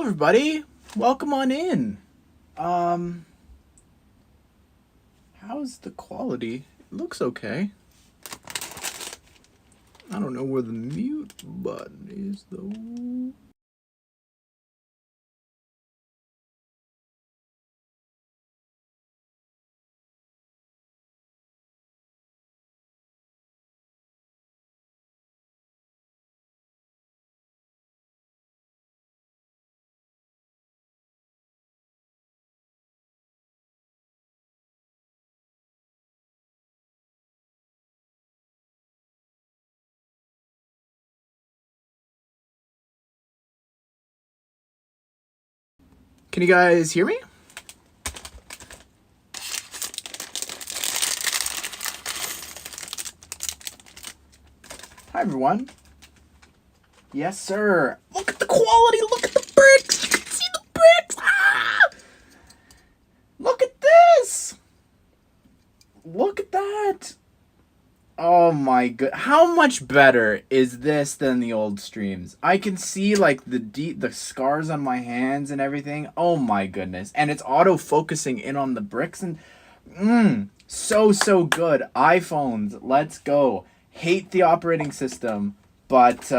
everybody. Welcome on in. How's the quality? It looks okay. I don't know where the mute button is though. Can you guys hear me? Hi everyone. Yes, sir. Look at the quality. Look at the bricks. You can see the bricks. Ah! Look at this. Look at that. Oh my god. How much better is this than the old streams? I can see like the scars on my hands and everything. Oh my goodness. And it's auto focusing in on the bricks and so good. iPhones, let's go. Hate the operating system, but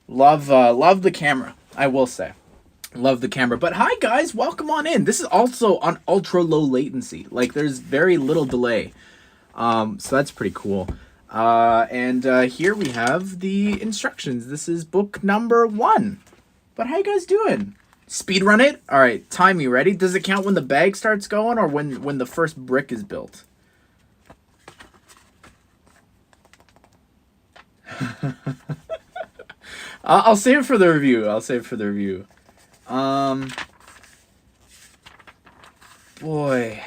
love the camera. I will say. Love the camera. But hi guys, welcome on in. This is also on ultra low latency. Like there's very little delay. So that's pretty cool. And here we have the instructions. This is book number 1. But how you guys doing? Speed run it? All right, time me. Ready? Does it count when the bag starts going or when the first brick is built? I'll save it for the review. Boy,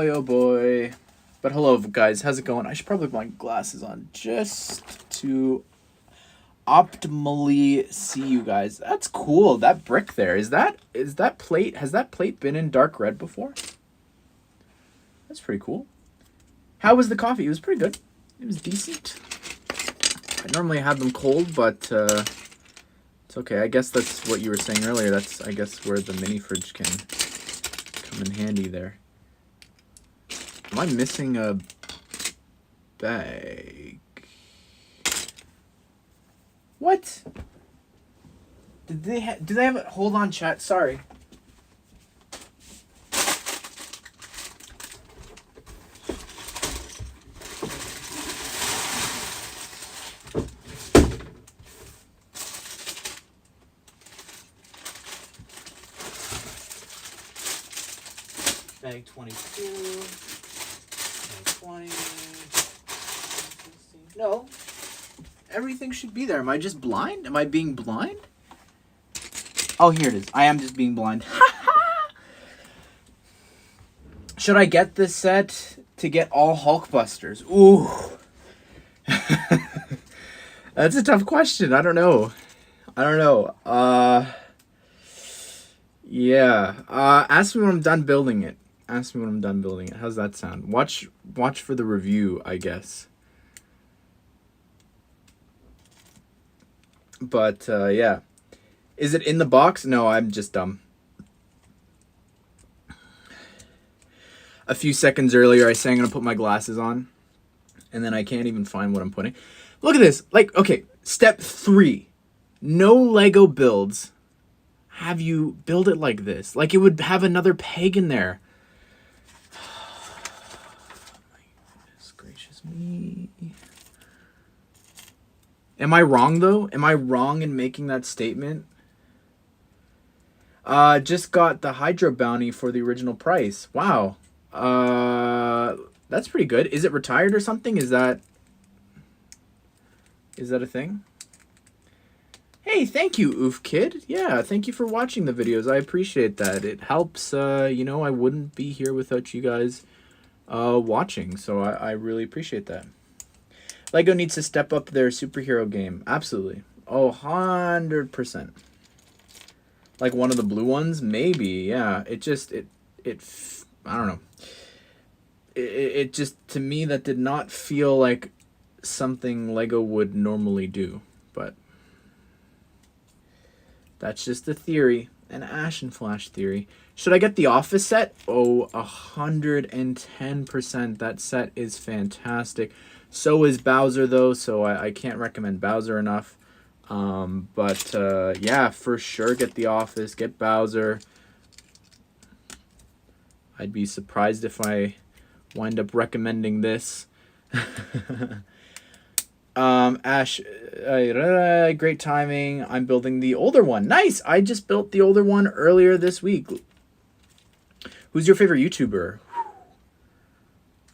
oh boy. But hello, guys. How's it going? I should probably put my glasses on just to optimally see you guys. That's cool. That brick there. Is that plate? Has that plate been in dark red before? That's pretty cool. How was the coffee? It was pretty good. It was decent. I normally have them cold, but it's okay. I guess that's what you were saying earlier. That's, I guess, where the mini fridge can come in handy there. Am I missing a bag? What? Do they have it? Hold on, chat. Sorry. Bag 22, bag 20, no, everything should be there. Am I just blind? Am I being blind? Oh, here it is. I am just being blind. Should I get this set to get all Hulkbusters? Ooh. That's a tough question. I don't know. Yeah. Ask me when I'm done building it. How's that sound? Watch for the review, I guess. But yeah. Is it in the box? No, I'm just dumb. A few seconds earlier, I said I'm going to put my glasses on. And then I can't even find what I'm putting. Look at this. Like, okay, step 3. No Lego builds have you build it like this. Like it would have another peg in there. Me. Am I wrong though? Am I wrong in making that statement? Just got the Hydro bounty for the original price. Wow. That's pretty good. Is it retired or something? Is that a thing? Hey, thank you, Oof Kid. Yeah, thank you for watching the videos. I appreciate that. It helps. You know, I wouldn't be here without you guys watching, so I really appreciate that. Lego needs to step up their superhero game. Absolutely. Oh, 100%. Like one of the blue ones? Maybe, yeah. It I don't know. It just, to me, that did not feel like something Lego would normally do, but That's just a theory, an Ashnflash theory. Should I get the Office set? Oh, 110%. That set is fantastic. So is Bowser, though, so I can't recommend Bowser enough. But yeah, for sure, get the Office, get Bowser. I'd be surprised if I wind up recommending this. Ash, great timing. I'm building the older one. Nice. I just built the older one earlier this week. Who's your favorite YouTuber?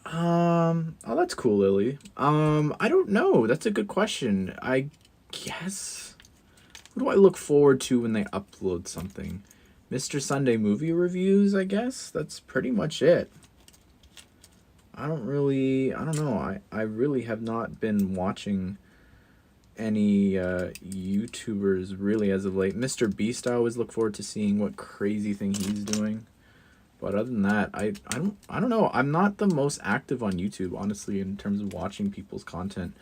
Oh, that's cool, Lily. I don't know. That's a good question. I guess. What do I look forward to when they upload something? Mr. Sunday movie reviews, I guess. That's pretty much it. I don't know. I really have not been watching any YouTubers really as of late. Mr. Beast, I always look forward to seeing what crazy thing he's doing. But other than that, I don't know. I'm not the most active on YouTube, honestly, in terms of watching people's content.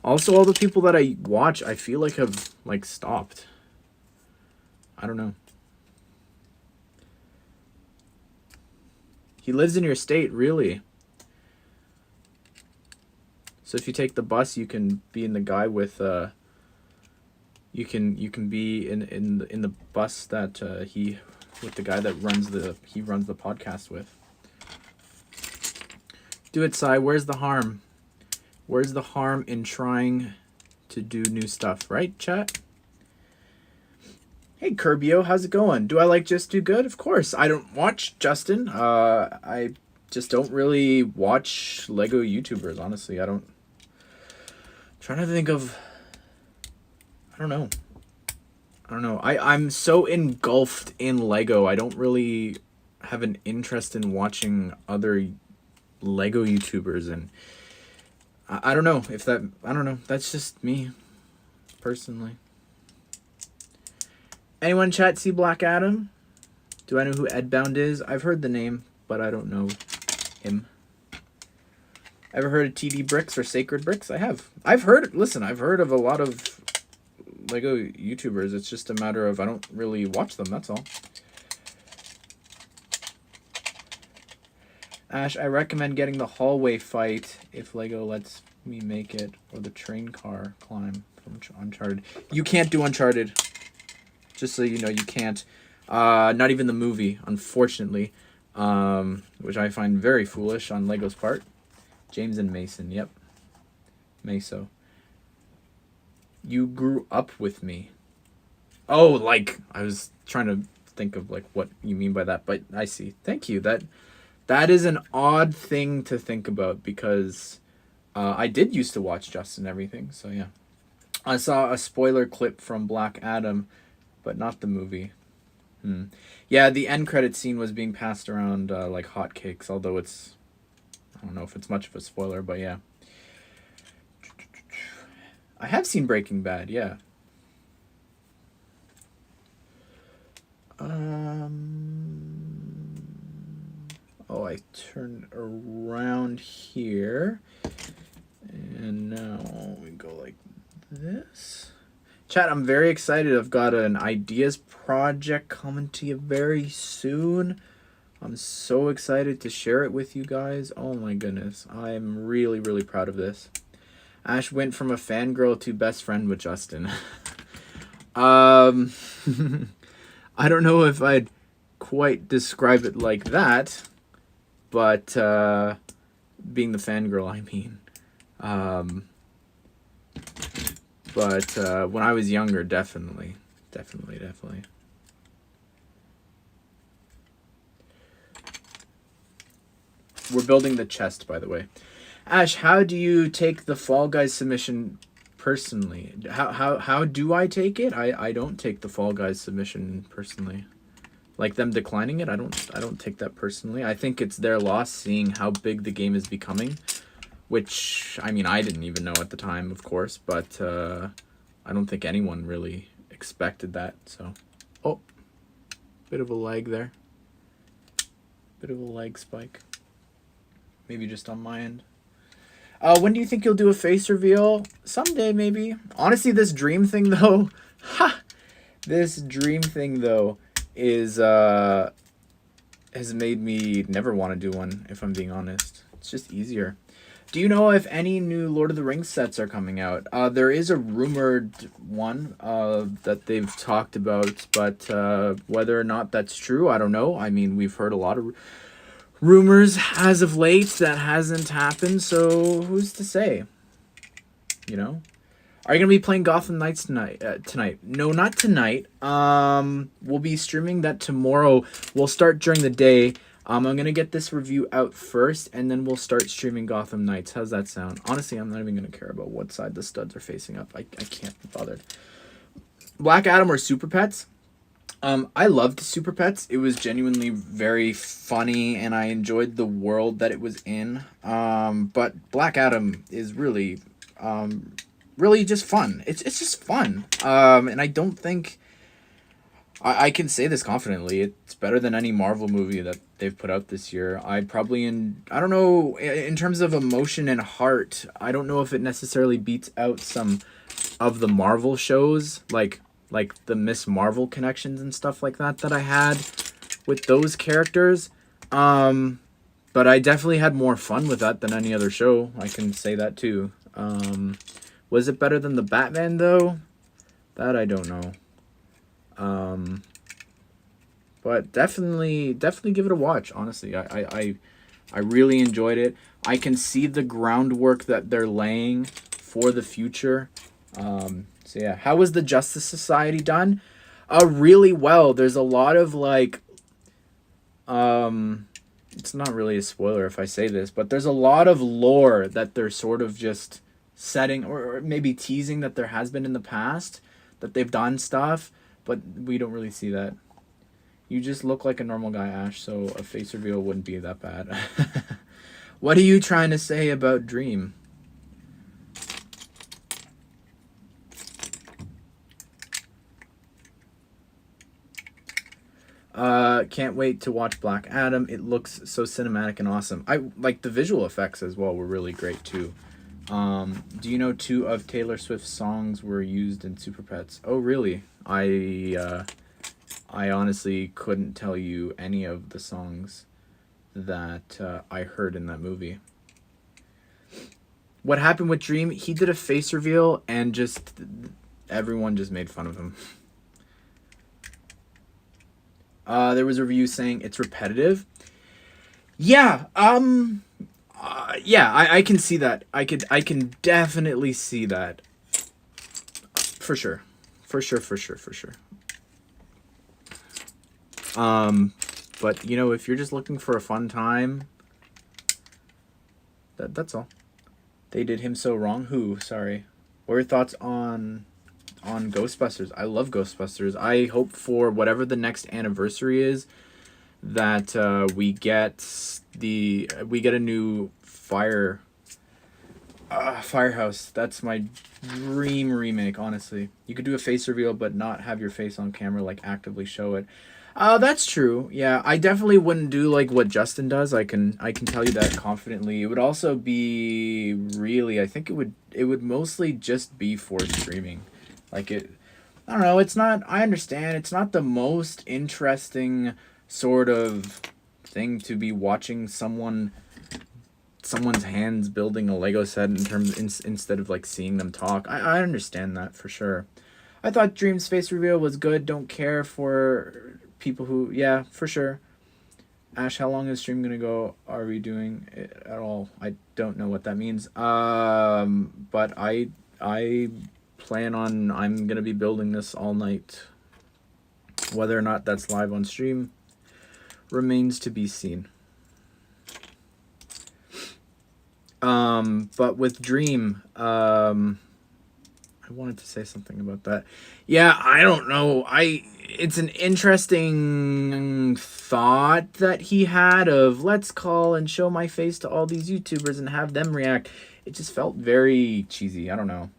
Also, all the people that I watch, I feel like have like stopped. I don't know. He lives in your state, really? So if you take the bus, you can be in the guy with you can be in the bus that with the guy that runs the podcast with. Do it, Sai. Where's the harm? Where's the harm in trying to do new stuff, right, chat? Hey, Kirbio, how's it going? Do I like Just Do Good? Of course. I don't watch Justin. I just don't really watch Lego YouTubers, honestly. I don't. Trying to think of. I don't know. I'm so engulfed in Lego. I don't really have an interest in watching other Lego YouTubers, and I don't know if that. I don't know. That's just me, personally. Anyone chat see Black Adam? Do I know who Edbound is? I've heard the name, but I don't know him. Ever heard of TD Bricks or Sacred Bricks? I have. I've heard of a lot of Lego YouTubers. It's just a matter of I don't really watch them, that's all. Ash, I recommend getting the hallway fight if Lego lets me make it, or the train car climb from Uncharted. You can't do Uncharted. Just so you know, you can't. Not even the movie, unfortunately, which I find very foolish on Lego's part. James and Mason, yep. Meso. You grew up with me. Oh, like, I was trying to think of, like, what you mean by that, but I see. Thank you. That is an odd thing to think about, because I did used to watch Justin and everything, so yeah. I saw a spoiler clip from Black Adam, but not the movie. Yeah, the end credit scene was being passed around like hotcakes, although it's... I don't know if it's much of a spoiler, but yeah. I have seen Breaking Bad, yeah. Oh, I turned around here. And now we go like this. Chat, I'm very excited. I've got an ideas project coming to you very soon. I'm so excited to share it with you guys. Oh my goodness. I'm really, really proud of this. Ash went from a fangirl to best friend with Justin. I don't know if I'd quite describe it like that, but being the fangirl, I mean. But when I was younger, definitely. We're building the chest, by the way. Ash, how do you take the Fall Guys submission personally? How do I take it? I don't take the Fall Guys submission personally. Like them declining it, I don't take that personally. I think it's their loss seeing how big the game is becoming, which I mean I didn't even know at the time, of course, but I don't think anyone really expected that. So, oh, bit of a lag there. Bit of a lag spike. Maybe just on my end. When do you think you'll do a face reveal? Someday, maybe. Honestly, this dream thing, though, This dream thing though is has made me never want to do one, if I'm being honest. It's just easier. Do you know if any new Lord of the Rings sets are coming out? There is a rumored one that they've talked about, but whether or not that's true, I don't know. I mean, we've heard a lot of rumors as of late that hasn't happened, so who's to say? You know? Are you gonna be playing Gotham Knights tonight? Tonight? No, not tonight. We'll be streaming that tomorrow. We'll start during the day. I'm gonna get this review out first, and then we'll start streaming Gotham Knights. How's that sound? Honestly, I'm not even gonna care about what side the studs are facing up. I can't be bothered. Black Adam or Super Pets? I loved Super Pets. It was genuinely very funny, and I enjoyed the world that it was in. But Black Adam is really, really just fun. It's just fun. And I don't think I can say this confidently. It's better than any Marvel movie that they've put out this year. I don't know, in terms of emotion and heart, I don't know if it necessarily beats out some of the Marvel shows, like the Miss Marvel connections and stuff like that I had with those characters. But I definitely had more fun with that than any other show. I can say that too. Was it better than the Batman though? That I don't know. But definitely give it a watch. Honestly, I really enjoyed it. I can see the groundwork that they're laying for the future. So yeah, how was the Justice Society done? Really well. There's a lot of like, it's not really a spoiler if I say this, but there's a lot of lore that they're sort of just setting or maybe teasing that there has been in the past, that they've done stuff, but we don't really see that. You just look like a normal guy, Ash, so a face reveal wouldn't be that bad. What are you trying to say about Dream? Can't wait to watch Black Adam. It looks so cinematic and awesome. I like the visual effects as well, were really great too. Do you know 2 of Taylor Swift's songs were used in Super Pets? Oh, really? I honestly couldn't tell you any of the songs that I heard in that movie. What happened with Dream? He did a face reveal and just everyone just made fun of him. There was a review saying it's repetitive. Yeah, yeah, I can see that. I can definitely see that. For sure. But you know, if you're just looking for a fun time, that's all. They did him so wrong. Who? Sorry. What are your thoughts on Ghostbusters? I love Ghostbusters. I hope for whatever the next anniversary is that we get a new Firehouse. That's my dream remake, honestly. You could do a face reveal but not have your face on camera, like actively show it. That's true. Yeah, I definitely wouldn't do like what Justin does. I can tell you that confidently. It would also be really, I think it would mostly just be for streaming. Like I don't know, it's not, I understand, it's not the most interesting sort of thing to be watching someone's hands building a Lego set instead of like seeing them talk. I understand that for sure. I thought Dream's face reveal was good. Don't care for people who, yeah, for sure. Ash, how long is stream gonna go? Are we doing it at all? I don't know what that means. But I plan on, I'm gonna be building this all night. Whether or not that's live on stream remains to be seen. But with Dream, I wanted to say something about that. Yeah, I don't know. It's an interesting thought that he had of let's call and show my face to all these YouTubers and have them react. It just felt very cheesy. I don't know.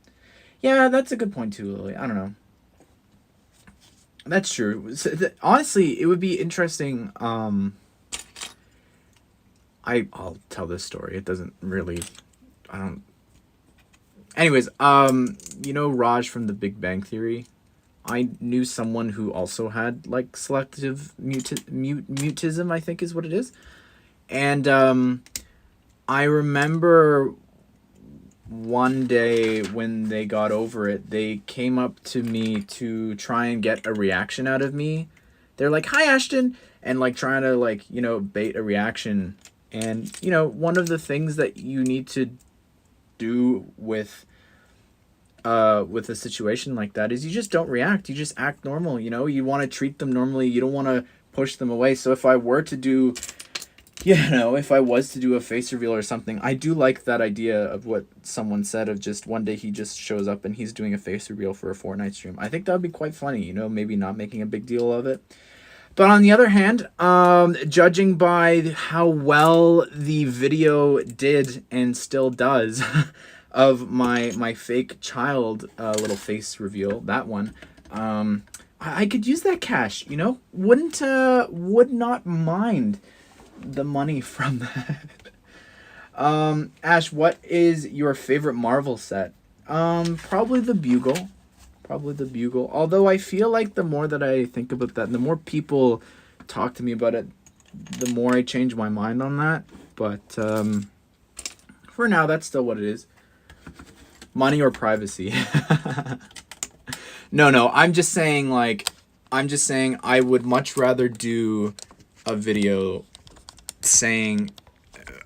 Yeah, that's a good point too, Lily. I don't know. That's true. Honestly, it would be interesting. I'll tell this story. It doesn't really, I don't. Anyways, you know Raj from The Big Bang Theory? I knew someone who also had like selective mutism, I think is what it is. And I remember one day when they got over it, they came up to me to try and get a reaction out of me. They're like, "Hi, Ashton," and like trying to like, you know, bait a reaction. And, you know, one of the things that you need to do with a situation like that is you just don't react. You just act normal, you know? You want to treat them normally. You don't want to push them away. So if I were to do, you know, if I was to do a face reveal or something, I do like that idea of what someone said of just one day he just shows up and he's doing a face reveal for a Fortnite stream. I think that would be quite funny, you know, maybe not making a big deal of it. But on the other hand, judging by how well the video did and still does of my fake child little face reveal, that one, I could use that cash, you know? Would not mind the money from that. Ash, what is your favorite Marvel set? Probably the Bugle. Probably the Bugle. Although I feel like the more that I think about that, the more people talk to me about it, the more I change my mind on that. But for now, that's still what it is. Money or privacy? No. I'm just saying I would much rather do a video saying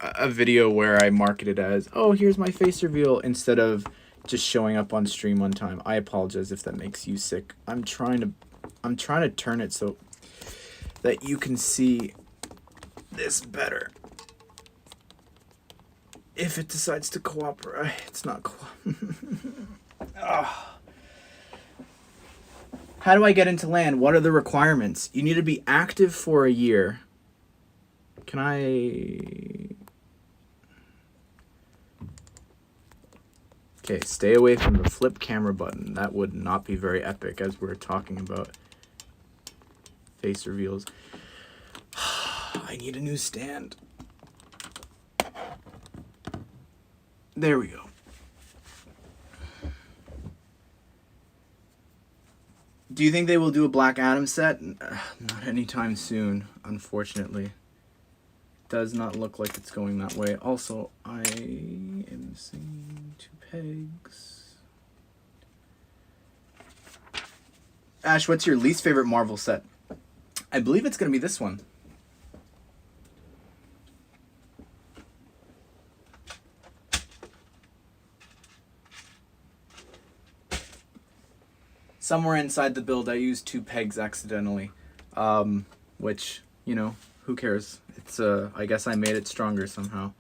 a video where I market it as, oh, here's my face reveal, instead of just showing up on stream one time. I apologize if that makes you sick. I'm trying to turn it so that you can see this better. If it decides to cooperate, it's not How do I get into LAN? What are the requirements? You need to be active for a year. Can I... Okay, stay away from the flip camera button. That would not be very epic as we're talking about face reveals. I need a new stand. There we go. Do you think they will do a Black Adam set? Not anytime soon, unfortunately. Does not look like it's going that way. Also, I am missing 2 pegs. Ash, what's your least favorite Marvel set? I believe it's going to be this one. Somewhere inside the build, I used 2 pegs accidentally, which, you know, who cares? It's I guess I made it stronger somehow.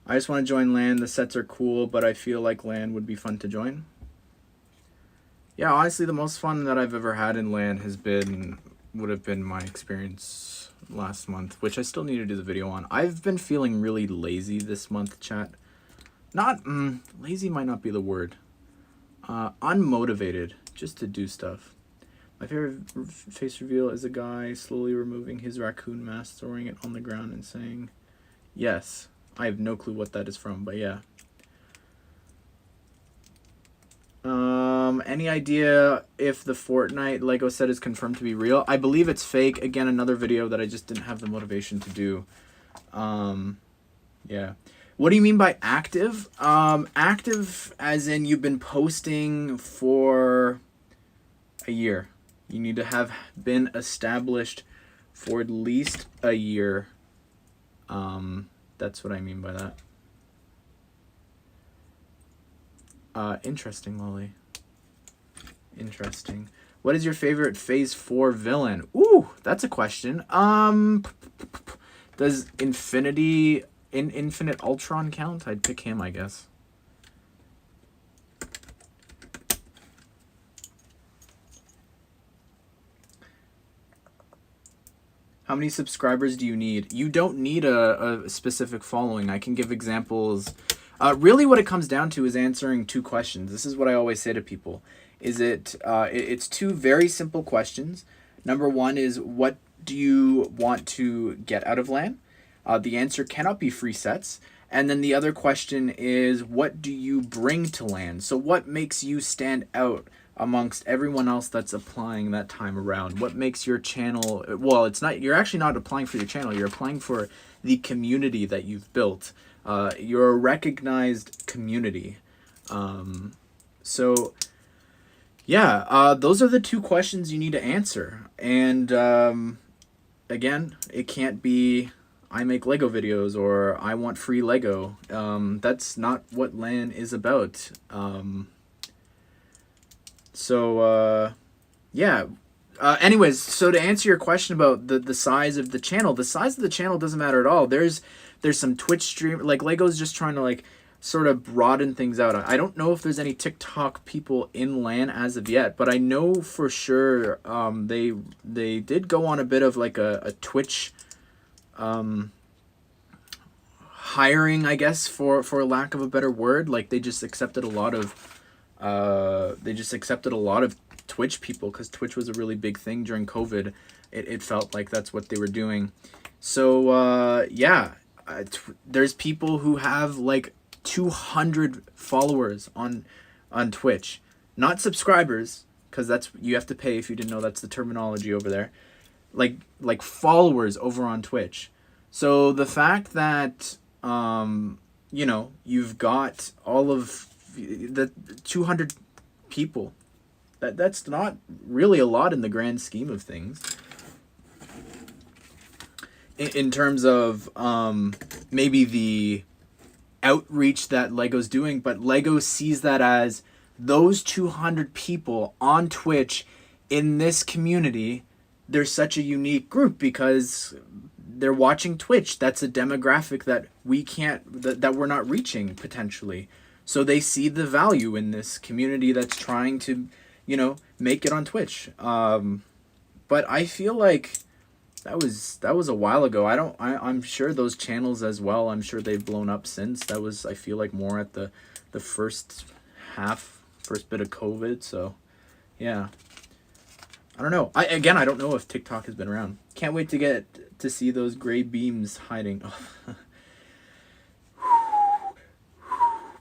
I just want to join LAN. The sets are cool, but I feel like LAN would be fun to join. Yeah, honestly, the most fun that I've ever had in LAN would have been my experience last month, which I still need to do the video on. I've been feeling really lazy this month, chat. Not, lazy might not be the word. Unmotivated, just to do stuff. My favorite face reveal is a guy slowly removing his raccoon mask, throwing it on the ground and saying, yes. I have no clue what that is from, but yeah. Any idea if the Fortnite Lego set is confirmed to be real? I believe it's fake. Again, another video that I just didn't have the motivation to do. Yeah. What do you mean by active? Active as in you've been posting for a year. You need to have been established for at least a year. That's what I mean by that. Interesting, Lolly. Interesting. What is your favorite Phase 4 villain? Ooh, that's a question. Does Infinite Ultron count? I'd pick him, I guess. How many subscribers do you need? You don't need a specific following. I can give examples. Really what it comes down to is answering 2 questions. This is what I always say to people. It's 2 very simple questions. Number 1 is, what do you want to get out of LAN? The answer cannot be free sets. And then the other question is, what do you bring to LAN? So what makes you stand out amongst everyone else that's applying that time around? What makes your channel, well, it's not, you're actually not applying for your channel, you're applying for the community that you've built. You're a recognized community. So yeah, those are the two questions you need to answer. And again, it can't be I make Lego videos or I want free Lego. That's not what LAN is about. Yeah. Anyways, so to answer your question about the size of the channel doesn't matter at all. There's some Twitch stream, like Lego's just trying to like sort of broaden things out. I don't know if there's any TikTok people in LAN as of yet, but I know for sure they did go on a bit of like a Twitch hiring, I guess, for lack of a better word. Like they just accepted a lot of Twitch people because Twitch was a really big thing during COVID. It felt like that's what they were doing. So yeah, there's people who have like 200 followers on Twitch, not subscribers, because that's, you have to pay. If you didn't know, that's the terminology over there. Like followers over on Twitch. So the fact that you know, you've got all of the 200 people, that's not really a lot in the grand scheme of things. In terms of maybe the outreach that Lego's doing, but Lego sees that as those 200 people on Twitch in this community, they're such a unique group because they're watching Twitch. That's a demographic that we can't, that we're not reaching potentially. So they see the value in this community that's trying to, you know, make it on Twitch. But I feel like that was a while ago. I'm sure those channels as well, I'm sure they've blown up since. That was, I feel like, more at the first bit of COVID. So yeah, I don't know. I don't know if TikTok has been around. Can't wait to get to see those gray beams hiding. Oh.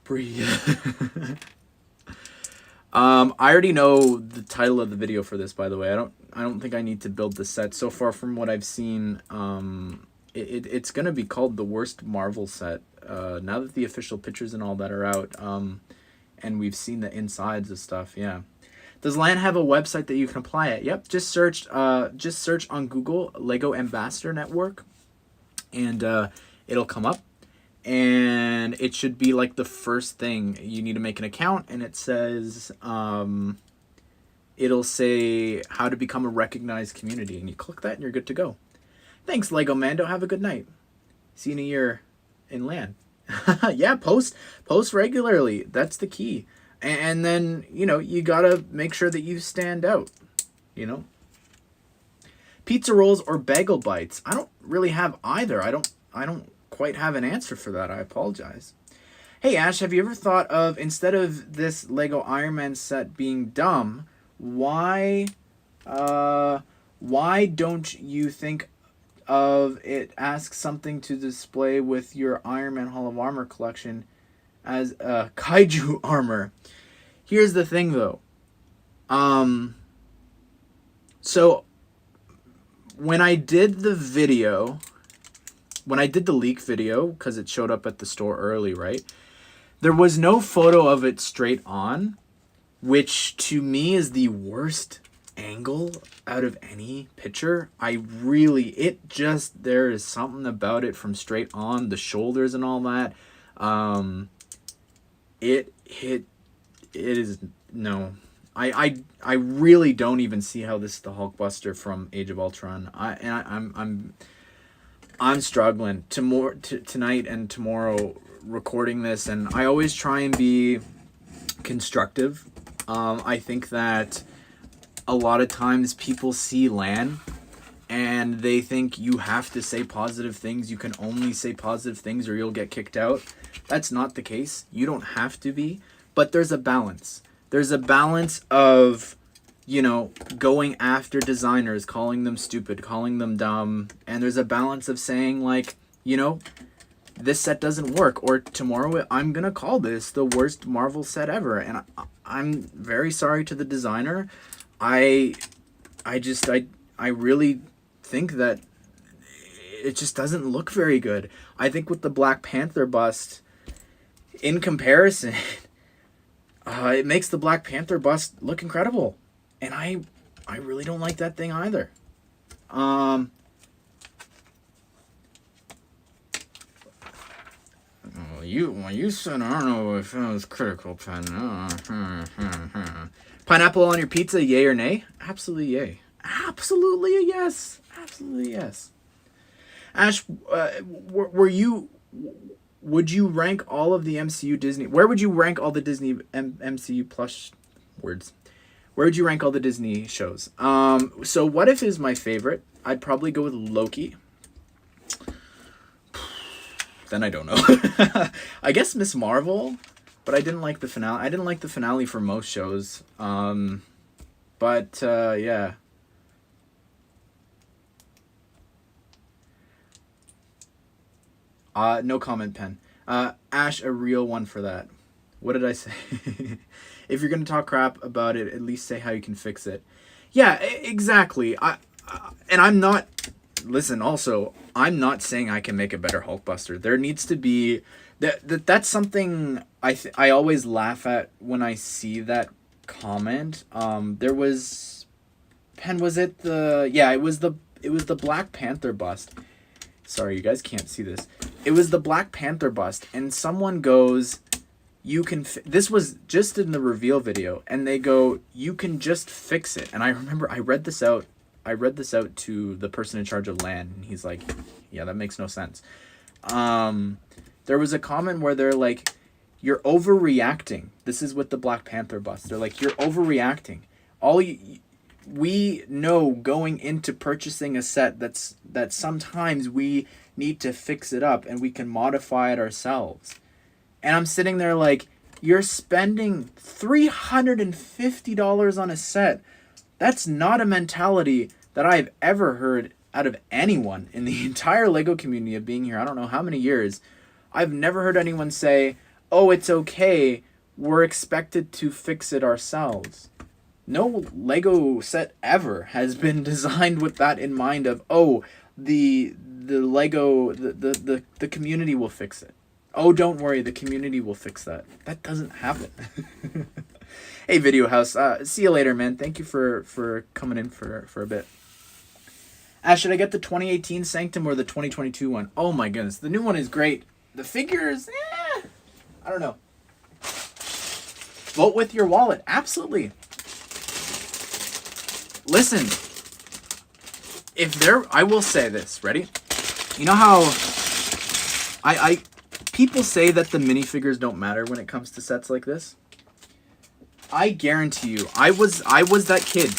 Breathe. I already know the title of the video for this, by the way. I don't think I need to build the set. So far from what I've seen, it's gonna be called the worst Marvel set. Now that the official pictures and all that are out, and we've seen the insides of stuff. Yeah. Does LAN have a website that you can apply at? Yep. Just search on Google Lego Ambassador Network, and it'll come up. And it should be like the first thing. You need to make an account, and it says it'll say how to become a recognized community, and you click that and you're good to go. Thanks, Lego Mando. Have a good night. See you in a year in LAN. Yeah, post regularly. That's the key. And then, you know, you gotta make sure that you stand out, you know. Pizza rolls or bagel bites? I don't really have either. I don't quite have an answer for that. I apologize. Hey Ash, have you ever thought of, instead of this Lego Iron Man set being dumb, why don't you think of it, ask something to display with your Iron Man Hall of Armor collection as kaiju armor? Here's the thing though. So when I did the leak video, because it showed up at the store early, right? There was no photo of it straight on, which to me is the worst angle out of any picture. There is something about it from straight on, the shoulders and all that. It is, no. I really don't even see how this is the Hulkbuster from Age of Ultron. I'm struggling tonight and tomorrow recording this, and I always try and be constructive. I think that a lot of times people see LAN and they think you have to say positive things. You can only say positive things or you'll get kicked out. That's not the case. You don't have to be, but there's a balance. There's a balance of, you know, going after designers, calling them stupid, calling them dumb. And there's a balance of saying, like, you know, this set doesn't work, or tomorrow I'm gonna call this the worst Marvel set ever, and I'm very sorry to the designer. I really think that it just doesn't look very good. I think with the Black Panther bust, in comparison, it makes the Black Panther bust look incredible, and I really don't like that thing either. When you said, I don't know if it was critical, Pen. Pineapple on your pizza, yay or nay? Absolutely yay. Absolutely a yes. Absolutely yes. Ash, would you rank all of the MCU Disney? Where would you rank all the Disney MCU plus words? Where would you rank all the Disney shows? So What If is my favorite. I'd probably go with Loki. Then I don't know. I guess Miss Marvel, but I didn't like the finale. I didn't like the finale for most shows. Yeah. No comment, Pen. Ash, a real one for that. What did I say? If you're gonna talk crap about it, at least say how you can fix it. Yeah, exactly. And I'm not. Listen, also, I'm not saying I can make a better Hulkbuster. There needs to be that's something I always laugh at when I see that comment. There was Pen, was it the it was the Black Panther bust. Sorry, you guys can't see this. It was the Black Panther bust, and someone goes, "You can." This was just in the reveal video, and they go, "You can just fix it." And I remember I read this out to the person in charge of LAN, and he's like, "Yeah, that makes no sense." There was a comment where they're like, "You're overreacting." This is with the Black Panther bust. They're like, "You're overreacting." We know going into purchasing a set that sometimes we need to fix it up and we can modify it ourselves. And I'm sitting there like, you're spending $350 on a set. That's not a mentality that I've ever heard out of anyone in the entire LEGO community of being here. I don't know how many years. I've never heard anyone say, "Oh, it's okay. We're expected to fix it ourselves." No LEGO set ever has been designed with that in mind of, "Oh, the LEGO, the community will fix it. Oh, don't worry, the community will fix that." That doesn't happen. Hey, Video House. See you later, man. Thank you for coming in for a bit. Ash, should I get the 2018 Sanctum or the 2022 one? Oh my goodness, the new one is great. The figures, I don't know. Vote with your wallet. Absolutely. Listen, I will say this. Ready? You know how people say that the minifigures don't matter when it comes to sets like this? I guarantee you, I was that kid.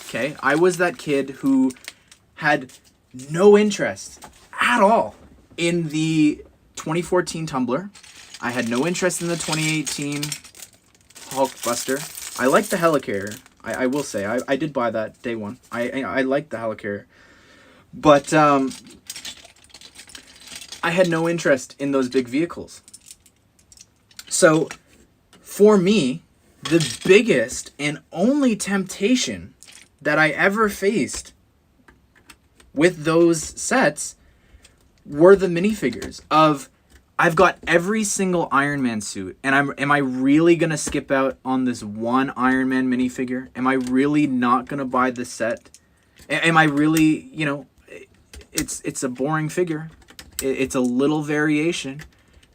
Okay, I was that kid who had no interest at all in the 2014 Tumbler. I had no interest in the 2018 Hulkbuster. I liked the Helicarrier. I will say, I did buy that day one. I liked the Helicarrier. But I had no interest in those big vehicles. So, for me, the biggest and only temptation that I ever faced with those sets were the minifigures of, I've got every single Iron Man suit, and am I really going to skip out on this one Iron Man minifigure? Am I really not going to buy the set? Am I really, it's a boring figure. It's a little variation,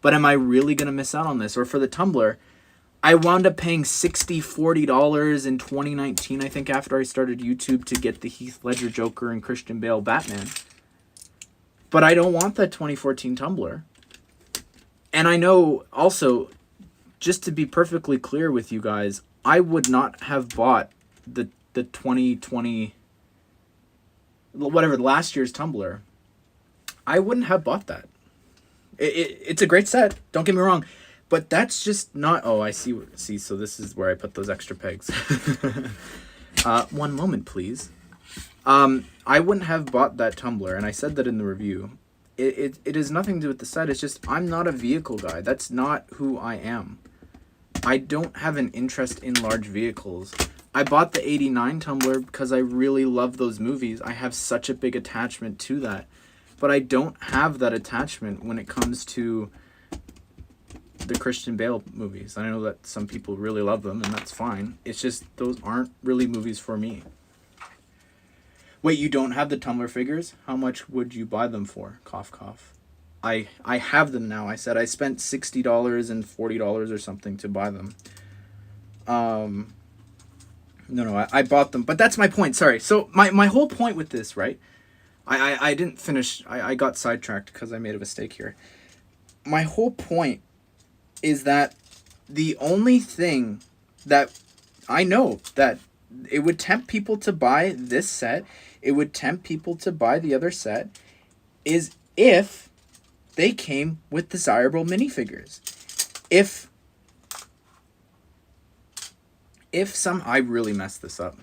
but am I really going to miss out on this? Or for the Tumbler, I wound up paying $40 in 2019, I think, after I started YouTube to get the Heath Ledger Joker and Christian Bale Batman. But I don't want that 2014 Tumbler. And I know also, just to be perfectly clear with you guys, I would not have bought the 2020, whatever, last year's Tumbler. I wouldn't have bought that. It's a great set, don't get me wrong. But that's just not... Oh, I see. So this is where I put those extra pegs. One moment, please. I wouldn't have bought that Tumbler, and I said that in the review, it has nothing to do with the set. It's just I'm not a vehicle guy. That's not who I am. I don't have an interest in large vehicles. I bought the 89 tumbler because I really love those movies. I have such a big attachment to that. But I don't have that attachment when it comes to the Christian Bale movies. I know that some people really love them, and that's fine. It's just those aren't really movies for me. Wait, you don't have the tumbler figures? How much would you buy them for? Cough, cough. I have them now. I said I spent $60 and $40 or something to buy them. No, I bought them. But that's my point. Sorry. So my whole point with this, right? I didn't finish. I got sidetracked because I made a mistake here. My whole point is that the only thing that I know that it would tempt people to buy this set, it would tempt people to buy the other set, is if they came with desirable minifigures. If I really messed this up.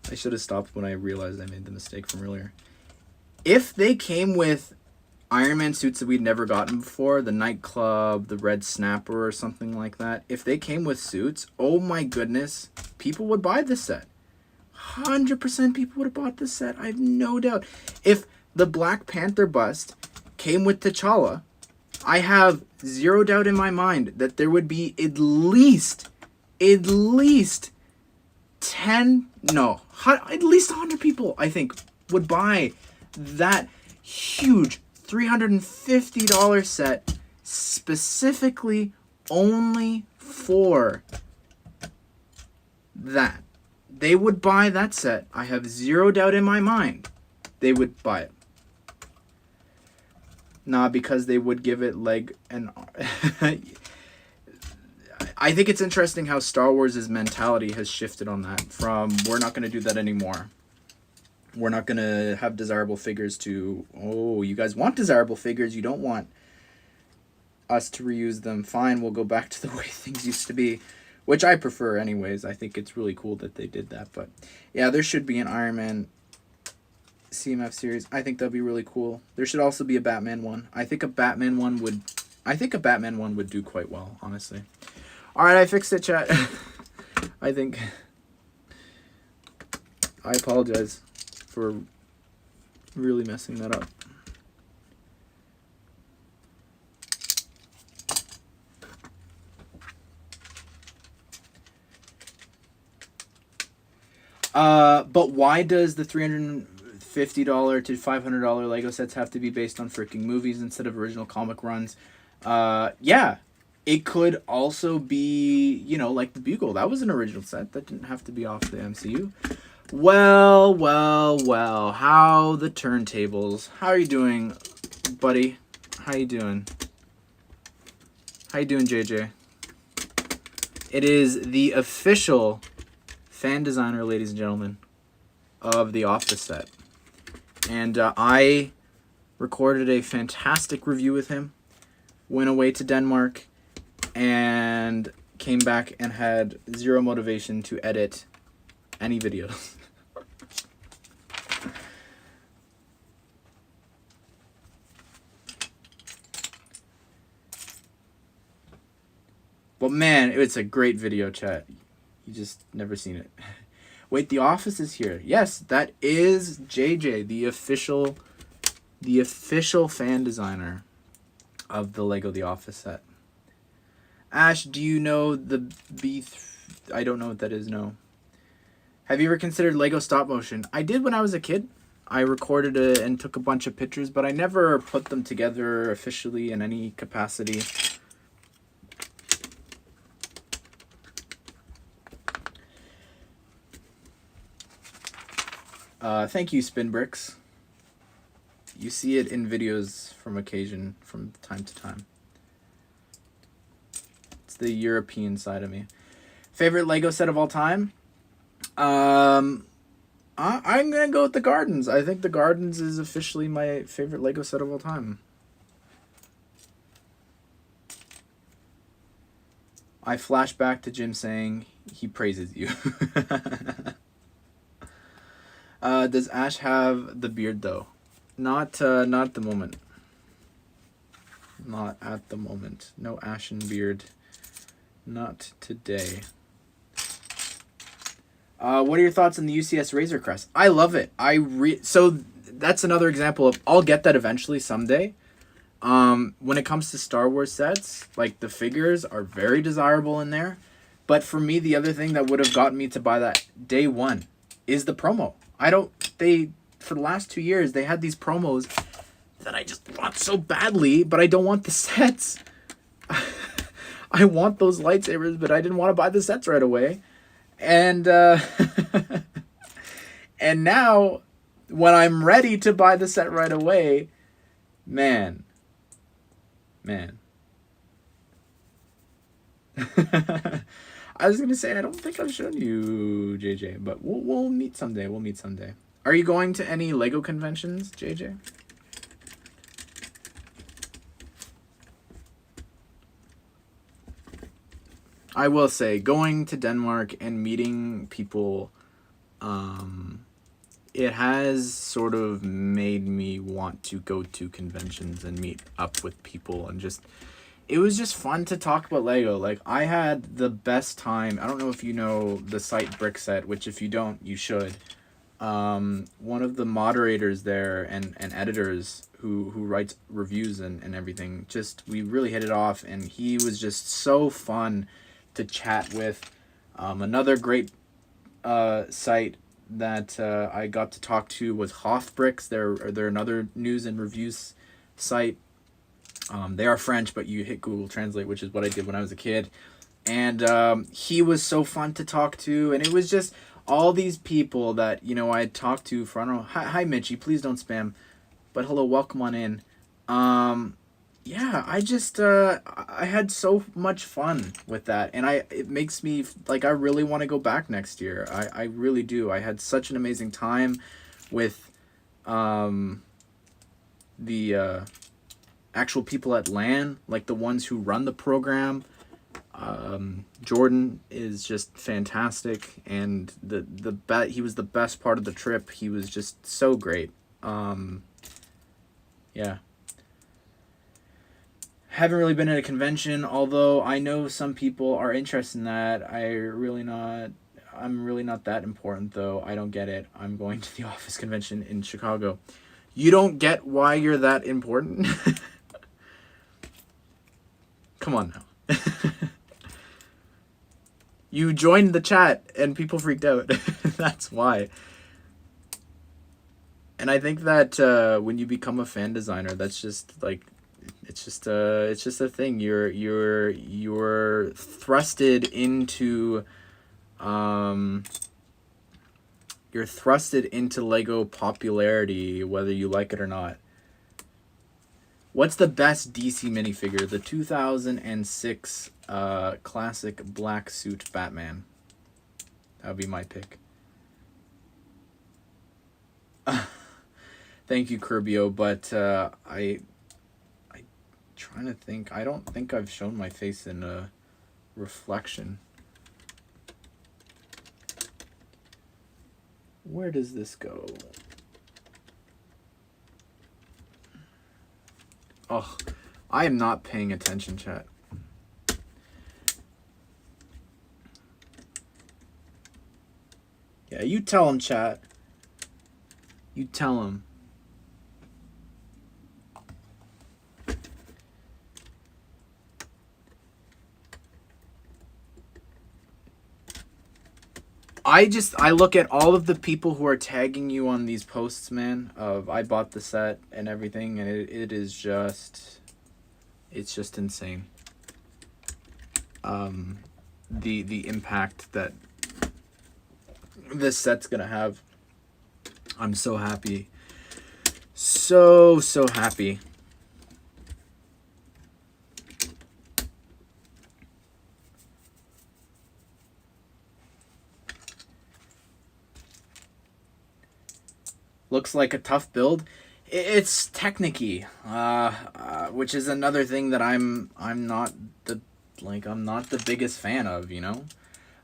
I should have stopped when I realized I made the mistake from earlier. If they came with Iron Man suits that we'd never gotten before, the Nightclub, the Red Snapper, or something like that, if they came with suits, oh my goodness, people would buy this set. 100% people would have bought this set. I have no doubt. If the Black Panther bust came with T'Challa, I have zero doubt in my mind that there would be at least 10, no, at least 100 people, I think, would buy that huge $350 set specifically only for that. They would buy that set. I have zero doubt in my mind they would buy it. Nah, because they would give it leg and... I think it's interesting how Star Wars' mentality has shifted on that from we're not going to do that anymore. We're not going to have desirable figures to, oh, you guys want desirable figures. You don't want us to reuse them. Fine, we'll go back to the way things used to be, which I prefer anyways. I think it's really cool that they did that. But yeah, there should be an Iron Man CMF series. I think that'd be really cool. There should also be a Batman one. I think a Batman one would do quite well, honestly. All right, I fixed it, chat. I apologize for really messing that up. But why does the $350 to $500 Lego sets have to be based on freaking movies instead of original comic runs? Yeah. It could also be, you know, like the Bugle. That was an original set. That didn't have to be off the MCU. Well. How the turntables. How are you doing, buddy? How you doing? How you doing, JJ? It is the official fan designer, ladies and gentlemen, of the Office set. And I recorded a fantastic review with him. Went away to Denmark. And came back and had zero motivation to edit any videos. But man, it's a great video, chat. You just never seen it. Wait, The Office is here. Yes, that is JJ, the official fan designer of the Lego The Office set. Ash, do you know the I don't know what that is, no. Have you ever considered Lego stop motion? I did when I was a kid. I recorded it and took a bunch of pictures, but I never put them together officially in any capacity. Thank you, Spinbricks. You see it in videos from time to time. The European side of me. Favorite Lego set of all time? I'm gonna go with the Gardens. I think the Gardens is officially my favorite Lego set of all time. I flash back to Jim saying he praises you. Does Ash have the beard though? Not at the moment. Not at the moment. No ashen beard. Not today. What are your thoughts on the UCS Razor Crest? I love it. So that's another example of I'll get that eventually someday. When it comes to Star Wars sets, like the figures are very desirable in there. But for me, the other thing that would have gotten me to buy that day one is the promo. For the last 2 years, they had these promos that I just want so badly, but I don't want the sets. I want those lightsabers, but I didn't want to buy the sets right away. And and now when I'm ready to buy the set right away, man. I was gonna say I don't think I've shown you JJ, but we'll meet someday. We'll meet someday. Are you going to any Lego conventions, JJ? I will say, going to Denmark and meeting people, it has sort of made me want to go to conventions and meet up with people and just... It was just fun to talk about Lego. Like, I had the best time. I don't know if you know the site Brickset, which if you don't, you should. One of the moderators there and editors who writes reviews and everything, we really hit it off, and he was just so fun to chat with. Another great site that I got to talk to was Hoth Bricks. They're another news and reviews site. They are French, but you hit Google Translate, which is what I did when I was a kid. And he was so fun to talk to, and it was just all these people that, I had talked to for, I don't know, hi Mitchie, please don't spam, but hello, welcome on in. Yeah, I had so much fun with that, and it makes me, like, I really want to go back next year. I really do. I had such an amazing time with, the, actual people at LAN, like the ones who run the program. Jordan is just fantastic, and he was the best part of the trip. He was just so great. Yeah. Haven't really been at a convention, although I know some people are interested in that. I'm really not that important, though. I don't get it. I'm going to the Office convention in Chicago. You don't get why you're that important? Come on now. You joined the chat and people freaked out. That's why. And I think that when you become a fan designer, that's just like, it's just a thing. You're thrusted into Lego popularity, whether you like it or not. What's the best DC minifigure? The 2006 classic black suit Batman. That would be my pick. Thank you, Kirbio, but I'm trying to think. I don't think I've shown my face in a reflection. Where does this go? Oh, I am not paying attention, chat. Yeah, you tell him, chat. You tell him. I look at all of the people who are tagging you on these posts, man, of I bought the set and everything, and it is just, it's just insane. The impact that this set's gonna have. I'm so happy. So happy. Looks like a tough build. It's technicky, which is another thing that I'm not the biggest fan of, you know.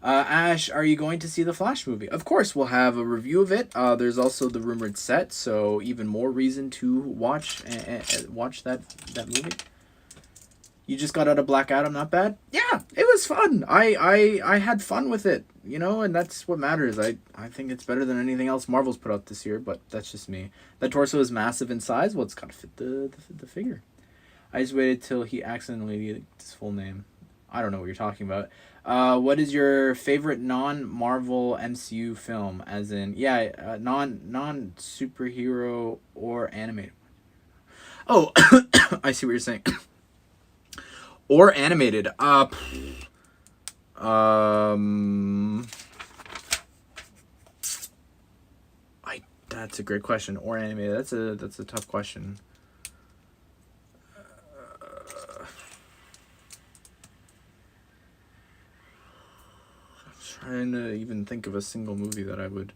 Ash, are you going to see the Flash movie? Of course, we'll have a review of it. There's also the rumored set, so even more reason to watch that movie. You just got out of Black Adam, not bad? Yeah, it was fun. I had fun with it, you know, and that's what matters. I think it's better than anything else Marvel's put out this year, but that's just me. That torso is massive in size. Well, it's got to fit the figure. I just waited till he accidentally used his full name. I don't know what you're talking about. What is your favorite non-Marvel MCU film? As in, yeah, non superhero or animated. Oh, I see what you're saying. Or animated. That's a great question. Or animated. That's a tough question. Trying to even think of a single movie that I would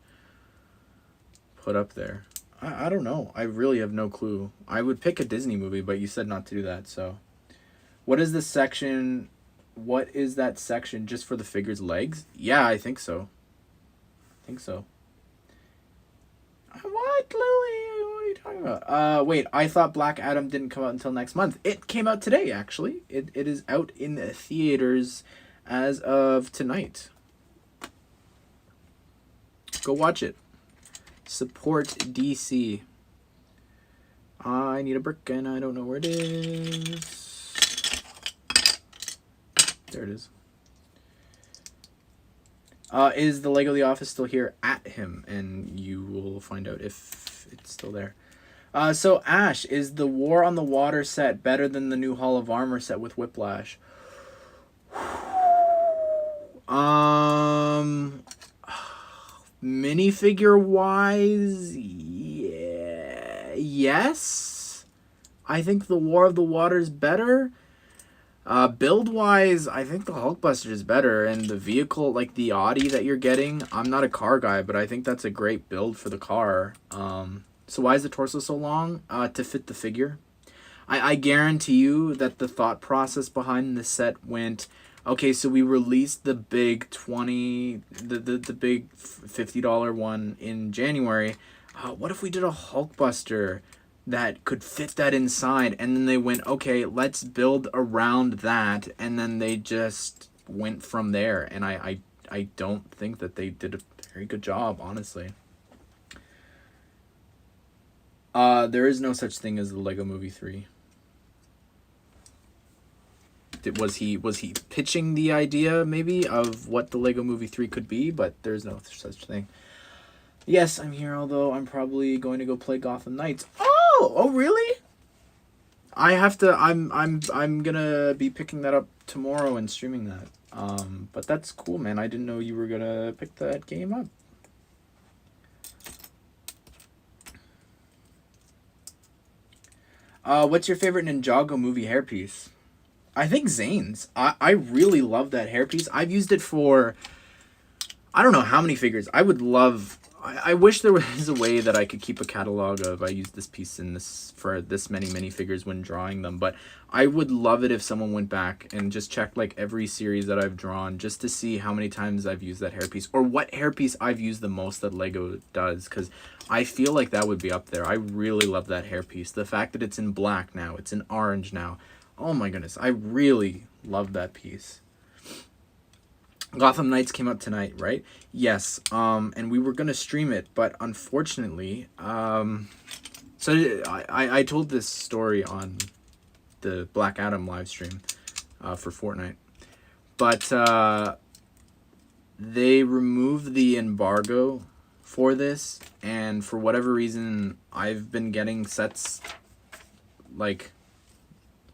put up there. I don't know. I really have no clue. I would pick a Disney movie, but you said not to do that, so. What is this section? What is that section just for the figure's legs? Yeah, I think so. What, Lily? What are you talking about? Wait, I thought Black Adam didn't come out until next month. It came out today, actually. It is out in the theaters as of tonight. Go watch it. Support DC. I need a brick and I don't know where it is. There it is. Is the Lego The Office still here? At him, and you will find out if it's still there. So Ash, is the War on the Water set better than the new Hall of Armor set with Whiplash? Minifigure wise, yeah, yes. I think the War of the Water is better. Build wise, I think the Hulkbuster is better, and the vehicle, like the Audi that you're getting, I'm not a car guy, but I think that's a great build for the car. So why is the torso so long? To fit the figure. I guarantee you that the thought process behind the set went, okay, so we released the big the big $50 one in January. What if we did a Hulkbuster that could fit that inside? And then they went, okay, let's build around that. And then they just went from there. And I don't think that they did a very good job, honestly. There is no such thing as the Lego Movie 3. Was he pitching the idea maybe of what the Lego Movie 3 could be? But there's no such thing. Yes, I'm here, although I'm probably going to go play Gotham Knights. Oh, really? I'm gonna be picking that up tomorrow and streaming that. But that's cool, man. I didn't know you were gonna pick that game up. What's your favorite Ninjago movie hairpiece? I think Zane's. I really love that hairpiece. I've used it for, I don't know how many figures. I would love, I wish there was a way that I could keep a catalog of, I used this piece in this for this many minifigures when drawing them, but I would love it if someone went back and just checked like every series that I've drawn just to see how many times I've used that hairpiece or what hairpiece I've used the most that Lego does, because I feel like that would be up there. I really love that hairpiece. The fact that it's in black now, it's in orange now. Oh my goodness, I really love that piece. Gotham Knights came out tonight, right? Yes, and we were going to stream it, but unfortunately, so I told this story on the Black Adam live stream for Fortnite, but they removed the embargo for this, and for whatever reason, I've been getting sets, like,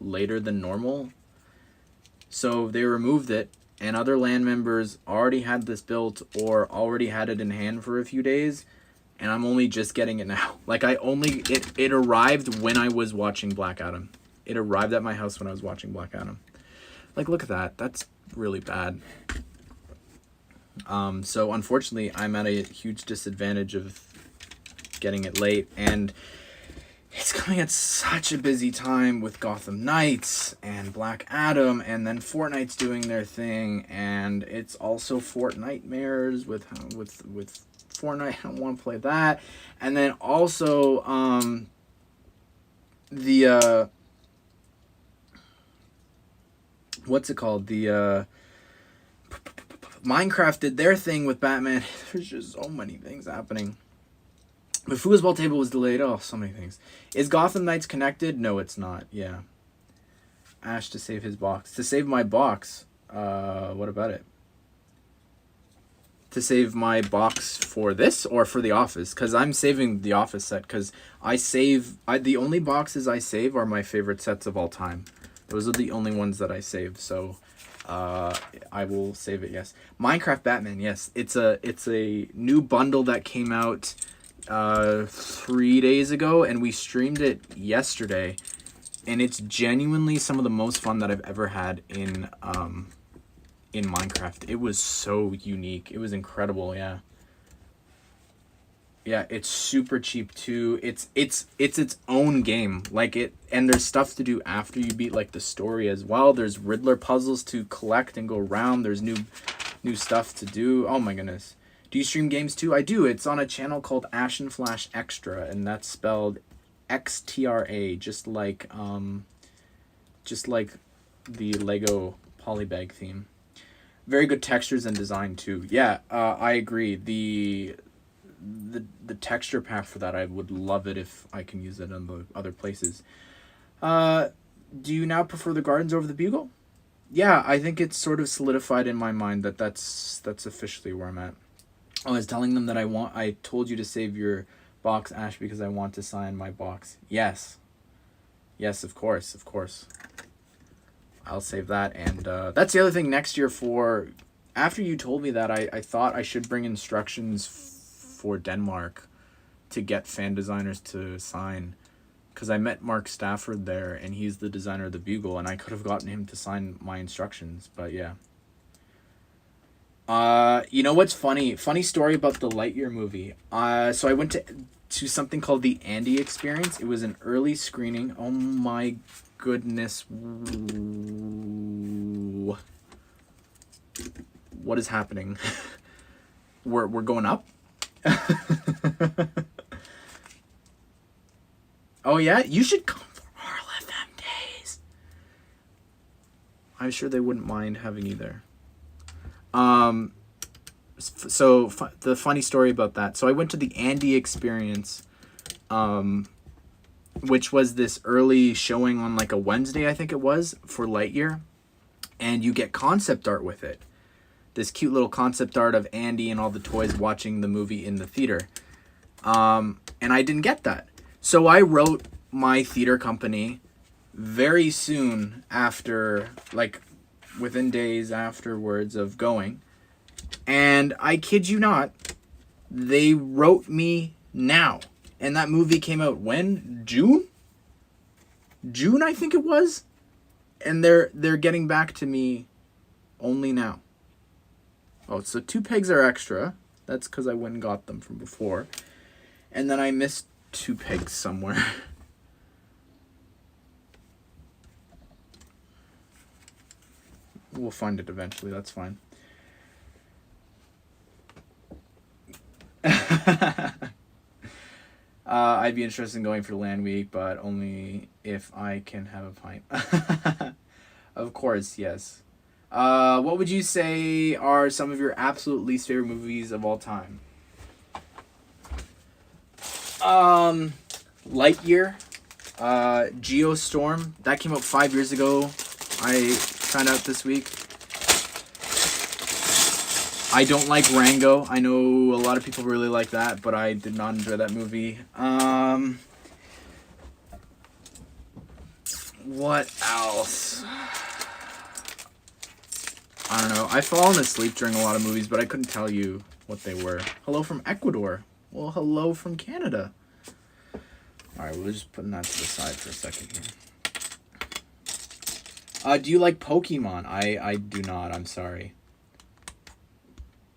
later than normal, so they removed it, and other LAN members already had this built or already had it in hand for a few days, and I'm only just getting it now. Like, it arrived when I was watching Black Adam. It arrived at my house when I was watching Black Adam. Like, look at that. That's really bad. So unfortunately, I'm at a huge disadvantage of getting it late, and it's coming at such a busy time with Gotham Knights and Black Adam, and then Fortnite's doing their thing, and it's also Fortnitemares with Fortnite. I don't want to play that. And then also the what's it called? The Minecraft did their thing with Batman. There's just so many things happening. The foosball table was delayed. Oh, so many things. Is Gotham Knights connected? No, it's not. Yeah. Ash to save his box. To save my box. What about it? To save my box for this or for the Office? Because I'm saving the Office set. Because the only boxes I save are my favorite sets of all time. Those are the only ones that I save. So I will save it, yes. Minecraft Batman, yes. It's a new bundle that came out 3 days ago, and we streamed it yesterday, and it's genuinely some of the most fun that I've ever had in Minecraft. It was so unique. It was incredible. Yeah, it's super cheap too. It's its own game, like it, and there's stuff to do after you beat like the story as well. There's Riddler puzzles to collect and go around. There's new stuff to do. Oh my goodness. Do you stream games too? I do. It's on a channel called Ashnflash Extra, and that's spelled XTRA, just like the Lego polybag theme. Very good textures and design too. Yeah, I agree. The texture pack for that, I would love it if I can use it in the other places. Do you now prefer the Gardens over the Bugle? Yeah, I think it's sort of solidified in my mind that's officially where I'm at. I was telling them that I told you to save your box, Ash, because I want to sign my box. Yes. Yes, of course. I'll save that. And that's the other thing next year after you told me that, I thought I should bring instructions for Denmark to get fan designers to sign. Because I met Mark Stafford there, and he's the designer of the Bugle, and I could have gotten him to sign my instructions, but yeah. You know what's funny? Funny story about the Lightyear movie. So I went to something called the Andy Experience. It was an early screening. Oh my goodness. What is happening? We're going up? Oh yeah? You should come for RLFM days. I'm sure they wouldn't mind having you there. So the funny story about that. So I went to the Andy Experience, which was this early showing on like a Wednesday, I think it was, for Lightyear. And you get concept art with it. This cute little concept art of Andy and all the toys watching the movie in the theater. And I didn't get that. So I wrote my theater company very soon after, like within days afterwards of going. And I kid you not, they wrote me now. And that movie came out when? June, I think it was. And they're getting back to me only now. Oh, so 2 pegs are extra. That's because I went and got them from before. And then I missed 2 pegs somewhere. We'll find it eventually. That's fine. I'd be interested in going for Land Week, but only if I can have a pint. Of course, yes. What would you say are some of your absolute least favorite movies of all time? Lightyear, Geostorm. That came out 5 years ago. I found out this week. I don't like Rango. I know a lot of people really like that, but I did not enjoy that movie. What else? I don't know. I've fallen asleep during a lot of movies, but I couldn't tell you what they were. Hello from Ecuador. Well, hello from Canada. Alright, we're just putting that to the side for a second here. Do you like Pokemon? I do not. I'm sorry.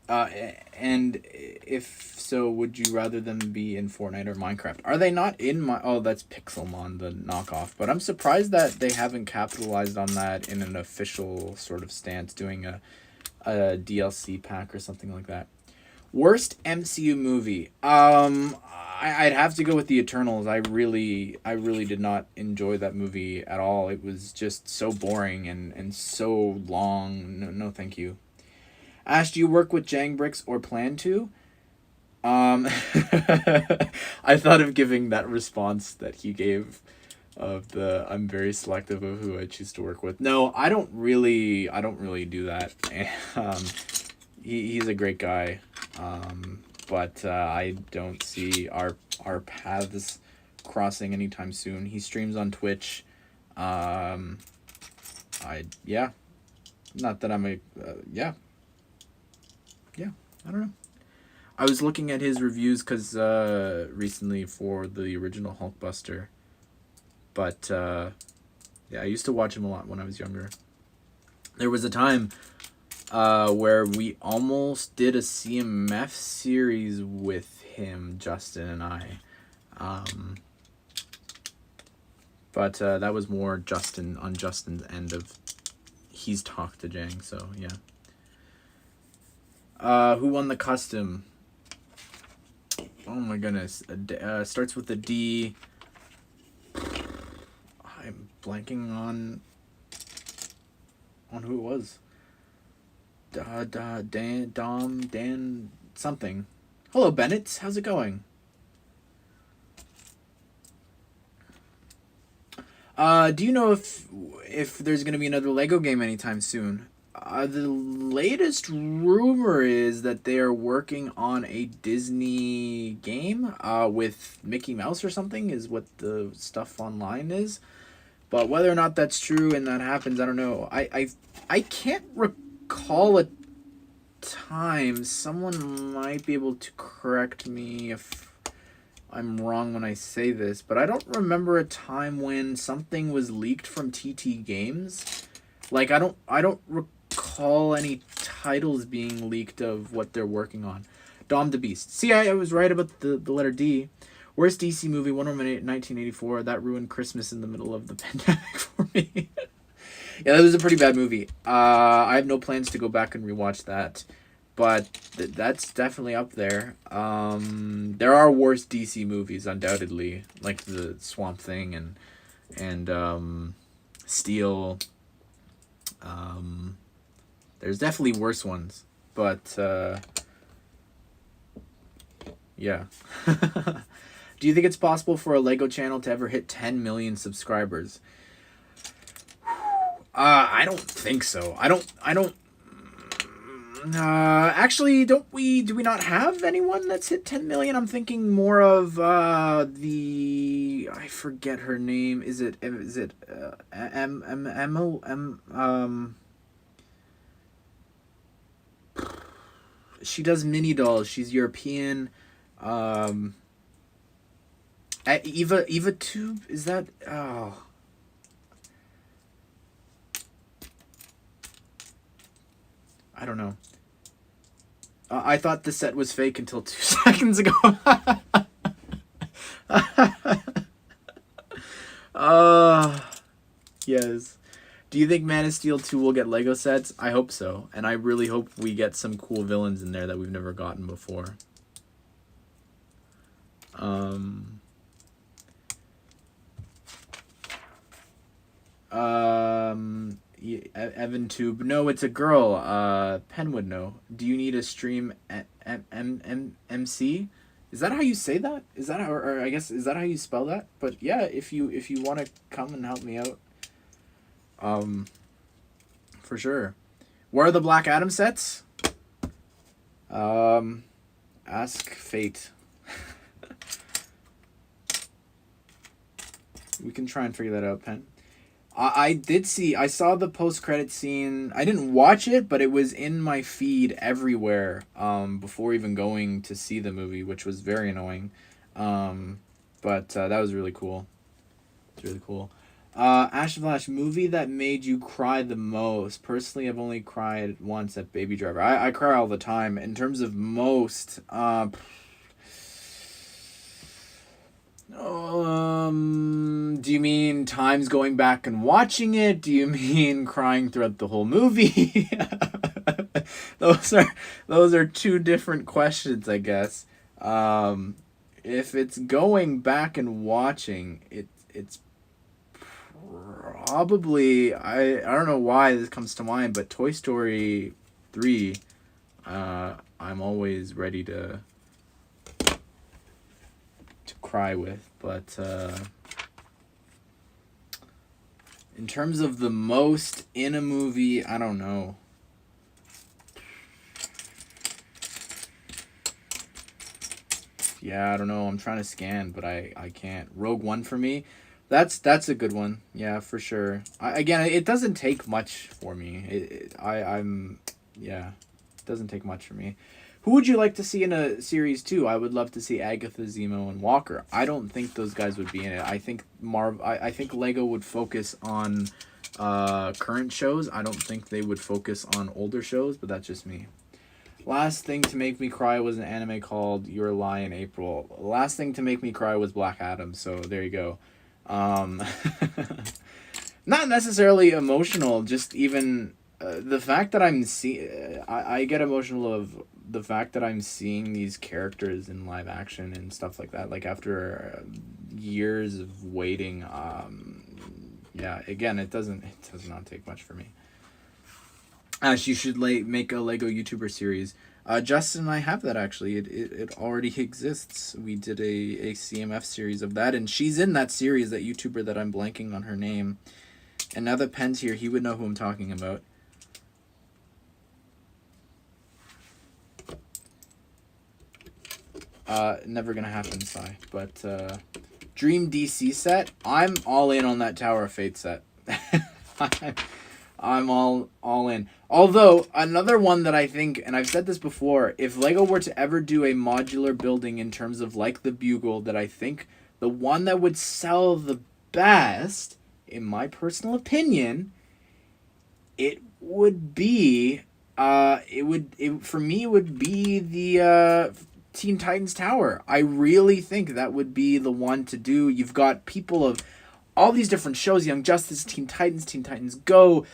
Uh, and if so, would you rather them be in Fortnite or Minecraft? Are they not in my? Oh, that's Pixelmon, the knockoff. But I'm surprised that they haven't capitalized on that in an official sort of stance, doing a DLC pack or something like that. Worst MCU movie. I'd have to go with the Eternals. I really did not enjoy that movie at all. It was just so boring and so long. No, no, thank you. Ash, do you work with Jang Bricks or plan to? I thought of giving that response that he gave of the I'm very selective of who I choose to work with. No, I don't really do that. Um, he's a great guy. But I don't see our paths crossing anytime soon. He streams on Twitch. Yeah, not that I'm a yeah. I don't know. I was looking at his reviews because recently for the original Hulkbuster, but yeah, I used to watch him a lot when I was younger. There was a time where we almost did a CMF series with him, Justin and I. But that was more Justin on Justin's end of he's talked to Jang, so yeah. Who won the custom? Oh my goodness. Starts with a D. I'm blanking on who it was. Dan something. Hello, Bennett. How's it going? Do you know if there's gonna be another Lego game anytime soon? The latest rumor is that they are working on a Disney game with Mickey Mouse or something, is what the stuff online is. But whether or not that's true and that happens, I don't know. I can't recall a time. Someone might be able to correct me if I'm wrong when I say this, but I don't remember a time when something was leaked from TT Games. Like I don't recall any titles being leaked of what they're working on. Dom the Beast. See, I was right about the letter D. Worst DC movie, Wonder Woman 1984. That ruined Christmas in the middle of the pandemic for me. Yeah, that was a pretty bad movie. I have no plans to go back and rewatch that, but that's definitely up there. There are worse DC movies, undoubtedly, like the Swamp Thing and Steel. There's definitely worse ones, but yeah. Do you think it's possible for a Lego channel to ever hit 10 million subscribers? I don't think so. I don't. Actually, do we not have anyone that's hit 10 million? I'm thinking more of I forget her name. Is it she does mini dolls. She's European. Eva Tube, is that? Oh. I don't know. I thought the set was fake until 2 seconds ago. Yes. Do you think Man of Steel 2 will get Lego sets? I hope so. And I really hope we get some cool villains in there that we've never gotten before. Evan Tube. No, it's a girl. Pen would know. Do you need a stream MC? Is that how you say that? Is that how, or I guess is that how you spell that? But yeah, if you want to come and help me out, for sure. Where are the Black Adam sets? Ask Fate. We can try and figure that out, Pen. I saw the post-credit scene. I didn't watch it, but it was in my feed everywhere before even going to see the movie, which was very annoying. But that was really cool. It's really cool. Ashnflash, movie that made you cry the most. Personally, I've only cried once at Baby Driver. I cry all the time. In terms of most, do you mean times going back and watching it? Do you mean crying throughout the whole movie? those are two different questions, I guess. If it's going back and watching, it's probably I don't know why this comes to mind, but Toy Story 3. I'm always ready to cry with, but in terms of the most in a movie, I don't know. Yeah, I don't know. I'm trying to scan, but I can't. Rogue One for me. That's a good one. Yeah, for sure. Again, it doesn't take much for me. I'm yeah, it doesn't take much for me. Who would you like to see in a series too? I would love to see Agatha, Zemo, and Walker. I don't think those guys would be in it. I think I think Lego would focus on current shows. I don't think they would focus on older shows, but that's just me. Last thing to make me cry was an anime called Your Lie in April. Last thing to make me cry was Black Adam. So there you go. Not necessarily emotional, just even the fact that I get emotional of the fact that I'm seeing these characters in live action and stuff like that. Like after years of waiting, yeah. Again, it does not take much for me. Ash, you should make a Lego YouTuber series. Justin and I have that actually. It already exists. We did a CMF series of that, and she's in that series, that YouTuber that I'm blanking on her name. And now that Pen's here, he would know who I'm talking about. Never gonna happen, Sai. But Dream DC set. I'm all in on that Tower of Fate set. I'm all in. Although, another one that I think, and I've said this before, if Lego were to ever do a modular building in terms of like the Bugle, that I think the one that would sell the best, in my personal opinion, it would be, for me, it would be the Teen Titans Tower. I really think that would be the one to do. You've got people of all these different shows, Young Justice, Teen Titans Go,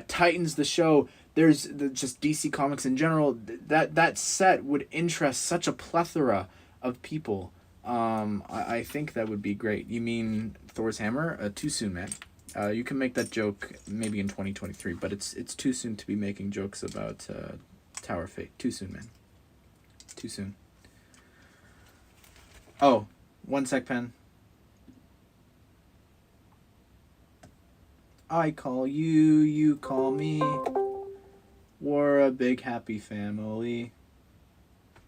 Titans the show. There's just DC Comics in general. That set would interest such a plethora of people. I think that would be great. You mean Thor's hammer? Too soon, man. You can make that joke maybe in 2023, but it's too soon to be making jokes about Tower of Fate. Too soon, man. Too soon. Oh, 1 sec, Pen. I call you, you call me. We're a big happy family.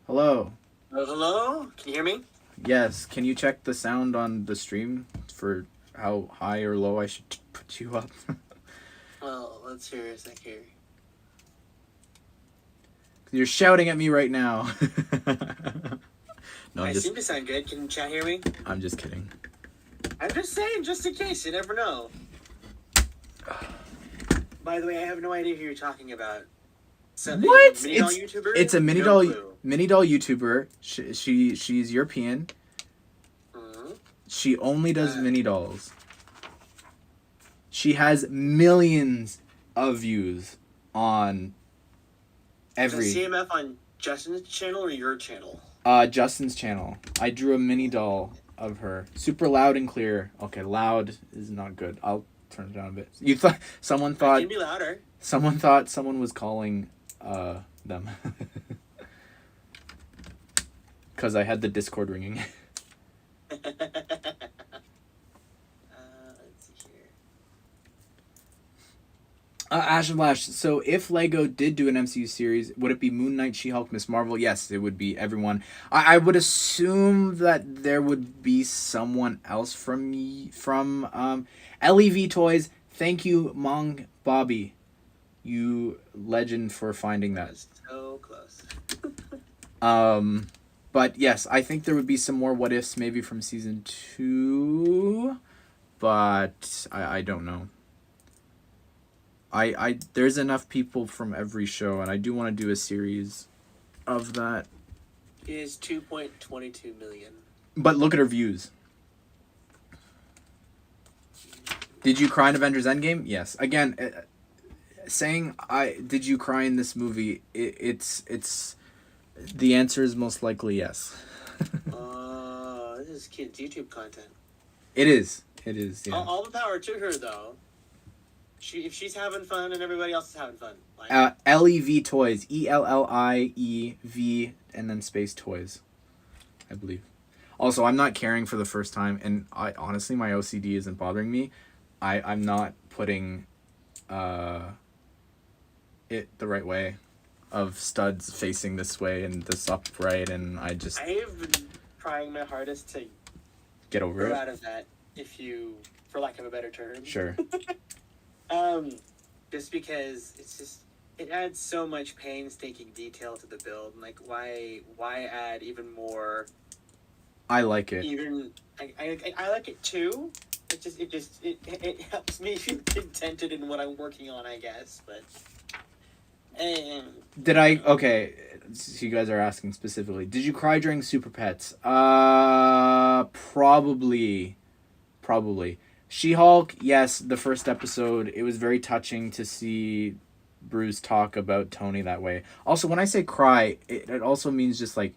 Hello. Hello? Can you hear me? Yes. Can you check the sound on the stream for how high or low I should put you up? Well, let's hear a sec here. You're shouting at me right now. No, I seem to sound good. Can chat hear me? I'm just kidding. I'm just saying, just in case. You never know. By the way, I have no idea who you're talking about. What? Mini doll YouTuber? It's a mini doll YouTuber. She's European. Mm-hmm. She only does mini dolls. She has millions of views on every. Is it CMF on Justin's channel or your channel? Justin's channel. I drew a mini doll of her. Super loud and clear. Okay, loud is not good. I'll turn it down a bit. Someone thought. It can be louder. Someone thought someone was calling them. Because I had the Discord ringing. Let's see here. Ashnflash, so if Lego did do an MCU series, would it be Moon Knight, She-Hulk, Miss Marvel? Yes, it would be everyone. I would assume that there would be someone else from LEV Toys. Thank you, Mong Bobby. You legend for finding that. So close. But yes, I think there would be some more what ifs maybe from season 2. but I don't know. I there's enough people from every show, and I do want to do a series of that. It is 2.22 million. But look at her views. Did you cry in Avengers Endgame? Yes. Again, saying did you cry in this movie? It's the answer is most likely yes. This is kids' YouTube content. It is. It is. Yeah. All the power to her, though. If she's having fun and everybody else is having fun. Like, LEV Toys. ELLIEV and then space toys, I believe. Also, I'm not caring for the first time, and I honestly, my OCD isn't bothering me. I'm not putting it the right way of studs facing this way and this upright, and I have been trying my hardest to get over it. Out of that, for lack of a better term. Sure. Just because it adds so much painstaking detail to the build, and like why add even more? I like it. I like it too. It helps me feel contented in what I'm working on, I guess. But okay? So you guys are asking specifically. Did you cry during Super Pets? Probably. She-Hulk, yes. The first episode, it was very touching to see Bruce talk about Tony that way. Also, when I say cry, it also means just like,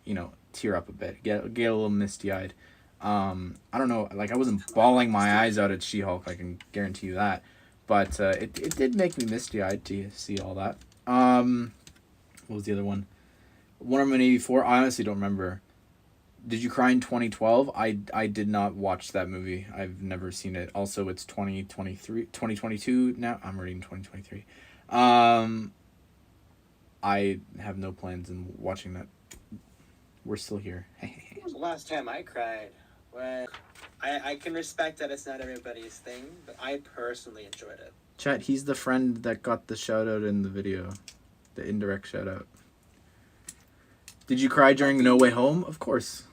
tear up a bit, get a little misty-eyed. I don't know, like I wasn't bawling my eyes out at She-Hulk, I can guarantee you that, but it did make me misty-eyed to see all that. What was the other one? Wonder Woman 84. I honestly don't remember. Did you cry in 2012? I did not watch that movie. I've never seen it. Also, it's 2022 now. I'm reading 2023. I have no plans in watching that. We're still here. When was the last time I cried? Well, I can respect that it's not everybody's thing, but I personally enjoyed it. Chat, he's the friend that got the shout out in the video. The indirect shout out. Did you cry during No Way Home? Of course.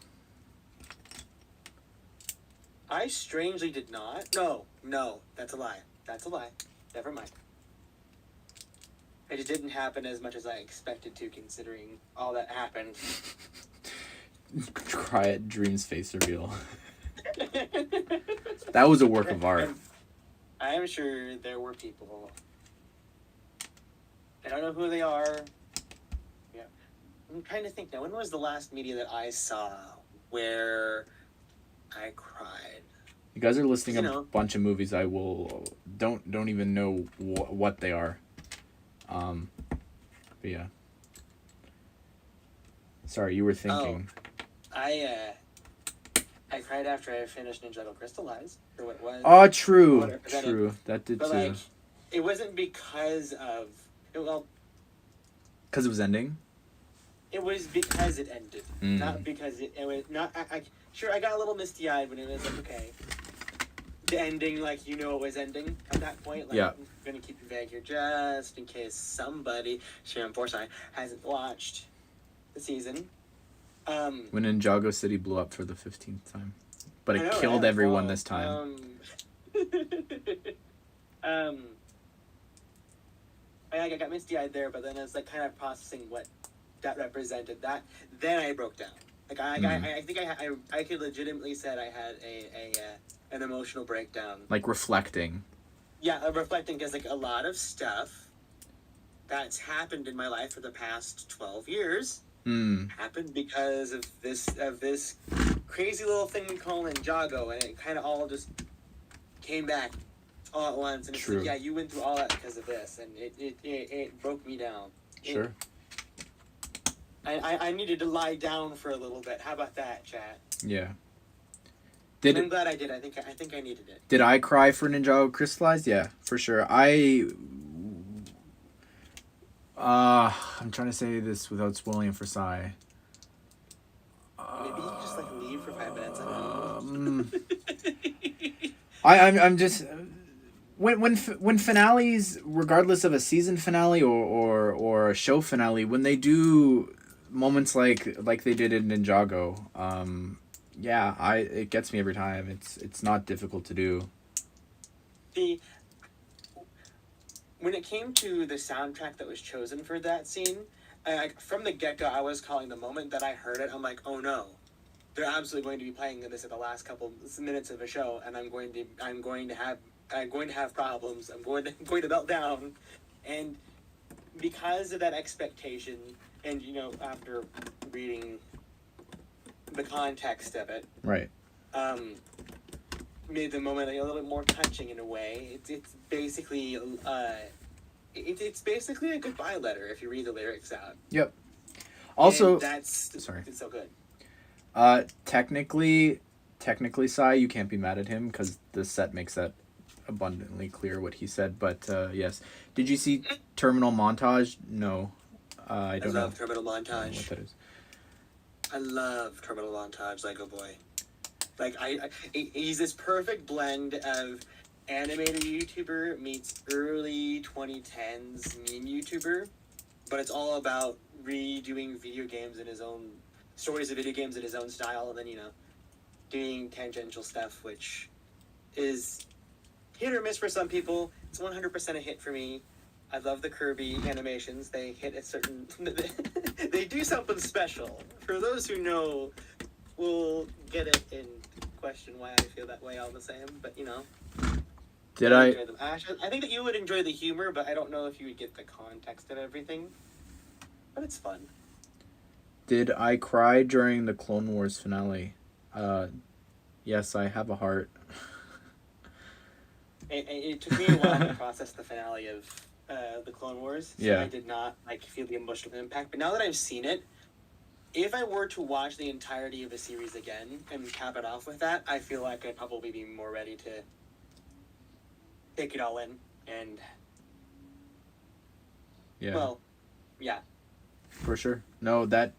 I strangely did not. No, that's a lie. Never mind. It just didn't happen as much as I expected to, considering all that happened. Cry at Dream's face reveal. That was a work of art. I am sure there were people. I don't know who they are. Yeah, I'm trying to think now. When was the last media that I saw where I cried? You guys are listing a bunch of movies. I don't even know what they are. But yeah. Sorry, you were thinking. I cried after I finished Ninjago Crystallize for what was. Oh, true. That did but too. Like, it wasn't because of because it was ending. It was because it ended, not because it was not. Sure, I got a little misty eyed when it was like, okay, the ending, like it was ending at that point. Like, yeah. I'm gonna keep it vague here just in case somebody, Sharon Forsyth, hasn't watched the season. When Ninjago City blew up for the 15th time, but it killed right? everyone this time. I got misty-eyed there, but then I was like kind of processing what that represented. Then I broke down. Like I think I could legitimately said I had an emotional breakdown. Like reflecting. Yeah, reflecting, because like a lot of stuff that's happened in my life for the past 12 years happened because of this crazy little thing we call Ninjago, and it kind of all just came back all at once, and it's like, yeah, you went through all that because of this, and it broke me down. Sure. I needed to lie down for a little bit. How about that, chat? Yeah. I'm glad I did. I think I needed it. Did I cry for Ninjago Crystallized? Yeah, for sure. I'm trying to say this without spoiling it for Sai. Maybe you just leave for 5 minutes. I don't know. I'm just when finales, regardless of a season finale or a show finale, when they do moments like they did in Ninjago, it gets me every time. It's not difficult to do. the when it came to the soundtrack that was chosen for that scene, from the get-go, I was calling the moment that I heard it. I'm like, oh no, they're absolutely going to be playing this at the last couple minutes of a show, and I'm going to have problems. I'm going to melt down, and because of that expectation, and after reading the context of it, right, made the moment a little bit more touching in a way. It's basically it's basically a goodbye letter if you read the lyrics out. Yep. Also, and it's so good. Technically, Sai, you can't be mad at him because the set makes that abundantly clear what he said. But yes, did you see Terminal Montage? No, I don't know. I love Terminal Montage. I don't know what that is. I love Terminal Montage, Lego Boy. Like he's this perfect blend of animated YouTuber meets early 2010s meme YouTuber, but it's all about redoing video games in his own stories of video games in his own style, and then doing tangential stuff, which is hit or miss for some people. It's 100% a hit for me. I love the Kirby animations. They hit a certain they do something special. For those who know, will get it and question why I feel that way all the same, but Did I enjoy them. Ash, I think that you would enjoy the humor, but I don't know if you would get the context of everything. But it's fun. Did I cry during the Clone Wars finale? Yes, I have a heart. It took me a while to process the finale of the Clone Wars, so Yeah. I did not feel the emotional impact. But now that I've seen it, if I were to watch the entirety of the series again and cap it off with that, I feel like I'd probably be more ready to take it all in. And Yeah. well, yeah. For sure. No, that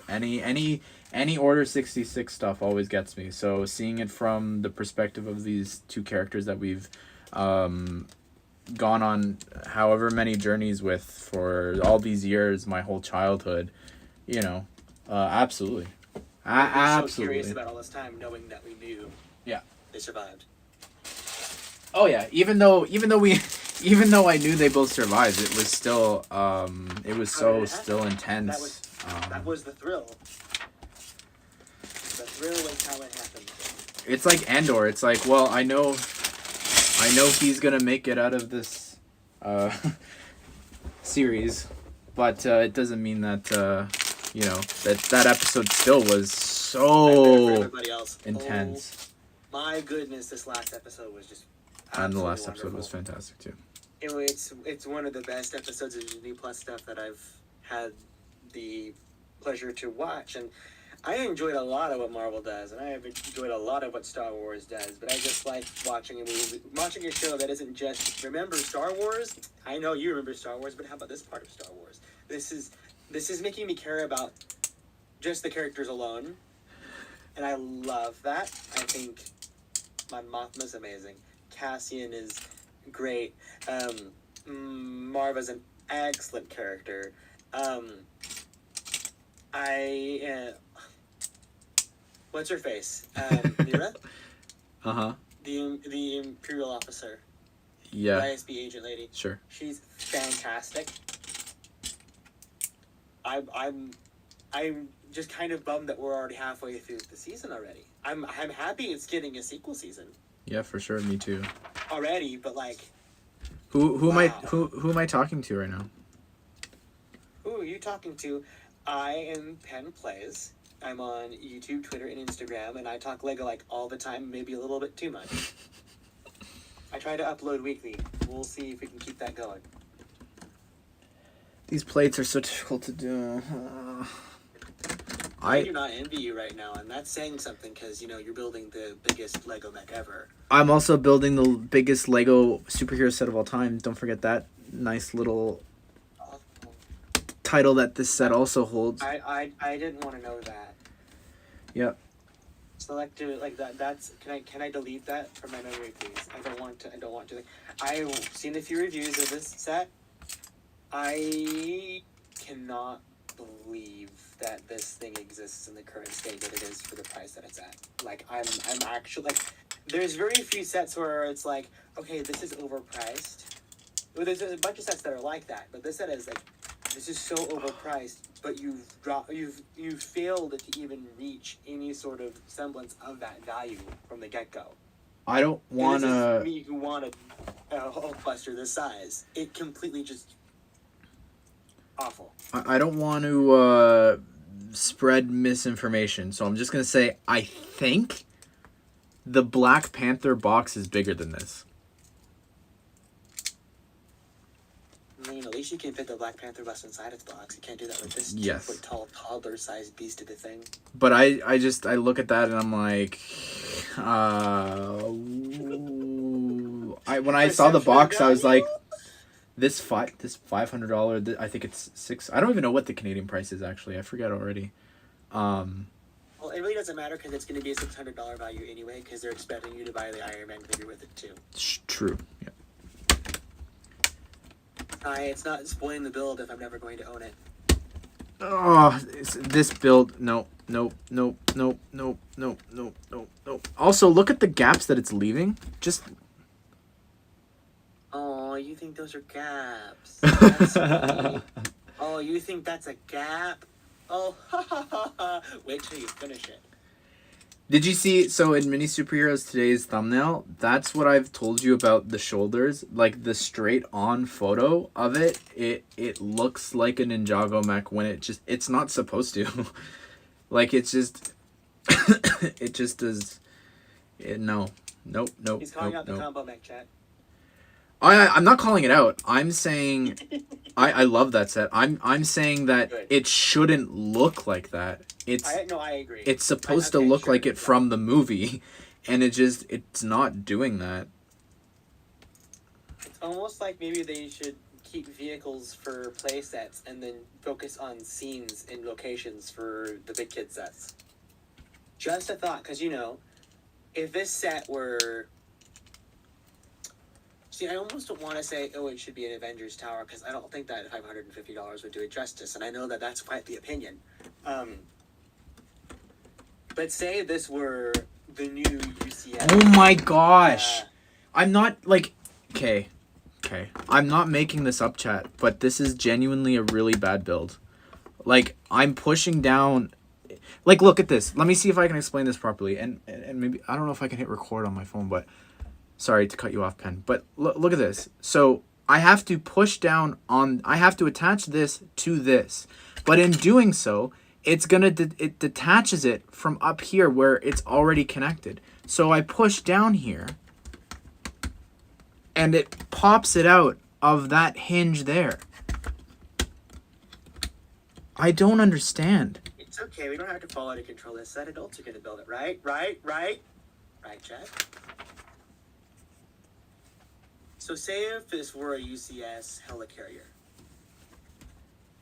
any Order 66 stuff always gets me. So seeing it from the perspective of these two characters that we've gone on however many journeys with for all these years, my whole childhood, absolutely. I'm so curious about all this time, knowing that we knew. Yeah. They survived. Oh yeah, even though I knew they both survived, it was still still intense. That was the thrill. The thrill was how it happened. It's like Andor. It's like, well, I know he's gonna make it out of this series, but it doesn't mean that that episode still was so intense. Oh, my goodness, this last episode was just. And the last wonderful. episode was fantastic too. It's one of the best episodes of Disney Plus stuff that I've had the pleasure to watch, and I enjoyed a lot of what Marvel does, and I have enjoyed a lot of what Star Wars does. But I just like watching a show that isn't just remember Star Wars. I know you remember Star Wars, but how about this part of Star Wars? This is making me care about just the characters alone, and I love that. I think Mon Mothma's amazing. Cassian is great. Marva's an excellent character. What's her face? Mira? The Imperial officer. Yeah. The ISB agent lady. Sure. She's fantastic. I'm just kind of bummed that we're already halfway through the season already. I'm happy it's getting a sequel season. Yeah, for sure. Me too. Already, but who am I talking to right now? Who are you talking to? I am Penn Plays. I'm on YouTube, Twitter, and Instagram, and I talk Lego all the time, maybe a little bit too much. I try to upload weekly. We'll see if we can keep that going. These plates are so difficult to do. I do not envy you right now, and that's saying something because, you're building the biggest Lego mech ever. I'm also building the biggest Lego superhero set of all time. Don't forget that nice little title that this set also holds. I didn't want to know that. Yep. Select that. That's can I delete that from my memory, please? I don't want to. I've seen a few reviews of this set. I cannot believe that this thing exists in the current state that it is for the price that it's at. I'm actually There's very few sets where it's like, okay, this is overpriced. Well, there's a bunch of sets that are like that, but this set is like, this is so overpriced, but you've failed to even reach any sort of semblance of that value from the get go. I don't want to. Me who wanted a Hulkbuster this size, it completely just awful. I don't want to spread misinformation, so I'm just gonna say I think the Black Panther box is bigger than this. I mean, at least you can fit the Black Panther bust inside its box. You can't do that with this Yes. 2 foot tall toddler-sized beast of a thing. But I look at that and I'm like, when I saw the box, I was like, this $500. I think it's $6. I don't even know what the Canadian price is actually. I forget already. Well, it really doesn't matter because it's going to be a $600 value anyway because they're expecting you to buy the Iron Man figure with it too. True. Yeah. It's not spoiling the build if I'm never going to own it. Oh, this build. No. Also, look at the gaps that it's leaving. Just. Oh, you think those are gaps? That's sweet. Oh, you think that's a gap? Oh, ha ha ha ha. Wait till you finish it. Did you see, so in Mini Superheroes today's thumbnail, that's what I've told you about the shoulders. Like, the straight-on photo of it, it looks like a Ninjago mech when it's not supposed to. Like, it's just, it just does, no. Nope. He's calling out the combo mech, chat. I'm not calling it out. I'm saying, I love that set. I'm saying that Good. It shouldn't look like that. I agree. It's supposed to look like it from the movie, and it's not doing that. It's almost like maybe they should keep vehicles for play sets and then focus on scenes and locations for the big kid sets. Just a thought, because if this set were... See, I almost don't want to say, it should be an Avengers Tower, because I don't think that $550 would do it justice, and I know that that's quite the opinion. But say this were the new UCS. Oh my gosh. I'm not, okay. I'm not making this up, chat, but this is genuinely a really bad build. Like, I'm pushing down... Like, look at this. Let me see if I can explain this properly. And maybe... I don't know if I can hit record on my phone, but... Sorry to cut you off, Pen. But look at this. So, I have to push down on... I have to attach this to this. But in doing so... It's gonna it detaches it from up here where it's already connected. So I push down here, and it pops it out of that hinge there. I don't understand. It's okay. We don't have to follow to control this set. Adults are gonna build it, right? Right, Chad? So say if this were a UCS helicarrier.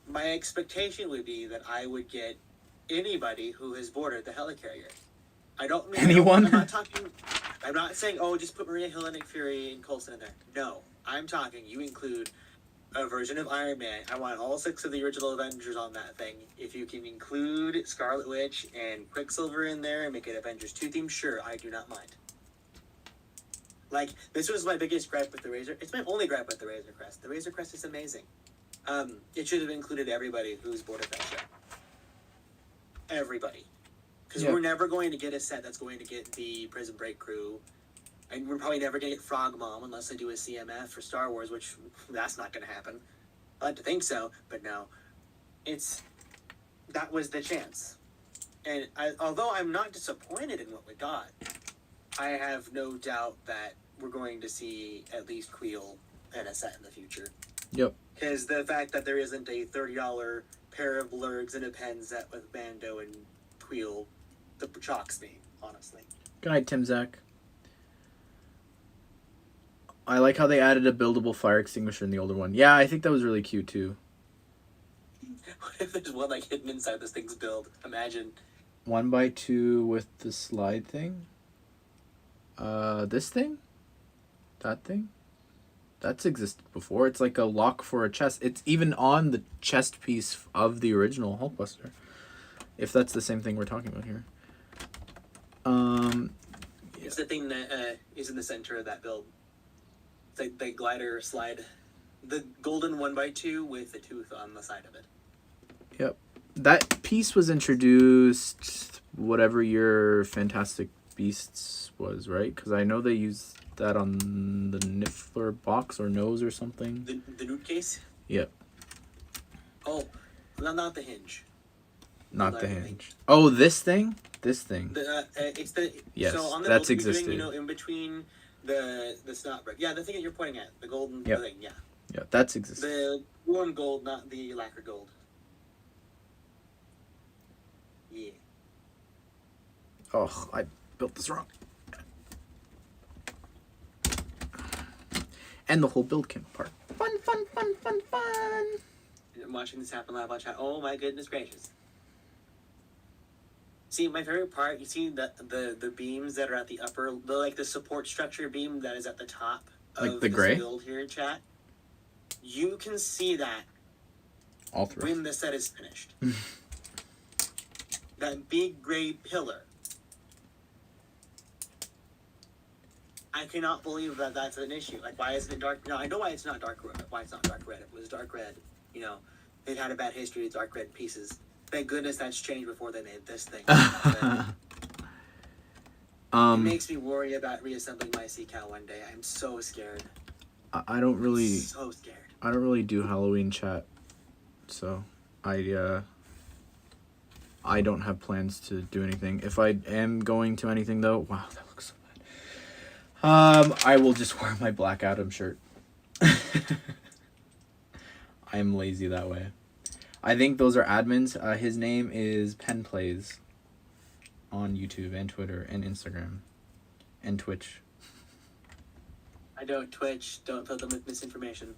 My expectation would be that I would get anybody who has boarded the helicarrier. I don't mean anyone. I'm not saying just put Maria Hill and Nick Fury and Coulson in there. No, I'm talking you include a version of Iron Man. I want all 6 of the original Avengers on that thing. If you can include Scarlet Witch and Quicksilver in there and make it Avengers 2 theme, sure, I do not mind. Like, this was my biggest gripe with the Razor. It's my only gripe with the Razor Crest. The Razor Crest is amazing. It should have included everybody who's boarded that ship. Everybody. Because we're never going to get a set that's going to get the Prison Break crew. And we're probably never going to get Frog Mom unless they do a CMF for Star Wars, which that's not going to happen. I'd like to think so, but no. That was the chance. And although I'm not disappointed in what we got, I have no doubt that we're going to see at least Queel in a set in the future. Yep. Because the fact that there isn't a $30 pair of Blurgs and a pen set with Bando and Queel, shocks me, honestly. Good night, Tim Zach. I like how they added a buildable fire extinguisher in the older one. Yeah, I think that was really cute too. What if there's one hidden inside this thing's build? Imagine. 1x2 with the slide thing. This thing? That thing? That's existed before. It's like a lock for a chest. It's even on the chest piece of the original Hulkbuster. If that's the same thing we're talking about here. You It's the thing that is in the center of that build. It's like the glider slide. The golden 1x2 with the tooth on the side of it. Yep. That piece was introduced whatever your Fantastic Beasts was, right? Because I know they used that on the Niffler box or nose or something. The Newt case? Yep. Oh, not the hinge. Not the hinge. Oh, this thing? This thing. It's the... Yes, so on the that's build existed. you're doing, in between the snot brick. Yeah, the thing that you're pointing at. The golden Yep. thing, yeah. Yeah, that's existed. The warm gold, not the lacquer gold. Yeah. Oh, I built this wrong. And the whole build came apart. Fun. I'm watching this happen live on chat. Oh my goodness gracious. See, my favorite part, you see the beams that are at the upper, the support structure beam that is at the top like of the this gray build here in chat. You can see that all through when the set is finished. That big gray pillar. I cannot believe that that's an issue. Like, why isn't it dark? No, I know why it's not dark red. Why it's not dark red. If it was dark red, you know, they've had a bad history with dark red pieces. Thank goodness that's changed before they made this thing. It makes me worry about reassembling my sea cow one day. I'm so scared. I don't really... So scared. I don't really do Halloween chat, so I don't have plans to do anything. If I am going to anything though, wow, that looks so bad. I will just wear my Black Adam shirt. I am lazy that way. I think those are admins. His name is Pen Plays on YouTube and Twitter and Instagram and Twitch. I don't Twitch. Don't fill them with misinformation.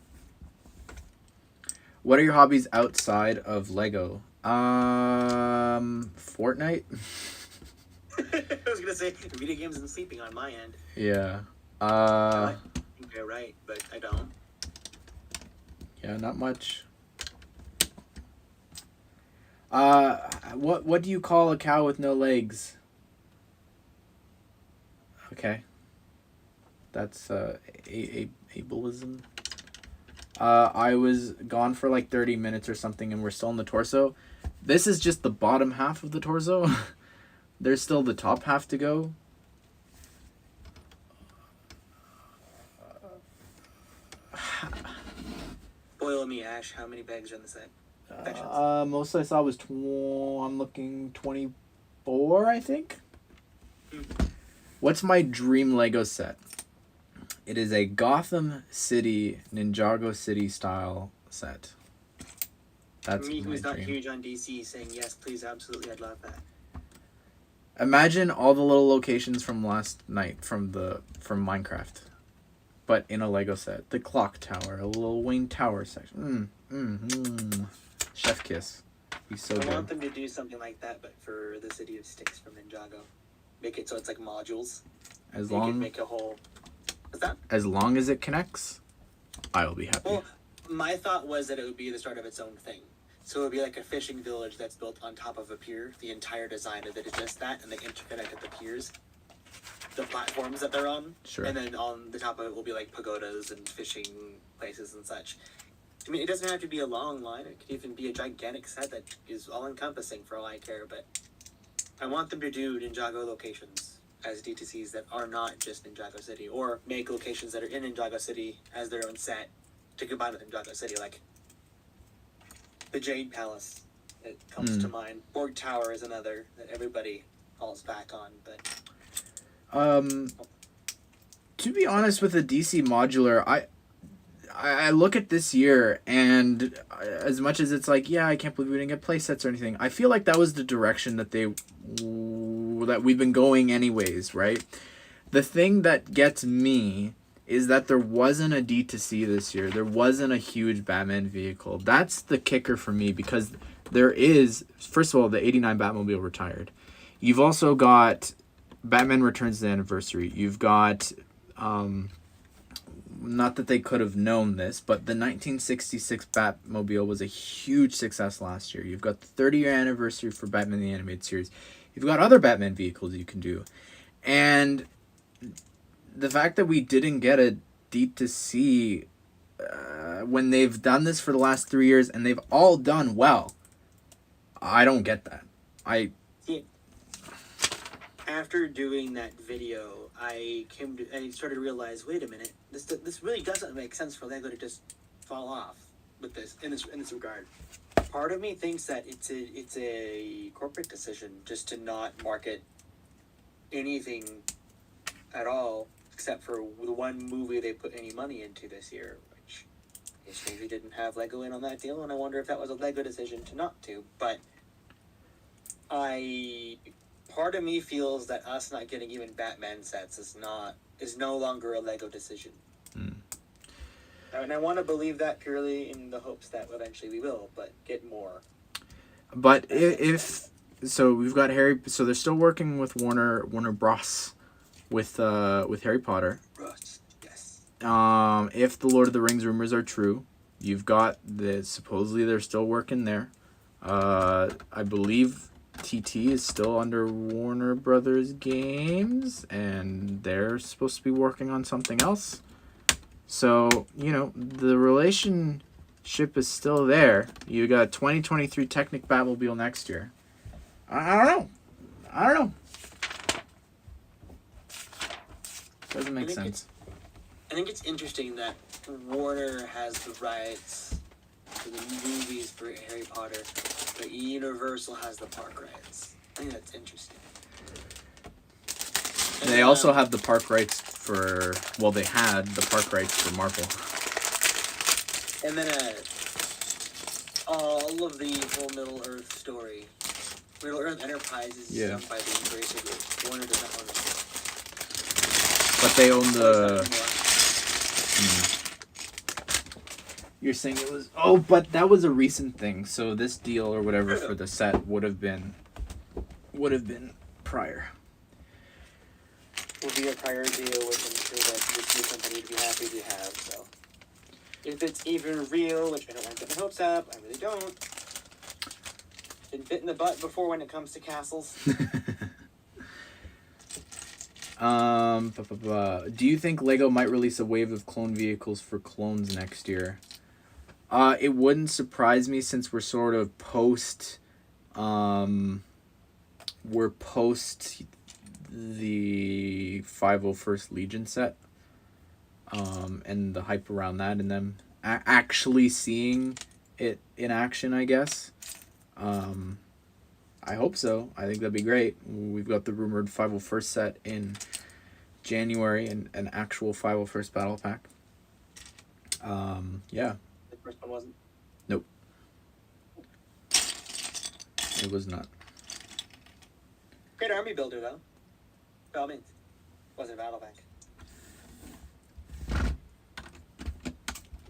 What are your hobbies outside of Lego? Fortnite? I was gonna say video games and sleeping on my end. Yeah. I think you're right, but I don't. Yeah, not much. What do you call a cow with no legs? Okay. That's ableism. I was gone for like 30 minutes or something and we're still in the torso. This is just the bottom half of the torso. There's still the top half to go. Boil me, Ash. How many bags are on the set? Most I saw was I'm looking 24, I think. What's my dream Lego set? It is a Gotham City, Ninjago City style set. That's me, my who's not dream. huge on DC, saying yes, please, absolutely, I'd love that. Imagine all the little locations from last night from Minecraft, but in a Lego set. The clock tower, a little Wayne Tower section. Chef kiss. Be so good. I want them to do something like that, but for the City of Sticks from Ninjago. Make it so it's like modules. As You long could make a whole... What's that? as long as it connects, I will be happy. Well, my thought was that it would be the start of its own thing. So it would be like a fishing village that's built on top of a pier. The entire design of it is just that, and they interconnect at the piers. The platforms that they're on. Sure. And then on the top of it will be like pagodas and fishing places and such. I mean, it doesn't have to be a long line. It could even be a gigantic set that is all-encompassing for all I care, but I want them to do Ninjago locations as DTCs that are not just Ninjago City, or make locations that are in Ninjago City as their own set to combine with Ninjago City, like the Jade Palace. It comes to mind. Borg Tower is another that everybody falls back on, but... To be honest with the DC modular, I look at this year, and as much as it's like, yeah, I can't believe we didn't get play sets or anything, I feel like that was the direction that that we've been going anyways, right? The thing that gets me is that there wasn't a D2C this year. There wasn't a huge Batman vehicle. That's the kicker for me, because there is, first of all, the 89 Batmobile retired. You've also got Batman Returns the Anniversary. You've got... not that they could have known this, but the 1966 Batmobile was a huge success last year. You've got the 30-year anniversary for Batman the Animated Series. You've got other Batman vehicles you can do. And the fact that we didn't get a D2C when they've done this for the last 3 years and they've all done well, I don't get that. After doing that video, I started to realize, wait a minute, this really doesn't make sense for Lego to just fall off with this in this regard. Part of me thinks that it's a corporate decision just to not market anything at all except for the one movie they put any money into this year, which they strangely didn't have Lego in on that deal, and I wonder if that was a Lego decision to not to. But part of me feels that us not getting even Batman sets is no longer a Lego decision. And I want to believe that purely in the hopes that eventually we will, but get more. But if so, we've got Harry. So they're still working with Warner Bros. With Harry Potter. Bros, yes. If the Lord of the Rings rumors are true, you've got supposedly they're still working there. I believe TT is still under Warner Brothers Games, and they're supposed to be working on something else. So, the relationship is still there. You got 2023 Technic Batmobile next year. I don't know. Doesn't make sense. I think it's interesting that Warner has the rights to the movies for Harry Potter, but Universal has the park rights. I think that's interesting. They also have the park rights they had the park rights for Marvel. And then all of the whole Middle Earth story. Middle Earth Enterprises is done by the Embracer Group. Warner does not own it. But they own the... You're saying it was... Oh, but that was a recent thing. So this deal or whatever for the set would have been prior. Will be a prior deal with them so that this new company would be happy to have. So if it's even real, which I don't want to get my hopes up, I really don't. Been bit in the butt before when it comes to castles. Do you think Lego might release a wave of clone vehicles for clones next year? It wouldn't surprise me since we're sort of post the 501st Legion set, and the hype around that, and them actually seeing it in action, I guess. I hope so. I think that'd be great. We've got the rumored 501st set in January and an actual 501st battle pack. Yeah. The first one wasn't? Nope. It was not. Great army builder, though. By all means. Wasn't a battle pack.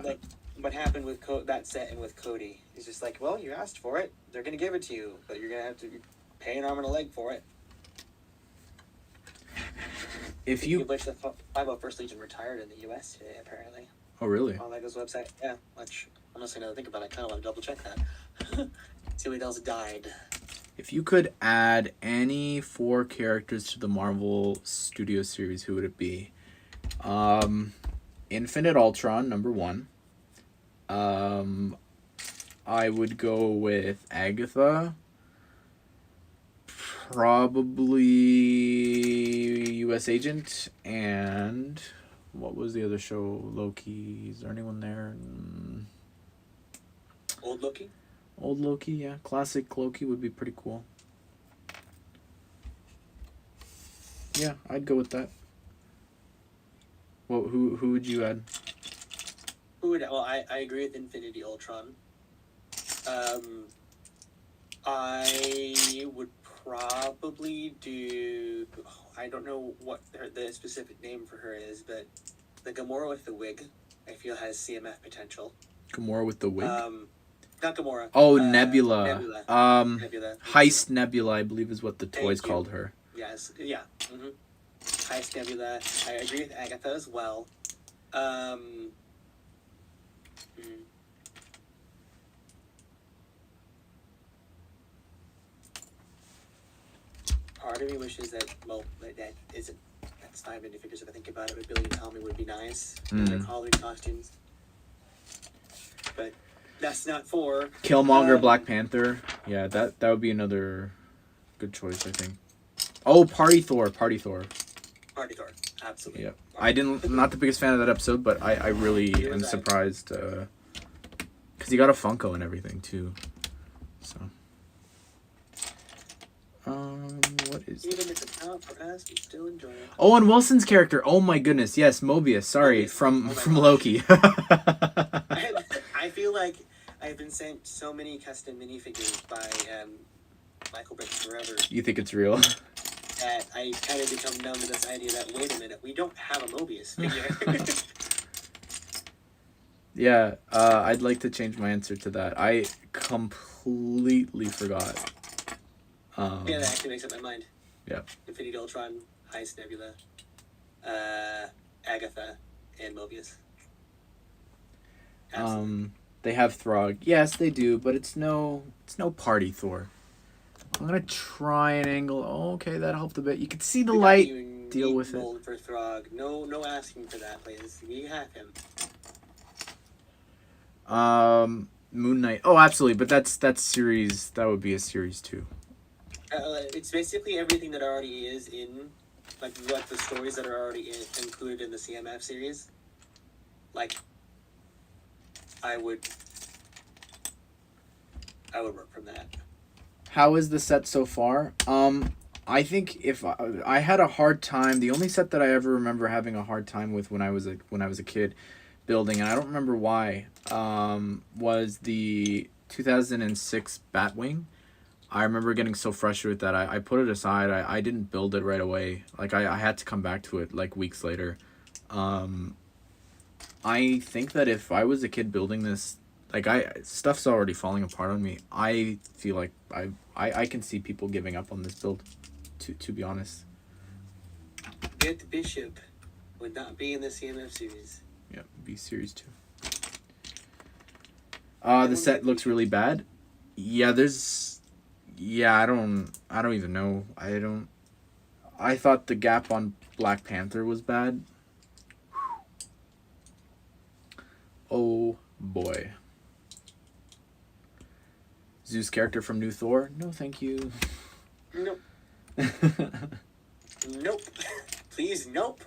Like, what happened with that set and with Cody? He's just like, well, you asked for it. They're going to give it to you, but you're going to have to pay an arm and a leg for it. Which the 501st Legion retired in the U.S. today, apparently. Oh, really? On Lego's website. Yeah, which, honestly, now that I think about it, I kind of want to double check that. See what else died. If you could add any 4 characters to the Marvel Studio series, who would it be? Infinite Ultron, number 1. I would go with Agatha. Probably U.S. Agent. And what was the other show? Loki. Is there anyone there? Old Loki? Old Loki, yeah. Classic Loki would be pretty cool. Yeah, I'd go with that. Well, who would you add? I agree with Infinity Ultron. I would probably do... I don't know what the specific name for her is, but the Gamora with the wig, I feel has CMF potential. Gamora with the wig? Not Gamora. Oh, Nebula. Nebula. Heist Nebula, I believe is what the toys called her. Yes, yeah. Mm-hmm. Heist Nebula. I agree with Agatha as well. Part of me wishes that, that isn't It's 5 minifigures if I think about it, but Billy and Tommy would be nice in their Halloween costumes. But that's not for... Killmonger, Black Panther. Yeah, that would be another good choice, I think. Oh, Party Thor. Party Thor, absolutely. Yeah. Not the biggest fan of that episode, but I really am surprised. Because he got a Funko and everything, too. So... what is even if it's not for us, we still enjoy it. Owen Wilson's character. Oh my goodness, yes, Mobius. Sorry, from Loki. I feel like I've been sent so many custom minifigures by Michael Bricks Forever. You think it's real? That I kind of become numb to this idea that wait a minute, we don't have a Mobius figure. Yeah, I'd like to change my answer to that. I completely forgot. Yeah, that actually makes up my mind. Yeah. Infinity Ultron, Heist Nebula, Agatha, and Mobius. Absolutely. They have Throg. Yes, they do, but it's no Party Thor. I'm gonna try an angle. Oh, okay, that helped a bit. You can see the light. Deal with it. For Throg. No asking for that, please. We have him. Moon Knight. Oh, absolutely, but that's series. That would be a series 2. It's basically everything that already is in, like, what the stories that are already included in the CMF series. Like, I would work from that. How is the set so far? I think if I had a hard time, the only set that I ever remember having a hard time with when I was a kid building, and I don't remember why, was the 2006 Batwing. I remember getting so frustrated with that I put it aside. I didn't build it right away. Like I had to come back to it like weeks later. I think that if I was a kid building this, like stuff's already falling apart on me. I feel like I can see people giving up on this build, to be honest. Get Bishop would not be in the CMF series. Yeah, be series 2. The set looks really bad. Yeah, I don't even know. I thought the gap on Black Panther was bad. Oh boy. Zeus character from New Thor? No, thank you. Nope. Nope. Please, nope.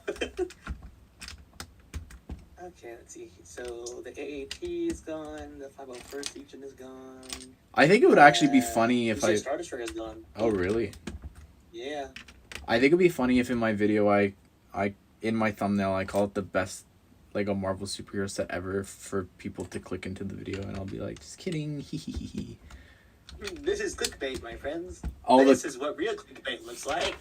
Okay, let's see. So the AAT is gone. The 501st Legion is gone. I think it would actually be funny if Star Destroyer is gone. Oh, really? Yeah. I think it'd be funny if in my video I in my thumbnail I call it the best Lego Marvel superhero set ever for people to click into the video, and I'll be like, just kidding. This is clickbait, my friends. This is what real clickbait looks like.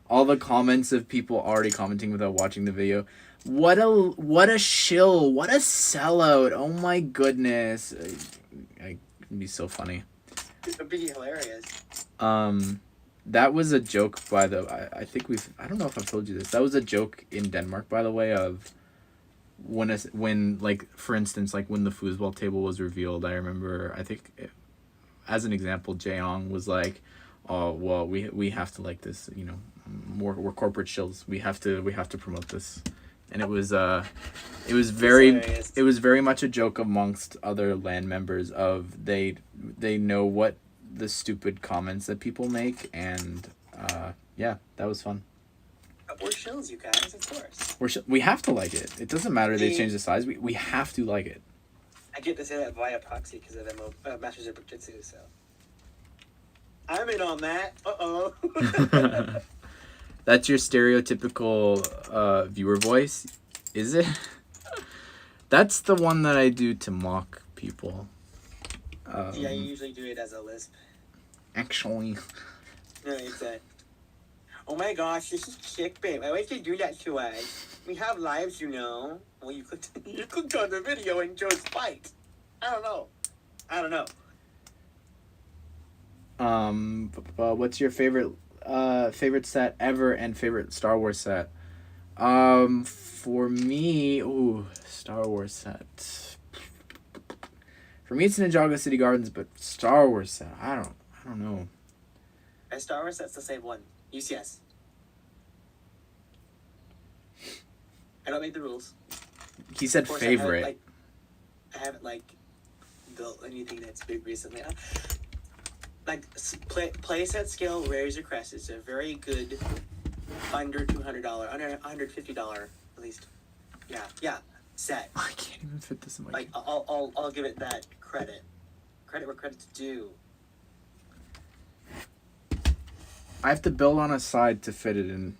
All the comments of people already commenting without watching the video. What a shill. What a sellout. Oh my goodness. It'd be so funny. It would be hilarious. That was a joke by the... I don't know if I've told you this. That was a joke in Denmark, by the way, of when like, for instance, like when the foosball table was revealed, I remember, as an example, Jaeong was like, oh, well, we have to like this, you know, we're corporate shills. We have to promote this. And it was very much a joke amongst other land members of they know what the stupid comments that people make, and yeah, that was fun. We're shills, you guys, of course. We have to like it. It doesn't matter they change the size. We have to like it. I get to say that via proxy because of Masters of Bujutsu, so I'm in on that. Uh-oh. That's your stereotypical viewer voice, is it? That's the one that I do to mock people. Yeah, you usually do it as a lisp. Actually. No, it's a... Oh my gosh, this is sick, babe. Why would you do that to us? We have lives, you know. Well, you clicked on the video and chose fight. I don't know. What's your favorite set ever and favorite Star Wars set? For me, Star Wars set. For me, it's Ninjago City Gardens, but Star Wars set, I don't know. Star Wars set's the same one. UCS. I don't make the rules. He said Of course, favorite. I haven't built anything that's big recently. Like playset scale Rares or Crests is a very good under $200, under $150 at least. Yeah, set. I can't even fit this in my. Like I'll give it that credit. Credit where credit's due. I have to build on a side to fit it in.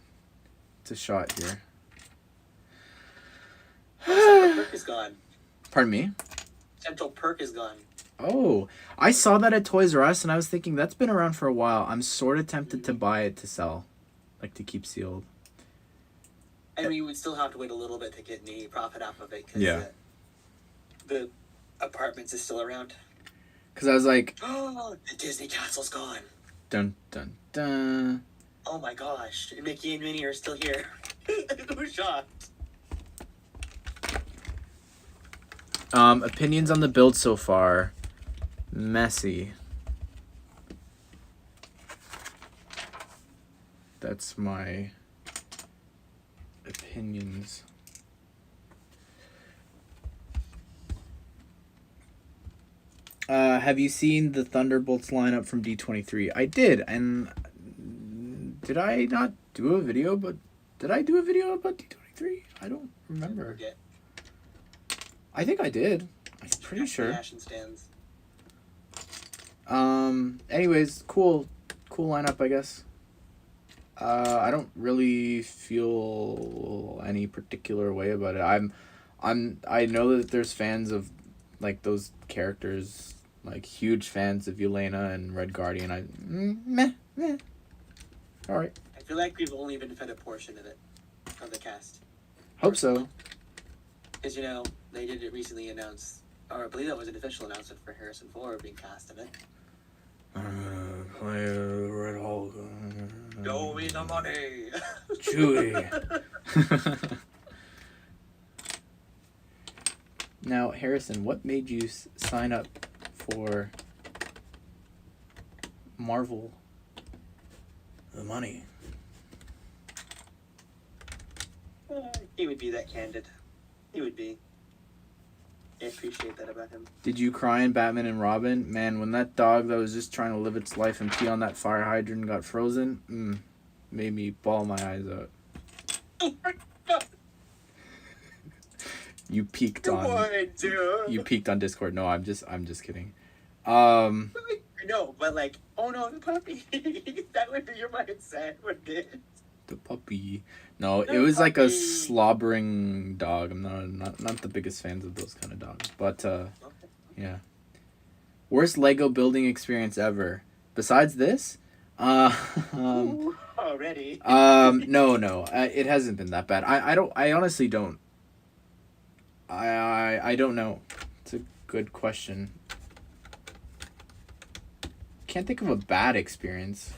To shot here. Central perk is gone. Pardon me? Central perk is gone. Oh, I saw that at Toys R Us and I was thinking that's been around for a while. I'm sort of tempted to buy it to sell. Like to keep sealed. And we would still have to wait a little bit to get any profit off of it Yeah. The apartments is still around. Because I was like... Oh, the Disney Castle's gone. Dun, dun, dun. Oh my gosh. Mickey and Minnie are still here. I was shocked. Opinions on the build so far. Messy. That's my opinions. Have you seen the Thunderbolts lineup from D23? I did, and did I not do a video? But did I do a video about D23? I don't remember. I think I did. I'm pretty sure. Ashen stands. Anyways, cool lineup, I guess. I don't really feel any particular way about it. I know that there's fans of like those characters, like huge fans of Yelena and Red Guardian. Meh. All right. I feel like we've only been fed a portion of it, of the cast. Hope so. Because they did recently announce, or I believe that was an official announcement for Harrison Ford being cast in it. Play Red Hulk. Show me the money. Chewie. Now, Harrison, what made you sign up for Marvel? The money. He would be that candid. He would be. I appreciate that about him. Did you cry in Batman and Robin? Man, when that dog that was just trying to live its life and pee on that fire hydrant got frozen, made me bawl my eyes out. Oh my God. You peaked on. What, dude? You peaked on Discord. No, I'm just kidding. No, but like, oh no, the puppy. That would be your mindset, wouldn't it? The puppy. No, it was like a slobbering dog. I'm not the biggest fans of those kind of dogs, but yeah. Worst Lego building experience ever. Besides this, Ooh, already. no, it hasn't been that bad. I honestly don't. I don't know. It's a good question. Can't think of a bad experience.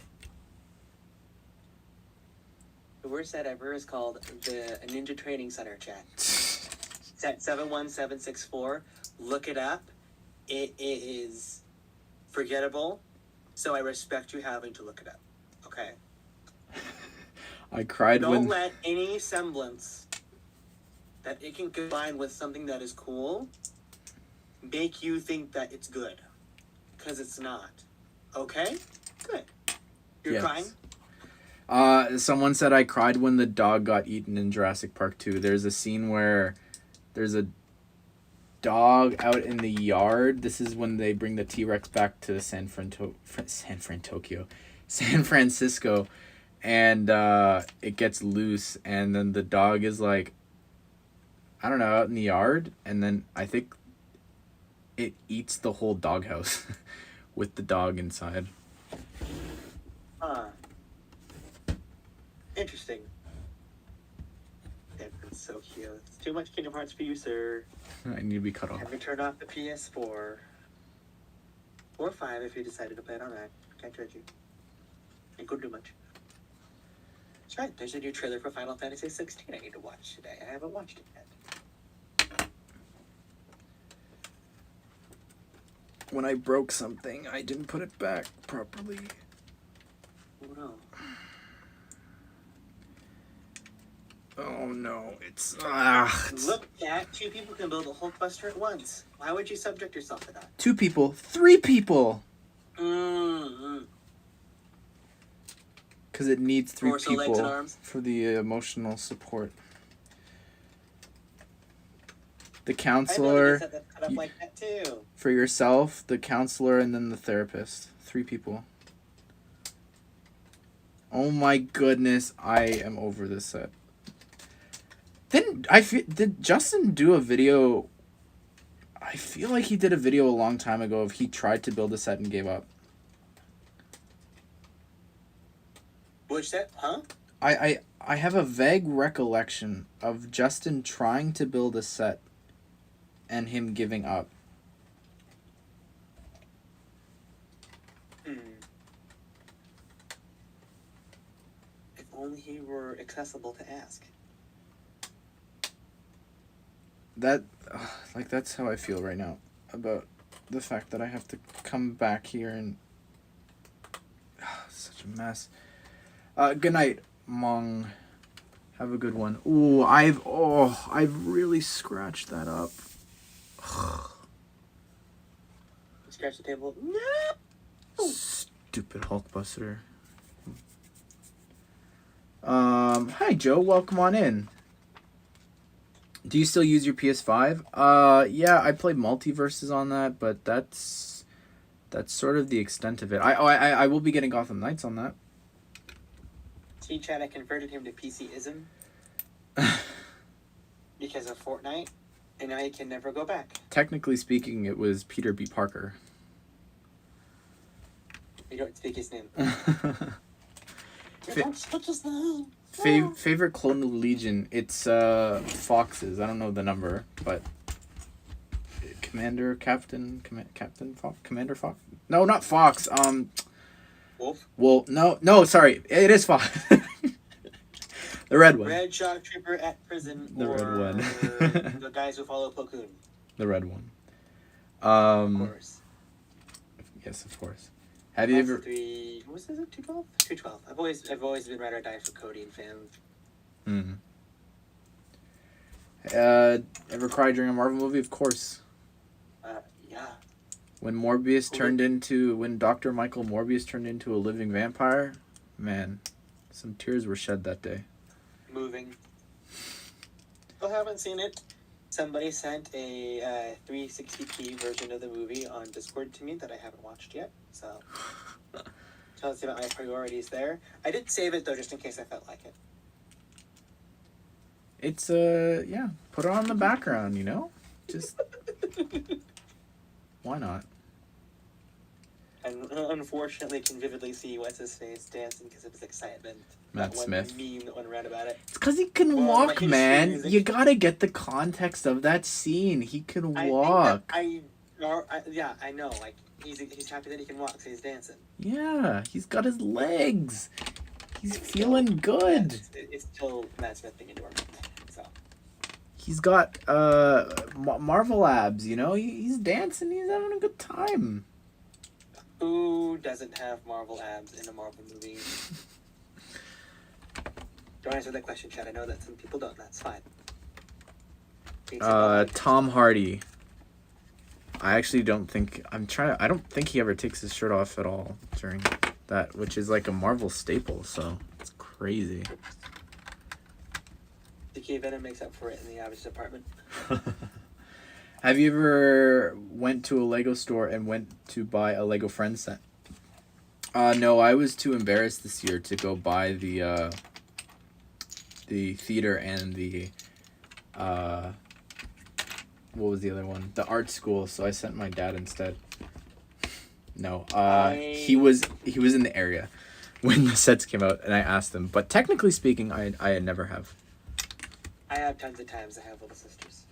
The worst set ever is called the Ninja Training Center chat. Set 71764. Look it up. It is forgettable, so I respect you having to look it up. Okay? I cried when... Don't let any semblance that it can combine with something that is cool make you think that it's good. Because it's not. Okay? Good. You're crying? Someone said I cried when the dog got eaten in Jurassic Park 2. There's a scene where there's a dog out in the yard. This is when they bring the T-Rex back to San Francisco, and it gets loose, and then the dog is like, I don't know, out in the yard, and then I think it eats the whole doghouse with the dog inside. Interesting. That's so cute. It's too much Kingdom Hearts for you, sir. I need to be cut off. Have me turn off the PS4. Or 5 if you decided to play it on that. Can't judge you. Ain't gonna do much. That's right, there's a new trailer for Final Fantasy 16 I need to watch today. I haven't watched it yet. When I broke something, I didn't put it back properly. Oh no. Oh no, it's Look at 2 people can build a Hulkbuster at once. Why would you subject yourself to that? 2 people, 3 people. Mm-hmm. Because it needs 3 Torso, legs, and people arms. for the emotional support. The counselor, I set that up like that too. for yourself, the counselor, and then the therapist. 3 people. Oh my goodness, I am over this set. Did Justin do a video? I feel like he did a video a long time ago of he tried to build a set and gave up. Which set? Huh? I have a vague recollection of Justin trying to build a set and him giving up. If only he were accessible to ask. That's how I feel right now about the fact that I have to come back here and such a mess. Good night, Mong. Have a good one. Ooh, I've really scratched that up. Scratch the table. No. Stupid Hulkbuster. Hi Joe, welcome on in. Do you still use your PS5? Yeah, I play multiverses on that, but that's sort of the extent of it. I will be getting Gotham Knights on that. See, Chad, I converted him to PC-ism because of Fortnite, and now he can never go back. Technically speaking, it was Peter B. Parker. You don't speak his name. Don't speak his name. Favorite clone of the Legion? It's Fox's. I don't know the number, but Commander Fox. No, not Fox. Wolf. Well, no, sorry, it is Fox. The red one. Red Shock Trooper at prison. The red one. The guys who follow Plo Koon. The red one. Of course. Yes, of course. Have you ever? Was this 212? 212. I've always been ride or die for Cody and fans. Ever cried during a Marvel movie? Of course. Yeah. When Dr. Michael Morbius turned into a living vampire, man, some tears were shed that day. Moving. Still haven't seen it. Somebody sent a 360p version of the movie on Discord to me that I haven't watched yet, so tells you about my priorities there. I did save it though, just in case I felt like it. It's yeah, put it on the background, just why not? And unfortunately, can vividly see what's his face dancing because of his excitement. Matt Smith. One meme that went around about it. It's because he can walk, man. You gotta get the context of that scene. He can walk. I know. Like he's happy that he can walk, so he's dancing. Yeah, he's got his legs. He's feeling good. It's still Matt Smith being adorable. So he's got Marvel abs. He's dancing. He's having a good time. Who doesn't have Marvel abs in a Marvel movie? Don't answer that question, Chad. I know that some people don't. That's fine. Tom Hardy. I actually don't think... I don't think he ever takes his shirt off at all during that, which is like a Marvel staple, so it's crazy. DK Venom makes up for it in the average department. Have you ever went to a Lego store and went to buy a Lego Friends set? No, I was too embarrassed this year to go buy the theater and the what was the other one? The art school. So I sent my dad instead. No, he was in the area when the sets came out, and I asked him. But technically speaking, I never have. I have tons of times. I have little sisters.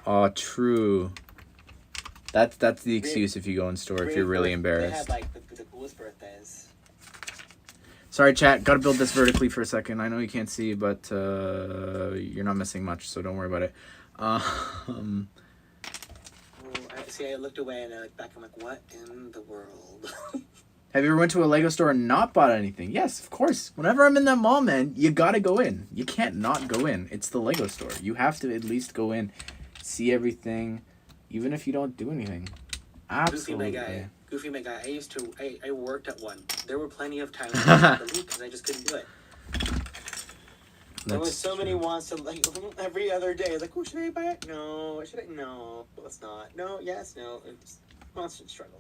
Oh, true. That's the excuse if you go in store if you're really embarrassed. They had like the coolest birthdays. Sorry, chat. Gotta build this vertically for a second. I know you can't see, but you're not missing much, so don't worry about it. I looked away and I looked back. I'm like, what in the world? Have you ever went to a Lego store and not bought anything? Yes, of course. Whenever I'm in that mall, man, you gotta go in. You can't not go in. It's the Lego store. You have to at least go in, see everything, even if you don't do anything. Absolutely. Goofy my guy. I worked at one. There were plenty of times I had to leave because I just couldn't do it. There was so many wants to, like, every other day. Like, oh, should I buy it? No. Should I? No. Let's not. No. Yes. No. It's constant struggle.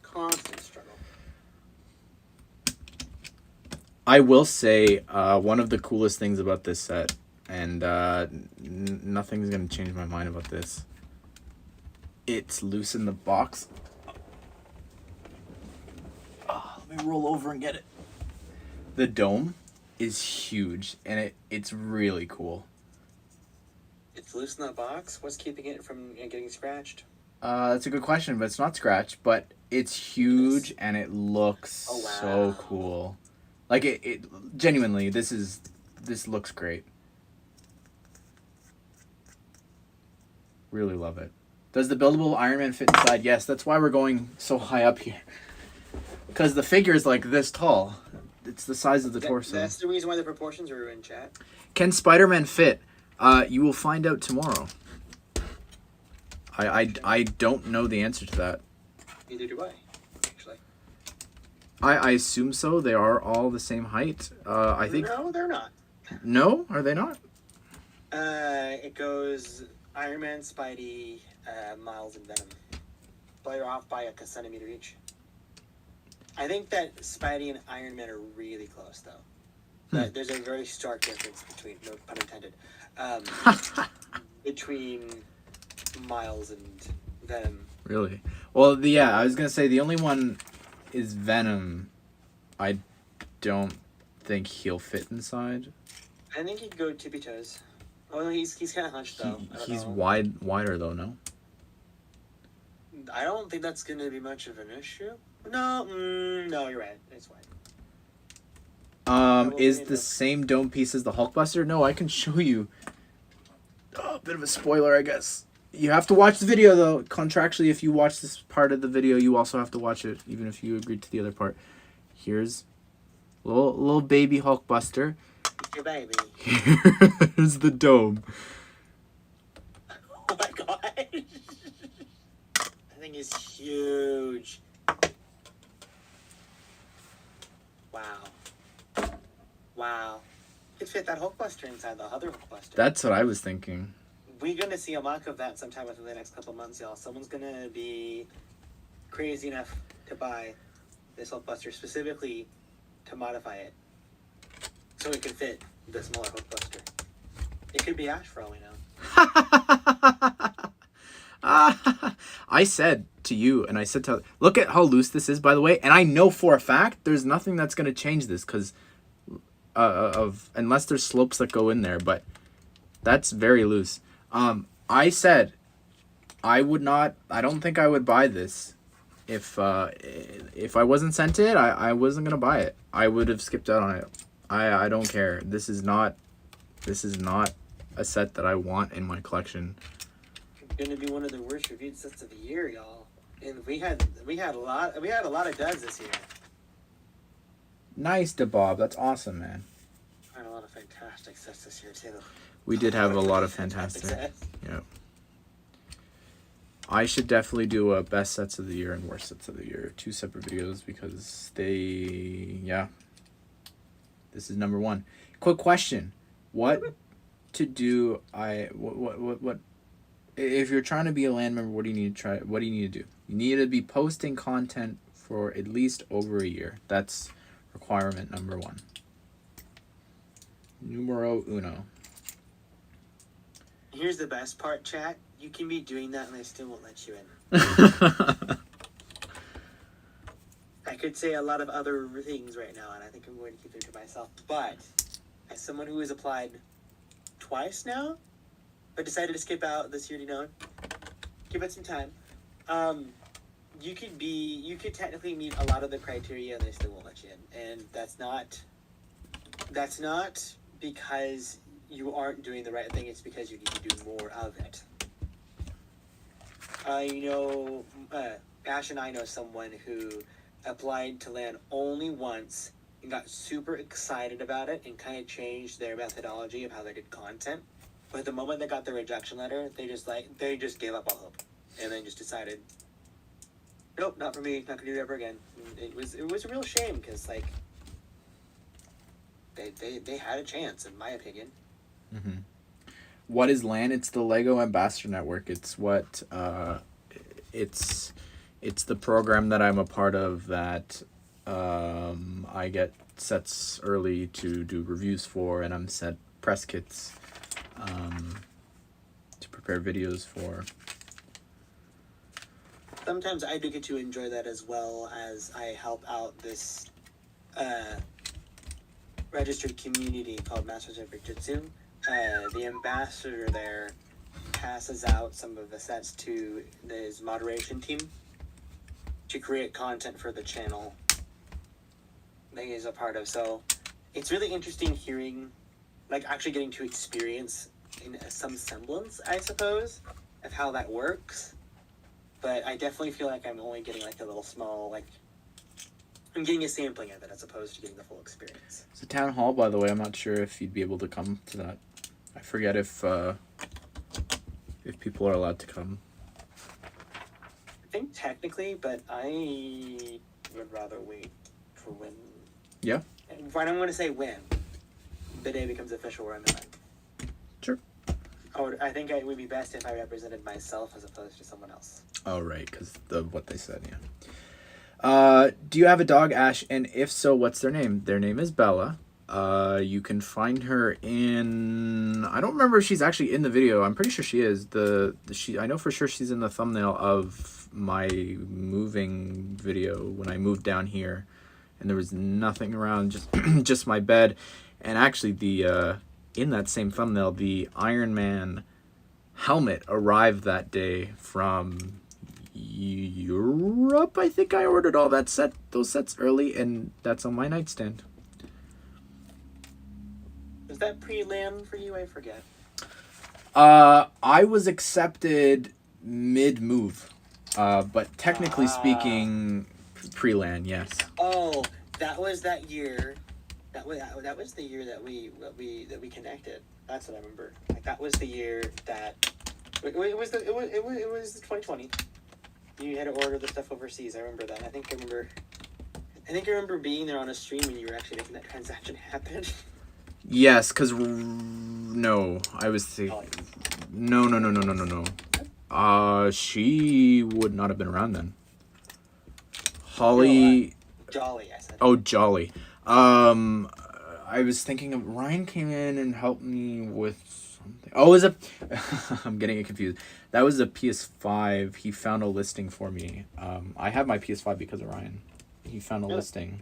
Constant struggle. I will say one of the coolest things about this set, and nothing's going to change my mind about this. It's loose in the box. Oh, let me roll over and get it. The dome is huge, and it's really cool. It's loose in the box? What's keeping it from getting scratched? That's a good question, but it's not scratched, but it's huge, and it looks so cool. Like, it genuinely, this looks great. Really love it. Does the buildable Iron Man fit inside? Yes, that's why we're going so high up here. Because the figure is like this tall. It's the size of the torso. That's the reason why the proportions are in, chat. Can Spider-Man fit? You will find out tomorrow. I don't know the answer to that. Neither do I, actually. I assume so. They are all the same height. I think. No, they're not. No, are they not? It goes Iron Man, Spidey, Miles, and Venom. But they're off by like a centimeter each. I think that Spidey and Iron Man are really close, though. There's a very stark difference between, no pun intended, between Miles and Venom. Really? Well, yeah, I was gonna say the only one is Venom. I don't think he'll fit inside. I think he'd go tippy toes. Oh no, he's kind of hunched though. He's wider though, no? I don't think that's gonna be much of an issue. No, no, you're right. It's wide. Is the same dome piece as the Hulkbuster? No, I can show you. Oh, a bit of a spoiler, I guess. You have to watch the video, though. Contractually, if you watch this part of the video, you also have to watch it, even if you agreed to the other part. Here's little baby Hulkbuster. Your baby. Here's the dome. Oh my god. That thing is huge. Wow. Could fit that Hulkbuster inside the other Hulkbuster. That's what I was thinking. We're going to see a mock of that sometime within the next couple months, y'all. Someone's going to be crazy enough to buy this Hulkbuster specifically to modify it so it can fit the smaller Hulkbuster. It could be Ash for all we know. I said to you, and I said to... Look at how loose this is, by the way. And I know for a fact there's nothing that's going to change this because... unless there's slopes that go in there, but that's very loose. I said I don't think I would buy this if I wasn't sent it. I wasn't gonna buy it. I would have skipped out on it. I don't care. This is not a set that I want in my collection. It's gonna be one of the worst reviewed sets of the year, y'all. And we had a lot of duds this year. Nice, DeBob. That's awesome, man. We had a lot of fantastic sets this year, too. We did have a lot of fantastic. Yeah. I should definitely do a best sets of the year and worst sets of the year. 2 separate videos because this is number 1. Quick question. What if you're trying to be a LAN member, what do you need to do? You need to be posting content for at least over a year. That's requirement number 1. Numero uno. Here's the best part, chat. You can be doing that and they still won't let you in. I could say a lot of other things right now, and I think I'm going to keep it to myself. But as someone who has applied twice now, but decided to skip out this year, give it some time. You could technically meet a lot of the criteria and they still won't let you in. And that's not because you aren't doing the right thing, it's because you need to do more of it. Ash and I know someone who applied to LAN only once and got super excited about it and kind of changed their methodology of how they did content. But the moment they got the rejection letter, they just gave up all hope, and then just decided, nope, not for me, not gonna do it ever again. And it was a real shame because like they had a chance, in my opinion. Mm-hmm. What is LAN? It's the Lego Ambassador Network. It's what it's the program that I'm a part of that I get sets early to do reviews for, and I'm sent press kits to prepare videos for. Sometimes I do get to enjoy that as well, as I help out this registered community called Masters of Jiu-Jitsu. The ambassador there passes out some of the sets to his moderation team to create content for the channel that he is a part of. So it's really interesting hearing, like actually getting to experience in some semblance, I suppose, of how that works. But I definitely feel like I'm only getting like a little small, like, I'm getting a sampling of it as opposed to getting the full experience. It's a town hall, by the way. I'm not sure if you'd be able to come to that. I forget if people are allowed to come. I think technically, but I would rather wait for when. Yeah? I'm going to say when the day becomes official where I'm at. Sure. I think it would be best if I represented myself as opposed to someone else. Oh, right, because of what they said, yeah. Do you have a dog, Ash? And if so, what's their name? Their name is Bella. You can find her in... I don't remember if she's actually in the video. I'm pretty sure she is. I know for sure she's in the thumbnail of my moving video when I moved down here. And there was nothing around, just my bed. And actually, in that same thumbnail, the Iron Man helmet arrived that day from Europe. I think I ordered all those sets early, and that's on my nightstand. Was that pre-LAN for you? I forget. I was accepted mid-move, but technically speaking, pre-LAN, yes. Oh, that was that year. That was the year that we connected. That's what I remember. Like that was the year that it was 2020. You had to order the stuff overseas. I remember that. I think I remember being there on a stream and you were actually making that transaction happen. Yes, because no, I was thinking. No. She would not have been around then. Holly. No, Jolly, I said. Oh, Jolly. I was thinking of Ryan came in and helped me with something. Oh, is it? I'm getting it confused. That was a PS5. He found a listing for me. I have my PS5 because of Ryan. He found a listing.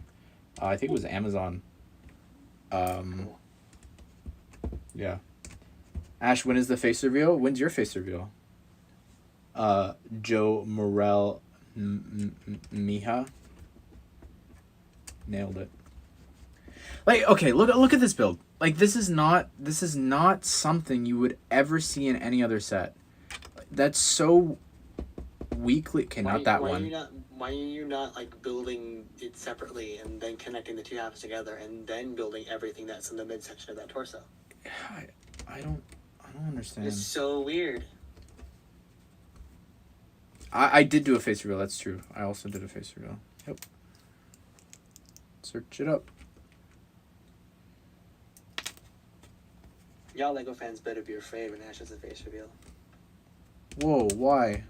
I think it was Amazon. Yeah. Ash, when is the face reveal? When's your face reveal? Joe Morel Mija. Nailed it. Like, okay, look at this build. Like, this is not something you would ever see in any other set. That's so weakly. Okay, not that one. Why are you not like building it separately and then connecting the two halves together and then building everything that's in the midsection of that torso? I don't understand. It's so weird. I did do a face reveal. That's true. I also did a face reveal. Yep. Search it up. Y'all Lego fans better be afraid when Ash does a face reveal. Whoa, why?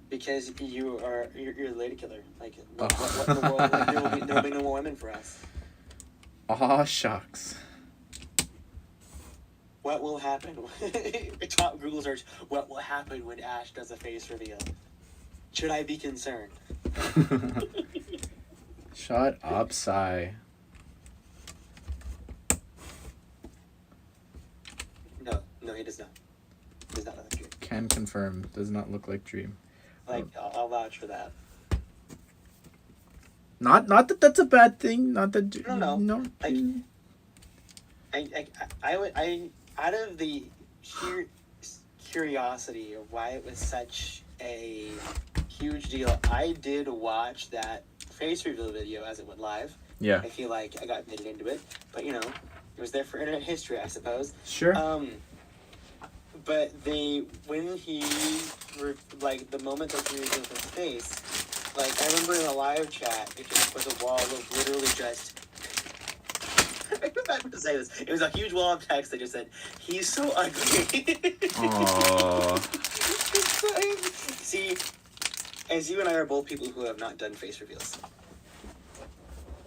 Because you're a lady killer. Like, what in the world? Like, there will be no more women for us. Aw, shucks. What will happen? Top Google search. What will happen when Ash does a face reveal? Should I be concerned? Shut up, Sai. No, he does not. Does not look like Dream. Can confirm. Does not look like Dream. Like, I'll vouch for that. Not that that's a bad thing. Not that. No. Like, I out of the sheer curiosity of why it was such a huge deal, I did watch that face reveal video as it went live. Yeah. I feel like I got admitted into it, but it was there for internet history, I suppose. Sure. But when he, the moment that he revealed his face, I remember in a live chat, it just was a wall of literally just. I'm about to say this. It was a huge wall of text that just said, "He's so ugly." Aww. See, as you and I are both people who have not done face reveals,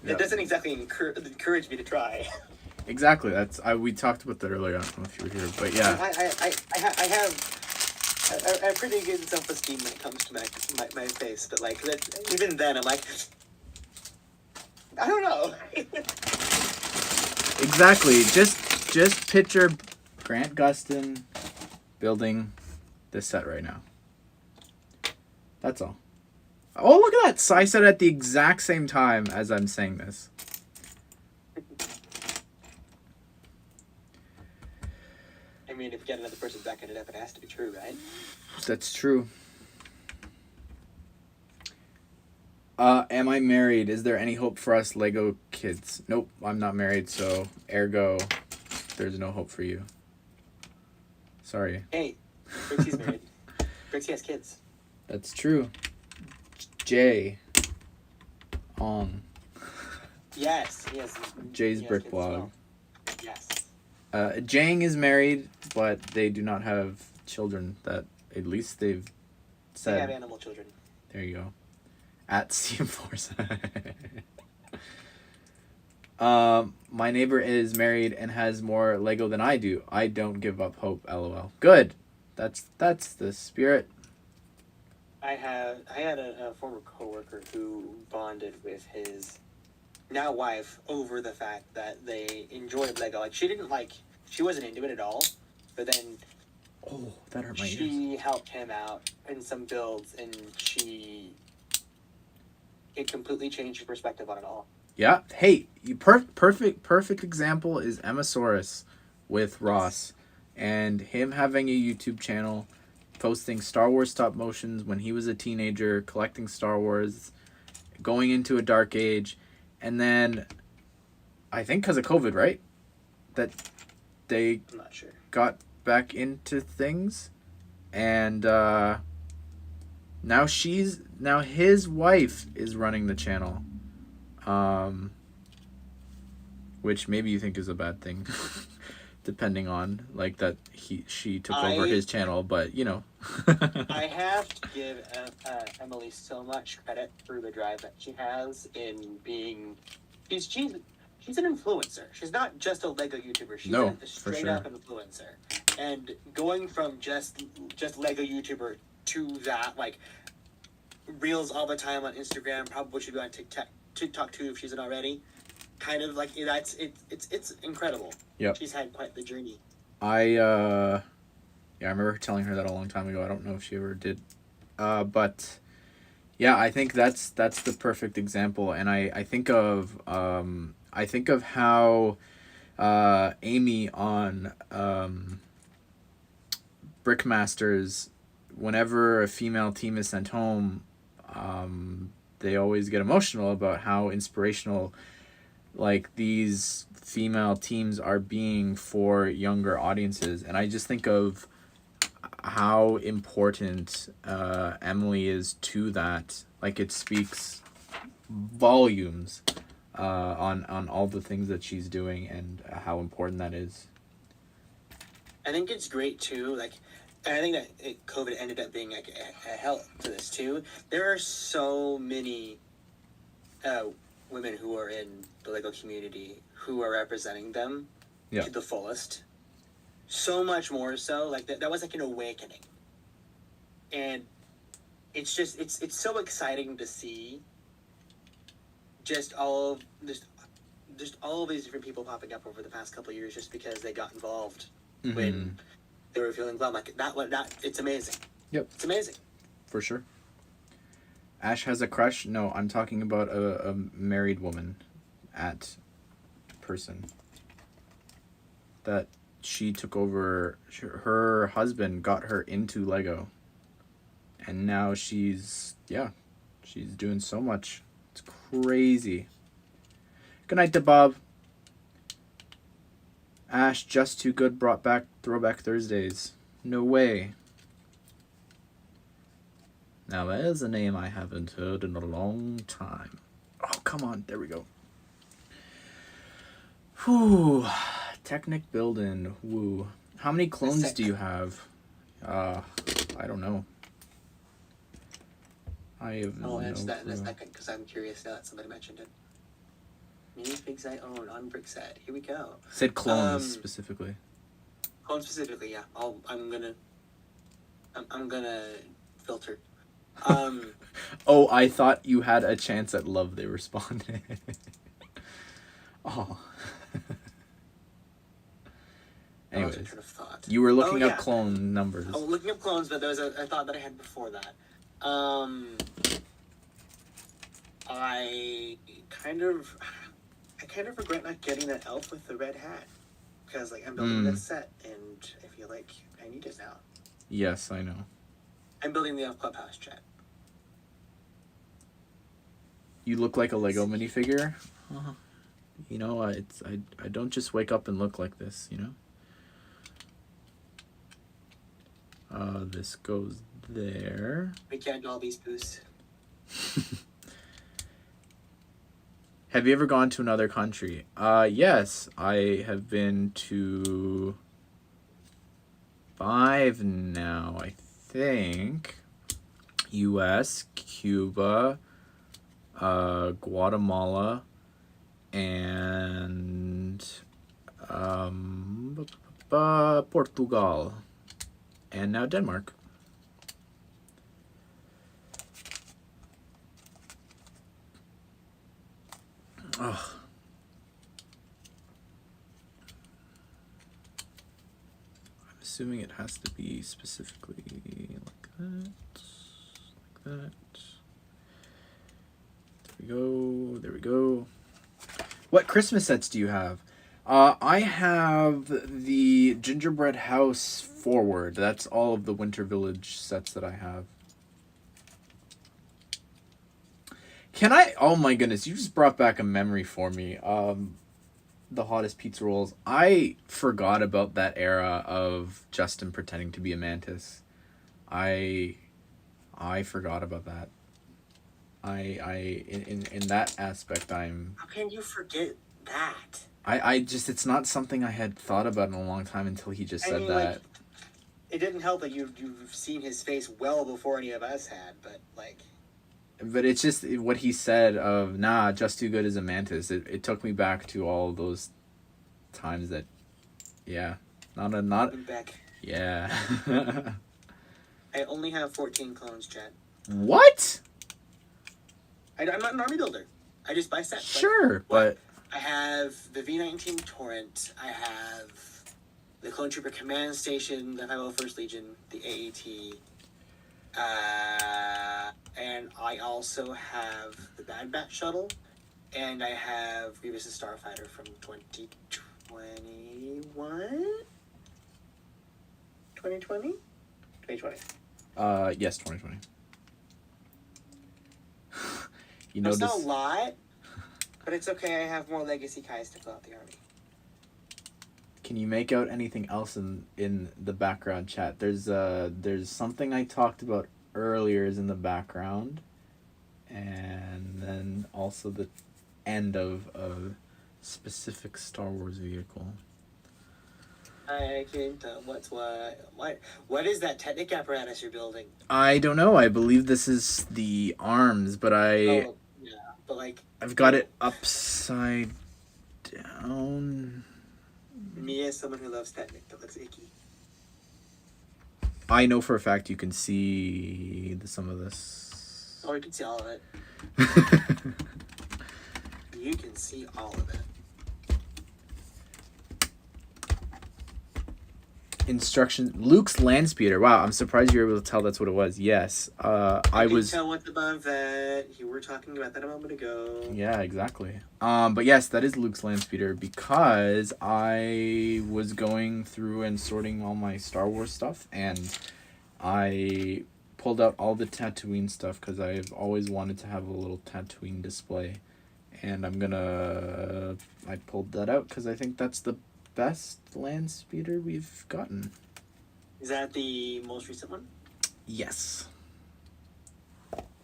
it doesn't exactly encourage me to try. Exactly. We talked about that earlier. I don't know if you were here, but yeah. I have pretty good self-esteem when it comes to my face, but even then I'm like, I don't know. Exactly. Just picture Grant Gustin building this set right now. That's all. Oh, look at that! So I said it at the exact same time as I'm saying this. I mean, if you get another person backing it up, it has to be true, right? That's true. Am I married? Is there any hope for us Lego kids? Nope, I'm not married, so ergo, there's no hope for you. Sorry. Hey, Brixie's married. Brixie has kids. That's true. Jay. Yes, he has. Jay's he has Brick kids as Blog. well. Yes. Jang is married, but they do not have children. That at least they've said. They have animal children. There you go. At CM Force. My neighbor is married and has more Lego than I do. I don't give up hope. LOL. Good. That's the spirit. I had a former coworker who bonded with his now wife over the fact that they enjoyed Lego. She wasn't into it at all, but then Oh, that hurt my ears. she helped him out in some builds, and it completely changed her perspective on it all. Yeah. Hey, perfect example is Emmasaurus with Ross, and him having a YouTube channel, posting Star Wars stop motions when he was a teenager, collecting Star Wars, going into a dark age, and then I think because of COVID, right? That they I'm not sure. got back into things, and now his wife is running the channel, which maybe you think is a bad thing, depending on that she took over his channel, but I have to give Emily so much credit for the drive that she has in being. She's an influencer. She's not just a Lego YouTuber. She's a straight up influencer. And going from just Lego YouTuber to that, reels all the time on Instagram, probably should be on TikTok too if she isn't already. Kind of it's incredible. Yep. She's had quite the journey. I remember telling her that a long time ago. I don't know if she ever did. But yeah, I think that's the perfect example, and I think of how Amy on Brickmasters, whenever a female team is sent home, they always get emotional about how inspirational these female teams are being for younger audiences. And I just think of how important Emily is to that. It speaks volumes on all the things that she's doing and how important that is. I think it's great too. I think that COVID ended up being a help to this too. There are so many women who are in the Lego community who are representing them to the fullest. So much more so. That was an awakening. And it's just it's so exciting to see just all of these different people popping up over the past couple of years just because they got involved when they were feeling glum. That it's amazing. Yep. It's amazing. For sure. Ash has a crush? No, I'm talking about a married woman at person. That she took over, her husband got her into Lego. And now she's doing so much It's crazy. Good night to Bob. Ash, Just Too Good brought back Throwback Thursdays. No way. Now that is a name I haven't heard in a long time. Oh, come on. There we go. Whew. Technic building. Woo. How many clones do you have? I don't know. I have I'll no answer that in a clue. second because I'm curious now that somebody mentioned it. Minifigs I own on Brickset. Here we go. Said clones specifically. Clone specifically, yeah. I'm gonna filter. Oh, I thought you had a chance at love. They responded. Oh. Anyways, Train of thought. you were looking up clone numbers. I was looking up clones, but there was a thought that I had before that. I kind of regret not getting that elf with the red hat because like I'm building this set and I feel like I need it now. Yes, I know. I'm building the elf clubhouse, chat. You look like a Lego minifigure. You know, I don't just wake up and look like this. You know. This goes there. We can't do all these boosts. Have you ever gone to another country? Yes, I have been to 5 now, I think. US, Cuba, Guatemala, and Portugal, and now Denmark. Oh. I'm assuming it has to be specifically like that. Like that. There we go. There we go. What Christmas sets do you have? I have the Gingerbread House Forward. That's all of the Winter Village sets that I have. Can I? Oh my goodness! You just brought back a memory for me. The hottest pizza rolls. I forgot about that era of Justin pretending to be a mantis. I forgot about that. In that aspect, I'm. How can you forget that? I just it's not something I had thought about in a long time until he just said that. Like, it didn't help that you've seen his face well before any of us had, but like. But it's just what he said of, nah, Just Too Good as a mantis. It took me back to all those times that, yeah. Not back. Yeah. I only have 14 clones, Chad. What? I'm not an army builder. I just buy sets. Sure, but... I have the V-19 Torrent. I have the Clone Trooper Command Station, the 501st Legion, the AET. And I also have the Bad Batch shuttle, and I have Grievous' Starfighter from 2021? 2020? 2020. Yes, 2020. You That's notice... not a lot, but it's okay. I have more Legacy Kais to fill out the army. Can you make out anything else in the background chat? There's something I talked about earlier is in the background, and then also the end of a specific Star Wars vehicle. I can't tell what's what. What is that Technic apparatus you're building? I don't know. I believe this is the arms, but Yeah, but like I've got it upside down. me as someone who loves Technic, that looks icky. I know for a fact you can see some of this. Oh, you can see all of it. You can see all of it. Instruction. Luke's land speeder. Wow, I'm surprised you were able to tell that's what it was. Yes. I can was. tell what's above that. You were talking about that a moment ago. Yeah, exactly. But yes, that is Luke's land speeder because I was going through and sorting all my Star Wars stuff, and I pulled out all the Tatooine stuff because I've always wanted to have a little Tatooine display. And I pulled that out because I think that's the best land speeder we've gotten. Is that the most recent one? Yes.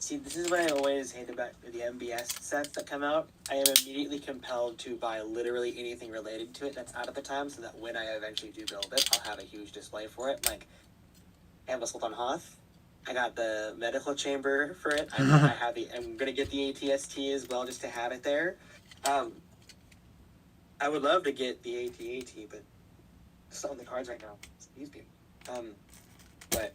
See, this is what I always hate about the MBS sets that come out. I am immediately compelled to buy literally anything related to it that's out at the time, so that when I eventually do build it, I'll have a huge display for it. Like, I have a Sultan Hoth. I got the medical chamber for it. I'm gonna get the ATST as well, just to have it there. I would love to get the AT-AT, but it's not on the cards right now. Excuse me. But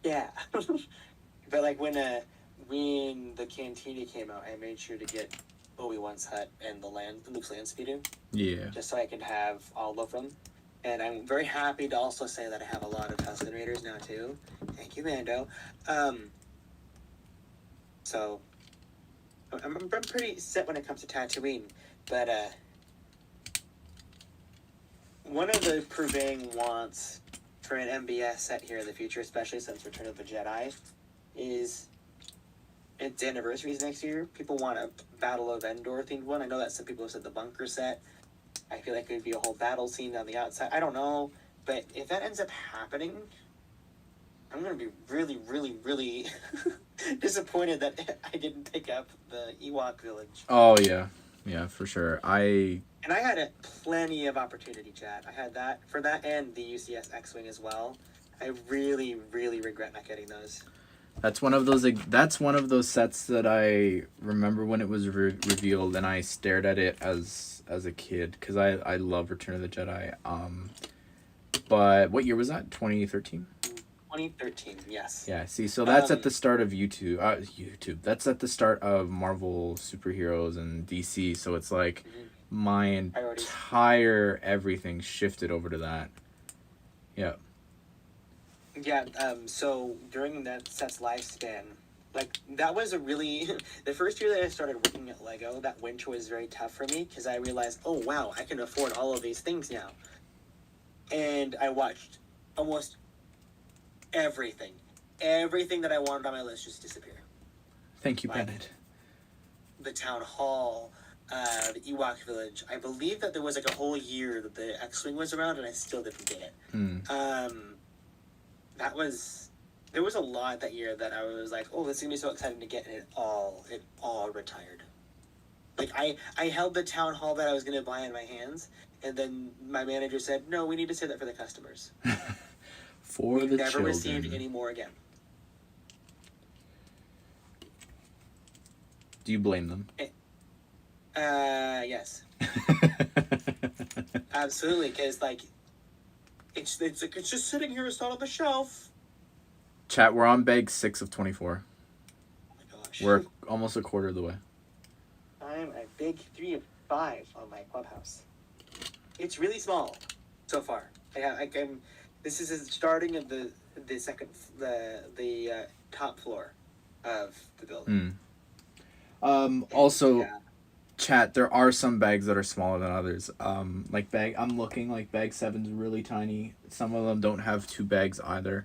yeah. But like when the Cantina came out, I made sure to get Obi-Wan's hut and the Luke's land speeder. Yeah. Just so I can have all of them. And I'm very happy to also say that I have a lot of Tusken Raiders now too. Thank you, Mando. So I'm pretty set when it comes to Tatooine, but one of the purveying wants for an MBS set here in the future, especially since Return of the Jedi, is its anniversaries next year. People want a Battle of Endor themed one. I know that some people have said the bunker set. I feel like it would be a whole battle scene on the outside. I don't know, but if that ends up happening, I'm going to be really, really, really disappointed that I didn't pick up the Ewok village. Oh, yeah. Yeah, for sure. And I had plenty of opportunity, chat. I had that for that and the UCS X-Wing as well. I really, really regret not getting those. That's one of those sets that I remember when it was revealed, and I stared at it as a kid because I love Return of the Jedi. But what year was that? 2013? 2013, yes. Yeah, see, so that's at the start of YouTube. That's at the start of Marvel superheroes and DC, so it's like my entire everything shifted over to that. Yeah. Yeah, so during that set's lifespan, like, that was a really... the first year that I started working at LEGO, that winter was very tough for me, because I realized, oh, wow, I can afford all of these things now. And I watched almost everything. Everything that I wanted on my list just disappear. Thank you, Bennett. The Town Hall, the Ewok Village. I believe that there was, like, a whole year that the X-Wing was around, and I still didn't get it. There was a lot that year that I was like, oh, this is going to be so exciting to get, and it all retired. Like, I held the Town Hall that I was going to buy in my hands, and then my manager said, no, we need to save that for the customers. For the never children. Received any more again. Do you blame them? Yes. Absolutely, because, like, it's just sitting here, it's not on the shelf. Chat, we're on bag 6 of 24. Oh my gosh. We're almost a quarter of the way. I'm at big 3 of 5 on my clubhouse. It's really small so far. This is the starting of the top floor of the building. Also, yeah. Chat, there are some bags that are smaller than others. I'm looking, like, bag 7's really tiny. Some of them don't have 2 bags either.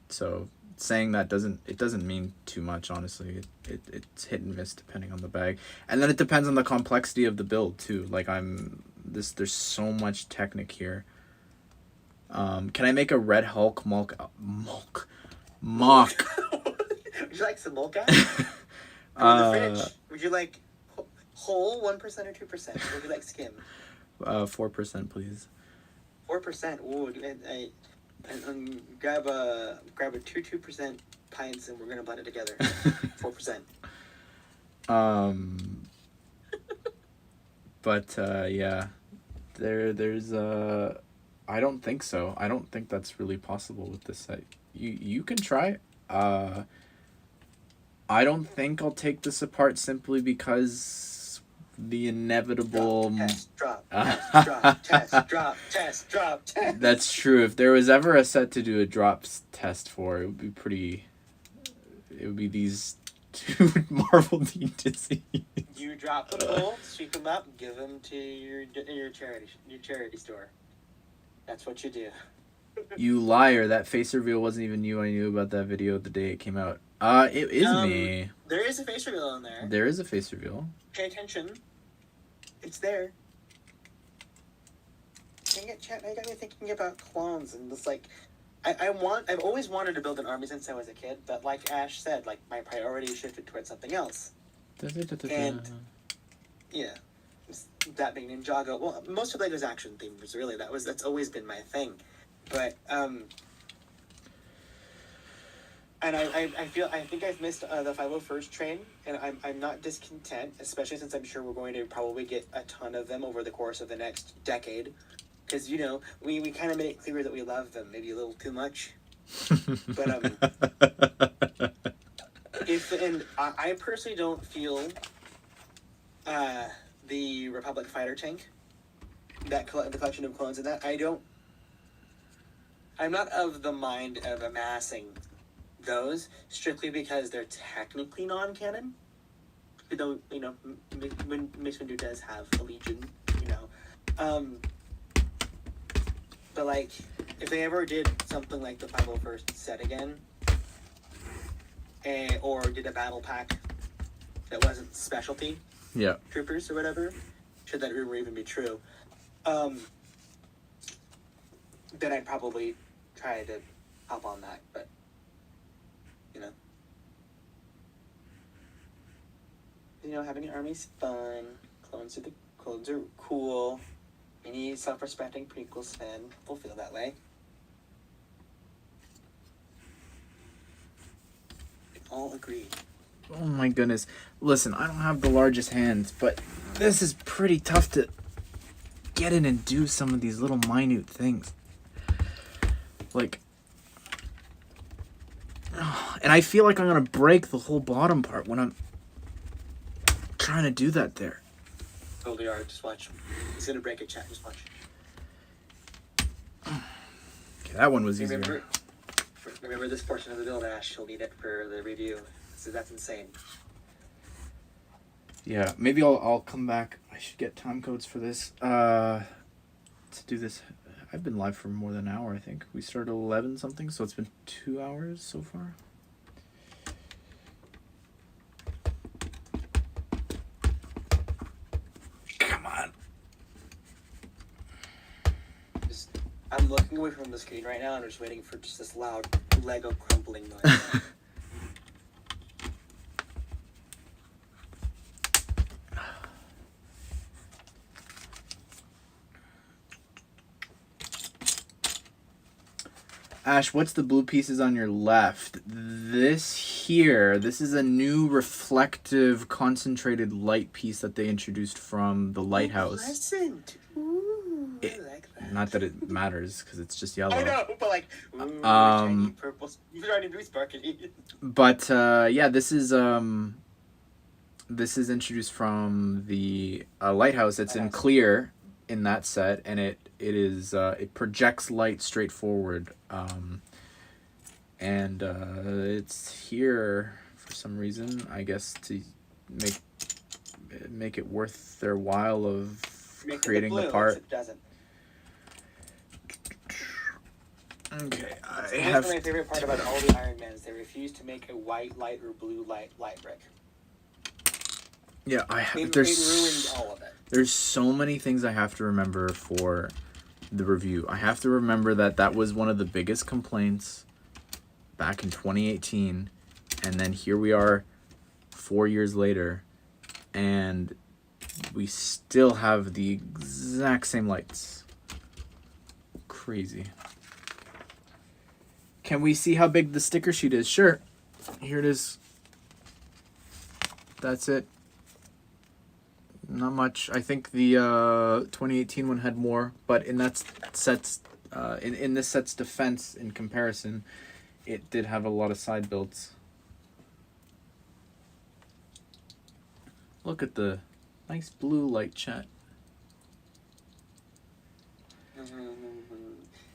So saying that doesn't mean too much, honestly. It's hit and miss depending on the bag. And then it depends on the complexity of the build too. Like there's so much technic here. Can I make a Red Hulk mock? Would you like some mocha? The fridge. Would you like whole 1% or 2%? Would you like skim? 4%, please. 4%. Ooh, and grab a 2% pints, and we're gonna blend it together. 4%. But yeah, there's I don't think so. I don't think that's really possible with this set. You can try. I don't think I'll take this apart simply because the inevitable drop. That's true. If there was ever a set to do a drops test for, it would be these 2 Marvel DJs. You drop them both, sweep them up, give them to your charity store. That's what you do. You liar! That face reveal wasn't even you. I knew about that video the day it came out. It is me. There is a face reveal in there. There is a face reveal. Pay attention. It's there. Dang it, chat. I got me thinking about clones and just like, I've always wanted to build an army since I was a kid, but like Ash said, like my priority shifted towards something else. And yeah, that being Ninjago. Well, most of Lego's action themes, really. That's always been my thing. But and I think I've missed the 501st train, and I'm not discontent, especially since I'm sure we're going to probably get a ton of them over the course of the next decade. Because, you know, we kind of made it clear that we love them, maybe a little too much. But I personally don't feel the Republic fighter tank, the collection of clones in that, I'm not of the mind of amassing those strictly because they're technically non-canon. Though, you know, Mace Windu does have a legion, you know. But like, if they ever did something like the 501st set again, or did a battle pack that wasn't specialty troopers or whatever, should that rumor even be true, then I'd probably try to hop on that. But you know, having an army's fun. Clones are cool. Any self-respecting prequels fan will feel that way. We all agree. Oh my goodness. Listen, I don't have the largest hands, but this is pretty tough to get in and do some of these little minute things. Like, and I feel like I'm going to break the whole bottom part when I'm trying to do that there. Totally are. Just watch. He's going to break a chat. Just watch. Okay, that one was easier. Remember this portion of the build, Ash. You'll need it for the review. So that's insane. Yeah, maybe I'll come back. I should get time codes for this. To do this. I've been live for more than an hour, I think. We started at 11 something, so it's been 2 hours so far. Come on. I'm looking away from the screen right now and I'm just waiting for just this loud Lego crumbling noise. Ash, what's the blue pieces on your left? This is a new reflective concentrated light piece that they introduced from the lighthouse. Pleasant. Ooh, I like that. Not that it matters because it's just yellow. I know, but like, shiny purple, shiny blue sparkly. But yeah, this is introduced from the lighthouse. It's in clear in that set, and it projects light straight forward, and it's here for some reason, I guess, to make it worth their while of creating the part. It doesn't. Okay, That's my favorite part about all the Iron Mans. They refuse to make a white light or blue light brick. Yeah, It ruined all of it. There's so many things I have to remember for the review. I have to remember that was one of the biggest complaints back in 2018, and then here we are 4 years later, and we still have the exact same lights. Crazy. Can we see how big the sticker sheet is? Sure. Here it is. That's it. Not much. I think the 2018 one had more, but in that set's in this set's defense, in comparison, it did have a lot of side builds. Look at the nice blue light, chat.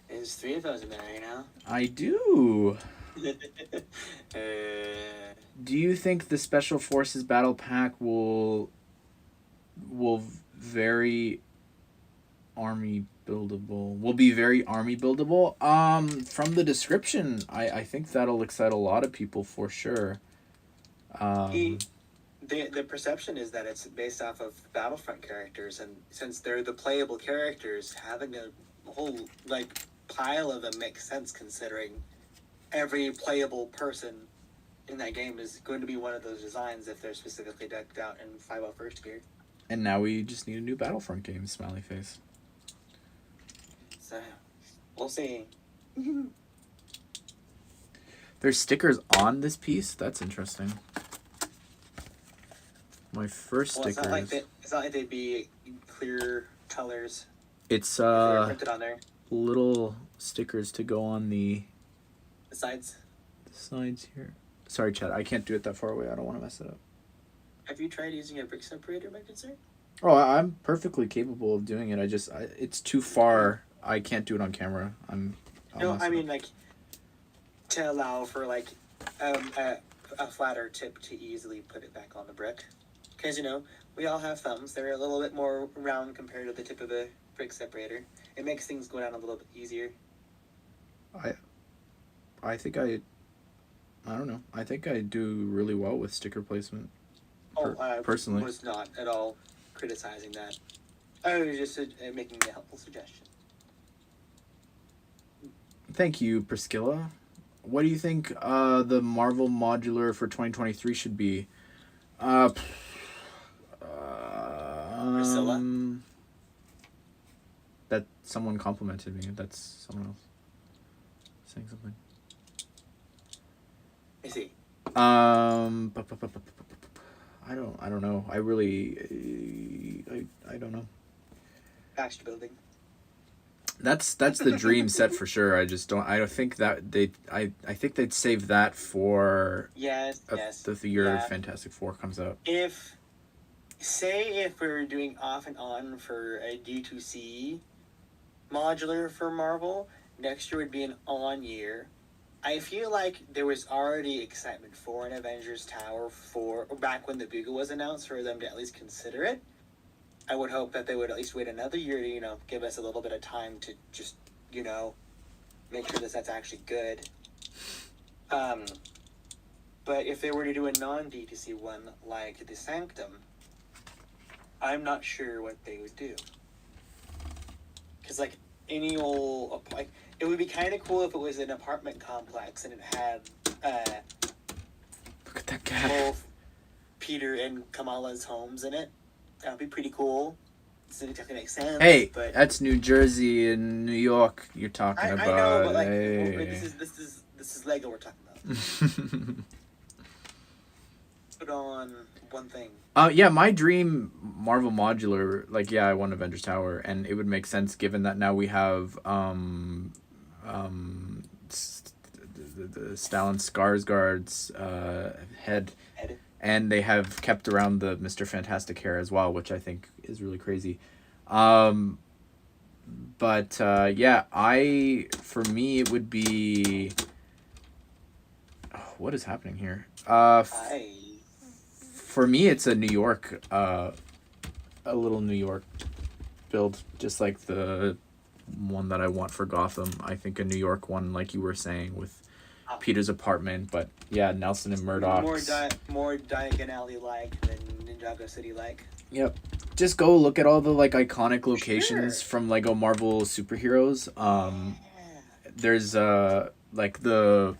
There's 3 of those in there, you know? I do. Do you think the Special Forces Battle Pack will vary army buildable. Will be very army buildable. From the description, I think that'll excite a lot of people for sure. The perception is that it's based off of Battlefront characters, and since they're the playable characters, having a whole like pile of them makes sense considering every playable person in that game is going to be one of those designs if they're specifically decked out in 501st gear. And now we just need a new Battlefront game, smiley face. So, we'll see. There's stickers on this piece? That's interesting. My first stickers... It's not like they'd be clear colors. It's printed on there. Little stickers to go on the sides. The sides here. Sorry, Chad, I can't do it that far away. I don't want to mess it up. Have you tried using a brick separator, my concern? Oh, I'm perfectly capable of doing it. It's too far. I can't do it on camera. I mean, like, to allow for, like, a flatter tip to easily put it back on the brick. Because, you know, we all have thumbs. They're a little bit more round compared to the tip of a brick separator. It makes things go down a little bit easier. I think I don't know. I think I do really well with sticker placement. Personally. I was not at all criticizing that. I was just making a helpful suggestion. Thank you, Priscilla. What do you think the Marvel modular for 2023 should be? Priscilla? That someone complimented me. That's someone else saying something. I see. I don't know. I don't know. Faction building. That's the dream set for sure. I don't think that I think they'd save that for the year Fantastic Four comes out. If we're doing off and on for a D2C modular for Marvel, next year would be an on year. I feel like there was already excitement for an Avengers Tower back when the Bugle was announced, for them to at least consider it. I would hope that they would at least wait another year to, you know, give us a little bit of time to just, you know, make sure that that's actually good. But if they were to do a non-D2C one like The Sanctum, I'm not sure what they would do. Because, like, any old... like, it would be kind of cool if it was an apartment complex and it had... Look at that cat. Both Peter and Kamala's homes in it. That would be pretty cool. It doesn't exactly make sense. Hey, but that's New Jersey and New York you're talking about. I know, but, like, hey. this is Lego we're talking about. Put on one thing. Yeah, my dream Marvel modular, like, yeah, I want Avengers Tower, and it would make sense given that now we have the Stellan Skarsgård's head, and they have kept around the Mr. Fantastic hair as well, which I think is really crazy. Yeah, for me it would be... what is happening here? For me, it's a New York, a little New York build, just like the one that I want for Gotham. I think a New York one, like you were saying, with Peter's apartment, but yeah, Nelson and Murdoch's. More Diagon Alley-like than Ninjago City-like. Yep. Just go look at all the, like, iconic locations from Lego Marvel superheroes. There's, like, the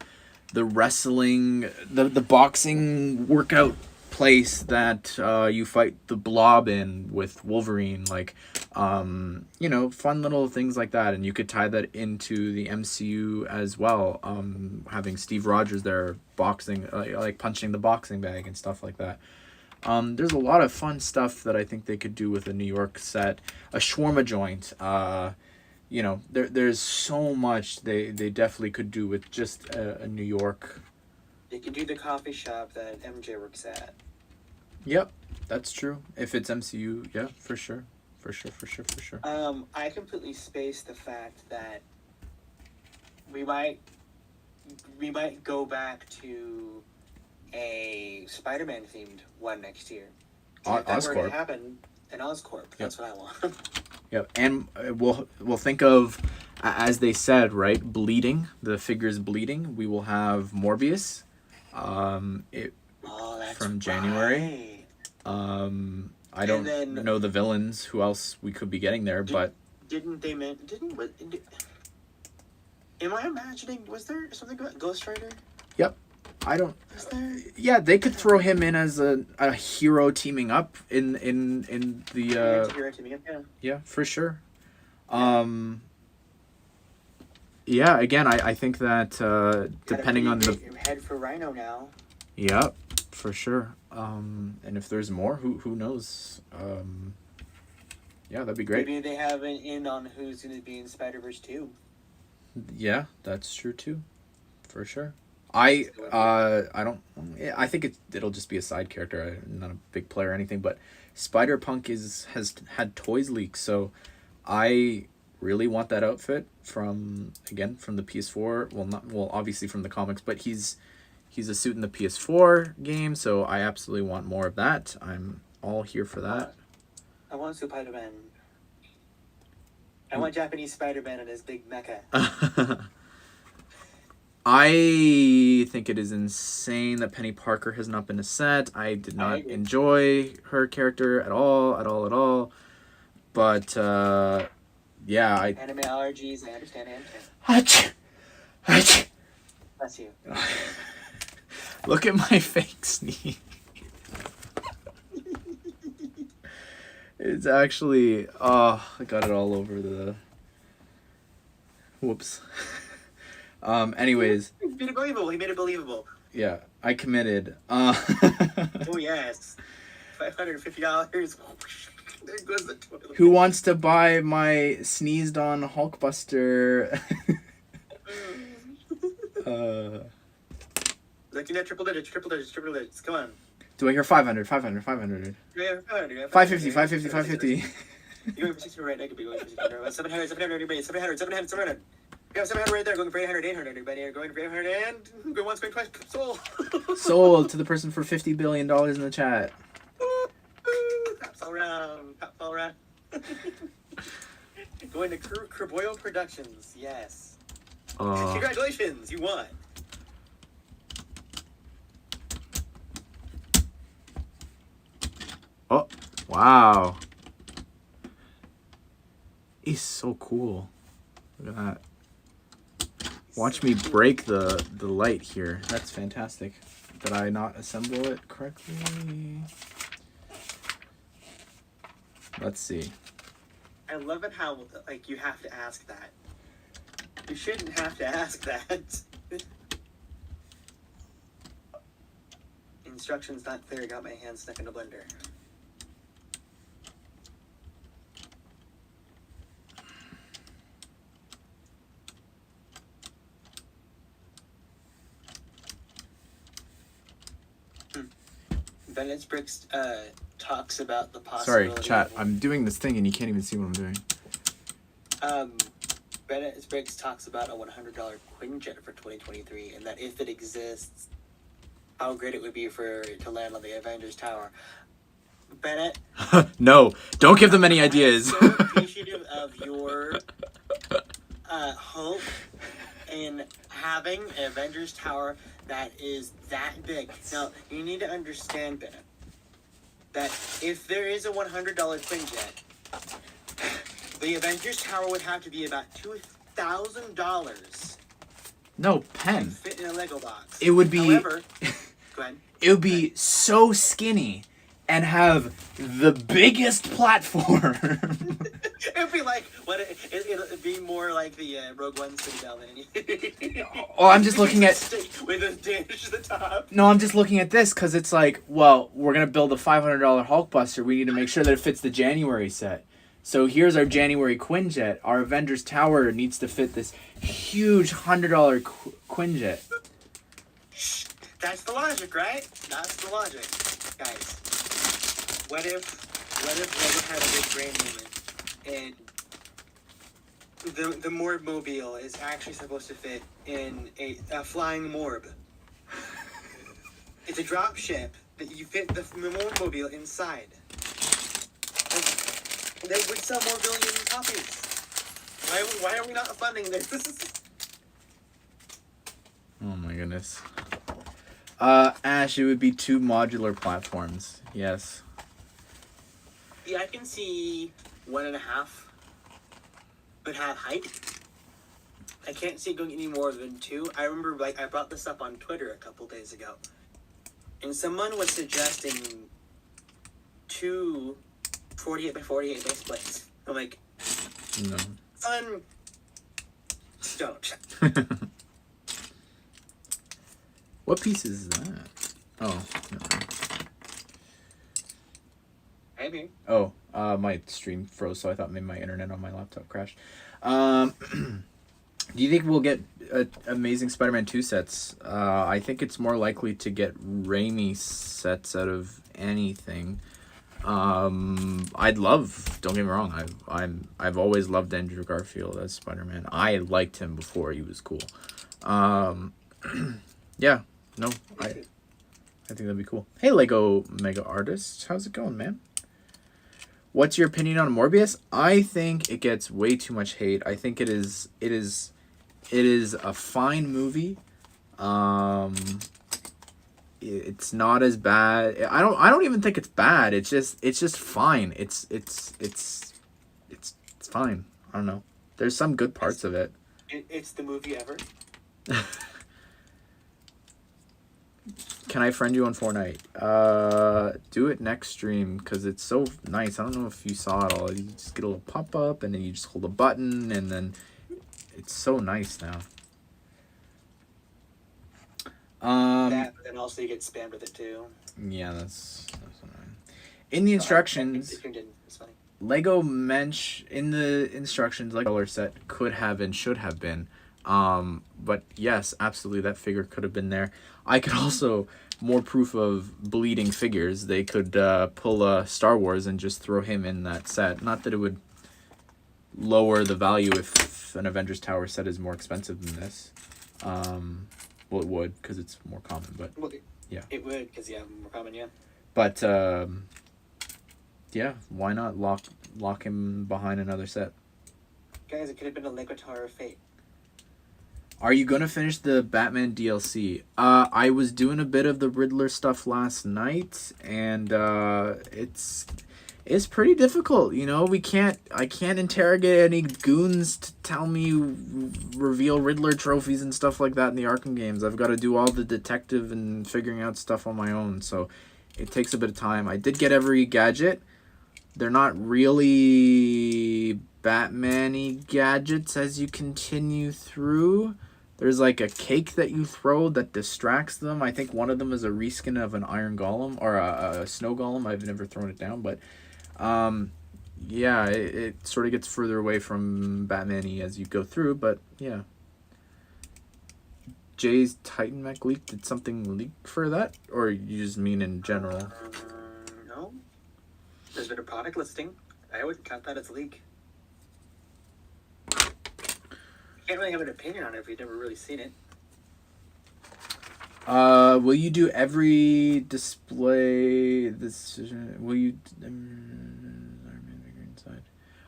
wrestling, the boxing workout place that you fight the Blob in with Wolverine, like, you know, fun little things like that, and you could tie that into the MCU as well, having Steve Rogers there boxing, like punching the boxing bag and stuff like that. There's a lot of fun stuff that I think they could do with a New York set, a shawarma joint, you know, there's so much they definitely could do with just a New York. They could do the coffee shop that MJ works at. Yep, that's true. If it's MCU, yeah, for sure. For sure. I completely spaced the fact that we might go back to a Spider-Man themed one next year. If that were to happen, an Oscorp. That's what I want. Yep, and we'll think of, as they said, right, bleeding. The figure's bleeding. We will have Morbius, That's from January. right. I don't know the villains. Who else we could be getting there? But didn't they am I imagining? Was there something about Ghost Rider? Yep. I don't. Was there? Yeah, they could throw him in as a hero teaming up in the. Hero teaming up, yeah. Yeah, for sure. Yeah, again, I think that depending on the head for Rhino now. Yep, for sure. And if there's more, who knows? Yeah, that'd be great. Maybe they have an in on who's going to be in Spider-Verse 2. Yeah, that's true too, for sure. I don't. I think it'll just be a side character. I'm not a big player or anything, but Spider-Punk has had toys leaked, so I really want that outfit from the PS4. Well, obviously from the comics, but he's a suit in the PS4 game, so I absolutely want more of that. I'm all here for that. I want Spider-Man. I want Japanese Spider-Man and his big mecha. I think it is insane that Penny Parker has not been a set. I did not enjoy her character at all. But yeah, anime allergies. I understand. Bless you. Look at my fake sneeze. It's actually, I got it all over the. Whoops. Anyways. He made it believable. Yeah, I committed. Oh yes, $550. There goes the toilet. Who wants to buy my sneezed on Hulkbuster? Like, triple digits. Come on. Do I hear 500? 500. 550. You're going for 600 right now. Could be going for 600. 700. Yeah, 700 right there. Going for 800. Everybody are going for 800 and going once, going twice. Sold to the person for $50 billion in the chat. Taps all around. Going to Kerboyo Productions. Yes. Congratulations, you won. Oh, wow. He's so cool. Look at that. Watch me break the light here. That's fantastic. Did I not assemble it correctly? Let's see. I love it how, like, you have to ask that. You shouldn't have to ask that. Instructions not clear. Got my hand stuck in a blender. Bennett's Bricks talks about the possibility. Sorry, chat. I'm doing this thing and you can't even see what I'm doing. Bennett's Bricks talks about a $100 Quinjet for 2023, and that if it exists, how great it would be for it to land on the Avengers Tower. Bennett. No, don't give them any ideas. I'm so appreciative of your hope in having an Avengers Tower that is that big. Now, you need to understand, Bennett, that if there is a $100 Quinjet, the Avengers Tower would have to be about $2,000. No, pen. To fit in a Lego box. It would be. However, go ahead. It would be so skinny and have the biggest platform. It'd be like it'd be more like the Rogue One Citadel than anything. Oh, I'm just looking at with a damage to the top. No, I'm just looking at this because it's like, well, we're gonna build a $500 Hulkbuster. We need to make sure that it fits the January set. So here's our January Quinjet. Our Avengers Tower needs to fit this huge $100 Quinjet. That's the logic, right? That's the logic, guys. What if Lego had a big brain moment and the Morb Mobile is actually supposed to fit in a flying Morb? It's a drop ship that you fit the Morb Mobile inside. They would sell more billion copies. Why are we not funding this? Oh my goodness. Ash, it would be 2 modular platforms. Yes. Yeah, I can see 1.5 would have height. I can't see it going any more than 2. I remember, like, I brought this up on Twitter a couple days ago, and someone was suggesting 2 48 by 48 base plates. I'm like, No. fun. Don't. What piece is that? Oh, no. Maybe. Oh, my stream froze, so I thought maybe my internet on my laptop crashed. Do you think we'll get Amazing Spider-Man 2 sets? I think it's more likely to get Raimi sets out of anything. I'd love. Don't get me wrong. I've always loved Andrew Garfield as Spider-Man. I liked him before he was cool. Yeah. No. I think that'd be cool. Hey, Lego Mega Artist, how's it going, man? What's your opinion on Morbius? I think it gets way too much hate. I think it is a fine movie. It's not as bad. I don't even think it's bad. It's just fine. It's fine. I don't know. There's some good parts of it. It's the movie ever. Can I friend you on Fortnite? Do it next stream because it's so nice. I don't know if you saw it all. You just get a little pop up and then you just hold a button and then it's so nice now. That, but then also you get spammed with it too. Yeah, that's annoying. In the instructions, It's funny. Lego mench in the instructions, like color set could have and should have been. But yes, absolutely, that figure could have been there. I could also more proof of bleeding figures. They could pull a Star Wars and just throw him in that set. Not that it would lower the value if an Avengers Tower set is more expensive than this. Well, it would because it's more common, but yeah, it would because more common, yeah. But yeah, why not lock him behind another set? Guys, it could have been a Lego Tower of Fate. Are you gonna finish the Batman DLC? I was doing a bit of the Riddler stuff last night, and it's pretty difficult. You know, I can't interrogate any goons to tell me reveal Riddler trophies and stuff like that in the Arkham games. I've got to do all the detective and figuring out stuff on my own, so it takes a bit of time. I did get every gadget. They're not really Batman-y gadgets as you continue through. There's like a cake that you throw that distracts them. I think one of them is a reskin of an iron golem or a snow golem. I've never thrown it down, but yeah, it sort of gets further away from Batman-y as you go through, but yeah. Jay's Titan Mech leak, did something leak for that? Or you just mean in general? No. There's been a product listing. I wouldn't count that as a leak. Can't really have an opinion on it if you've never really seen it. Will you do every display? Will you? Inside.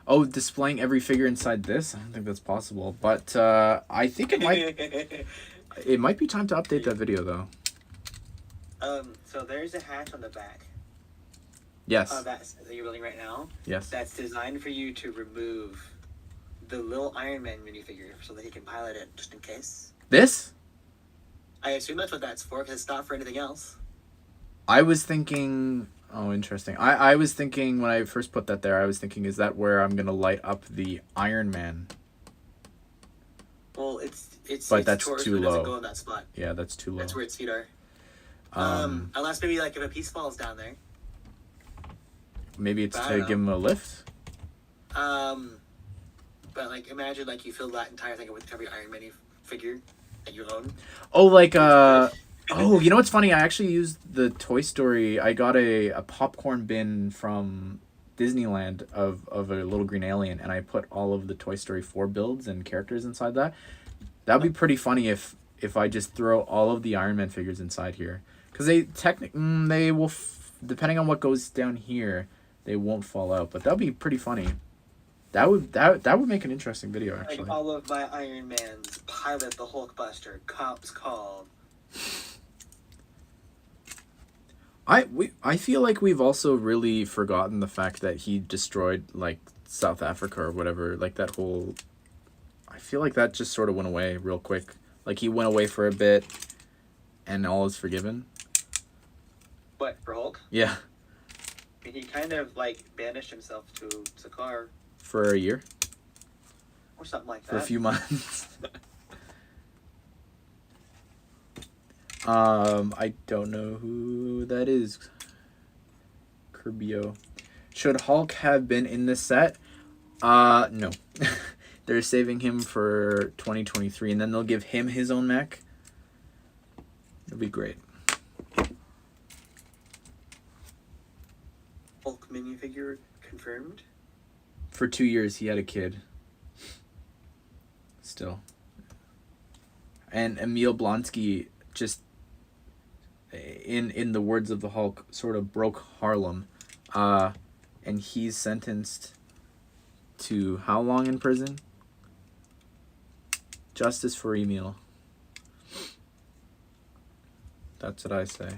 Oh, displaying every figure inside this? I don't think that's possible. But I think it might. It might be time to update that video though. So there's a hatch on the back. Yes. That you're building right now. Yes. That's designed for you to remove the little Iron Man minifigure so that he can pilot it just in case. This? I assume that's what that's for because it's not for anything else. I was thinking. Oh, interesting. I was thinking when I first put that there. I was thinking, is that where I'm gonna light up the Iron Man? Well, it's but that's towards, too but it doesn't low. go in that spot. Yeah, that's too low. That's where its feet are. Unless maybe like if a piece falls down there. Maybe it's to give him a lift. But like imagine like you fill that entire thing with every Iron Man figure that you own. Oh, like oh, you know what's funny? I actually used the Toy Story. I got a popcorn bin from Disneyland of a little green alien, and I put all of the Toy Story 4 builds and characters inside that. That'd be pretty funny if I just throw all of the Iron Man figures inside here, because they will depending on what goes down here, they won't fall out. But that'd be pretty funny. That would make an interesting video, actually. Like all of my Iron Mans, Pilot the Hulkbuster, Cops Call. I feel like we've also really forgotten the fact that he destroyed like South Africa or whatever. Like that whole. I feel like that just sort of went away real quick. Like he went away for a bit, and all is forgiven. What, for Hulk? Yeah. He kind of like banished himself to Sakaar. For a year. Or something like that. For a few months. I don't know who that is. Kirbio. Should Hulk have been in this set? No. They're saving him for 2023, and then they'll give him his own mech. It'll be great. Hulk minifigure confirmed? For 2 years, he had a kid. Still. And Emil Blonsky just, in the words of the Hulk, sort of broke Harlem. And he's sentenced to how long in prison? Justice for Emil. That's what I say.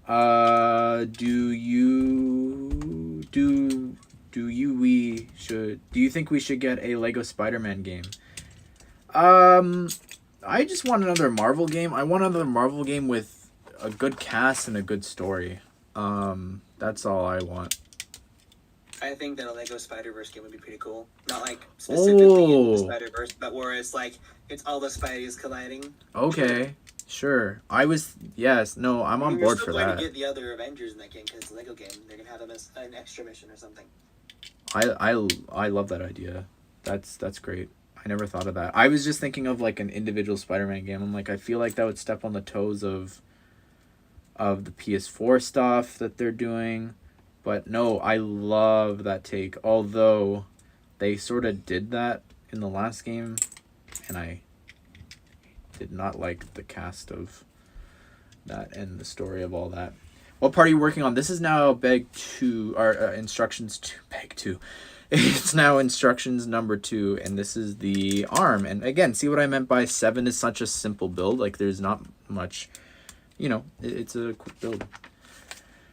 Do you think we should get a Lego Spider-Man game? I just want another Marvel game. I want another Marvel game with a good cast and a good story. That's all I want. I think that a Lego Spider-Verse game would be pretty cool. Not like specifically in the Spider-Verse, but where it's like it's all the Spideys colliding. Okay, sure. I'm on board for that. We're still going to get the other Avengers in that game because it's a Lego game. They're gonna have them as an extra mission or something. I love that idea. That's great. I never thought of that. I was just thinking of like an individual Spider-Man game. I'm like, I feel like that would step on the toes of the PS4 stuff that they're doing. But no, I love that take. Although they sort of did that in the last game, and I did not like the cast of that and the story of all that. What part are you working on? This is now instructions to Beg 2. It's now instructions number 2, and this is the arm. And again, see what I meant by 7 is such a simple build. Like there's not much, it's a quick build.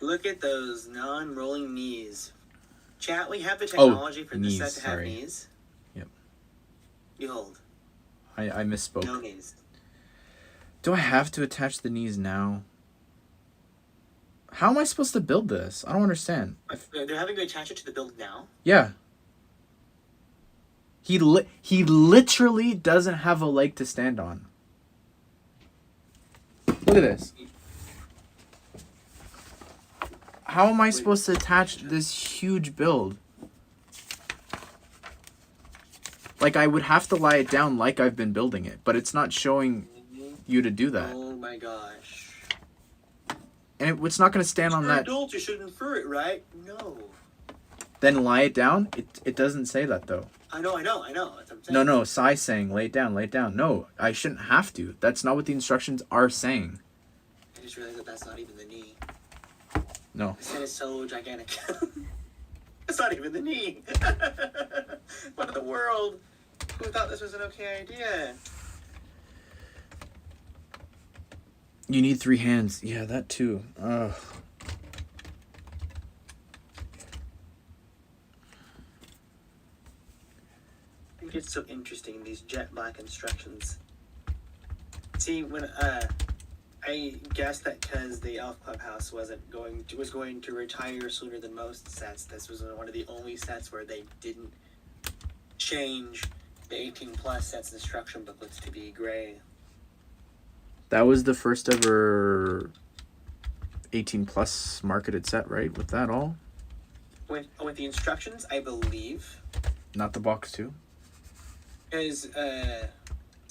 Look at those non-rolling knees. Chat, we have the technology for this set to have knees. Yep. Behold. I misspoke. No knees. Do I have to attach the knees now? How am I supposed to build this? I don't understand. They're having to attach it to the build now? Yeah. He literally doesn't have a leg to stand on. Look at this. How am I supposed to attach this huge build? Like, I would have to lie it down like I've been building it, but it's not showing you to do that. Oh my gosh. And it's not going to stand on that. Adults, you should infer it, right? No. Then lie it down? It doesn't say that, though. I know. That's what I'm saying. No, Sai's saying lay it down. No, I shouldn't have to. That's not what the instructions are saying. I just realized that that's not even the knee. No. This thing is so gigantic. It's not even the knee. What in the world? Who thought this was an okay idea? You need 3 hands. Yeah, that too. Ugh. I think it's so interesting, these jet black instructions. See, when I guess that because the Elf Clubhouse was going to retire sooner than most sets, this was one of the only sets where they didn't change the 18+ sets instruction booklets to be gray. That was the first ever 18+ marketed set, right? With that all? With the instructions, I believe. Not the box too? Because, does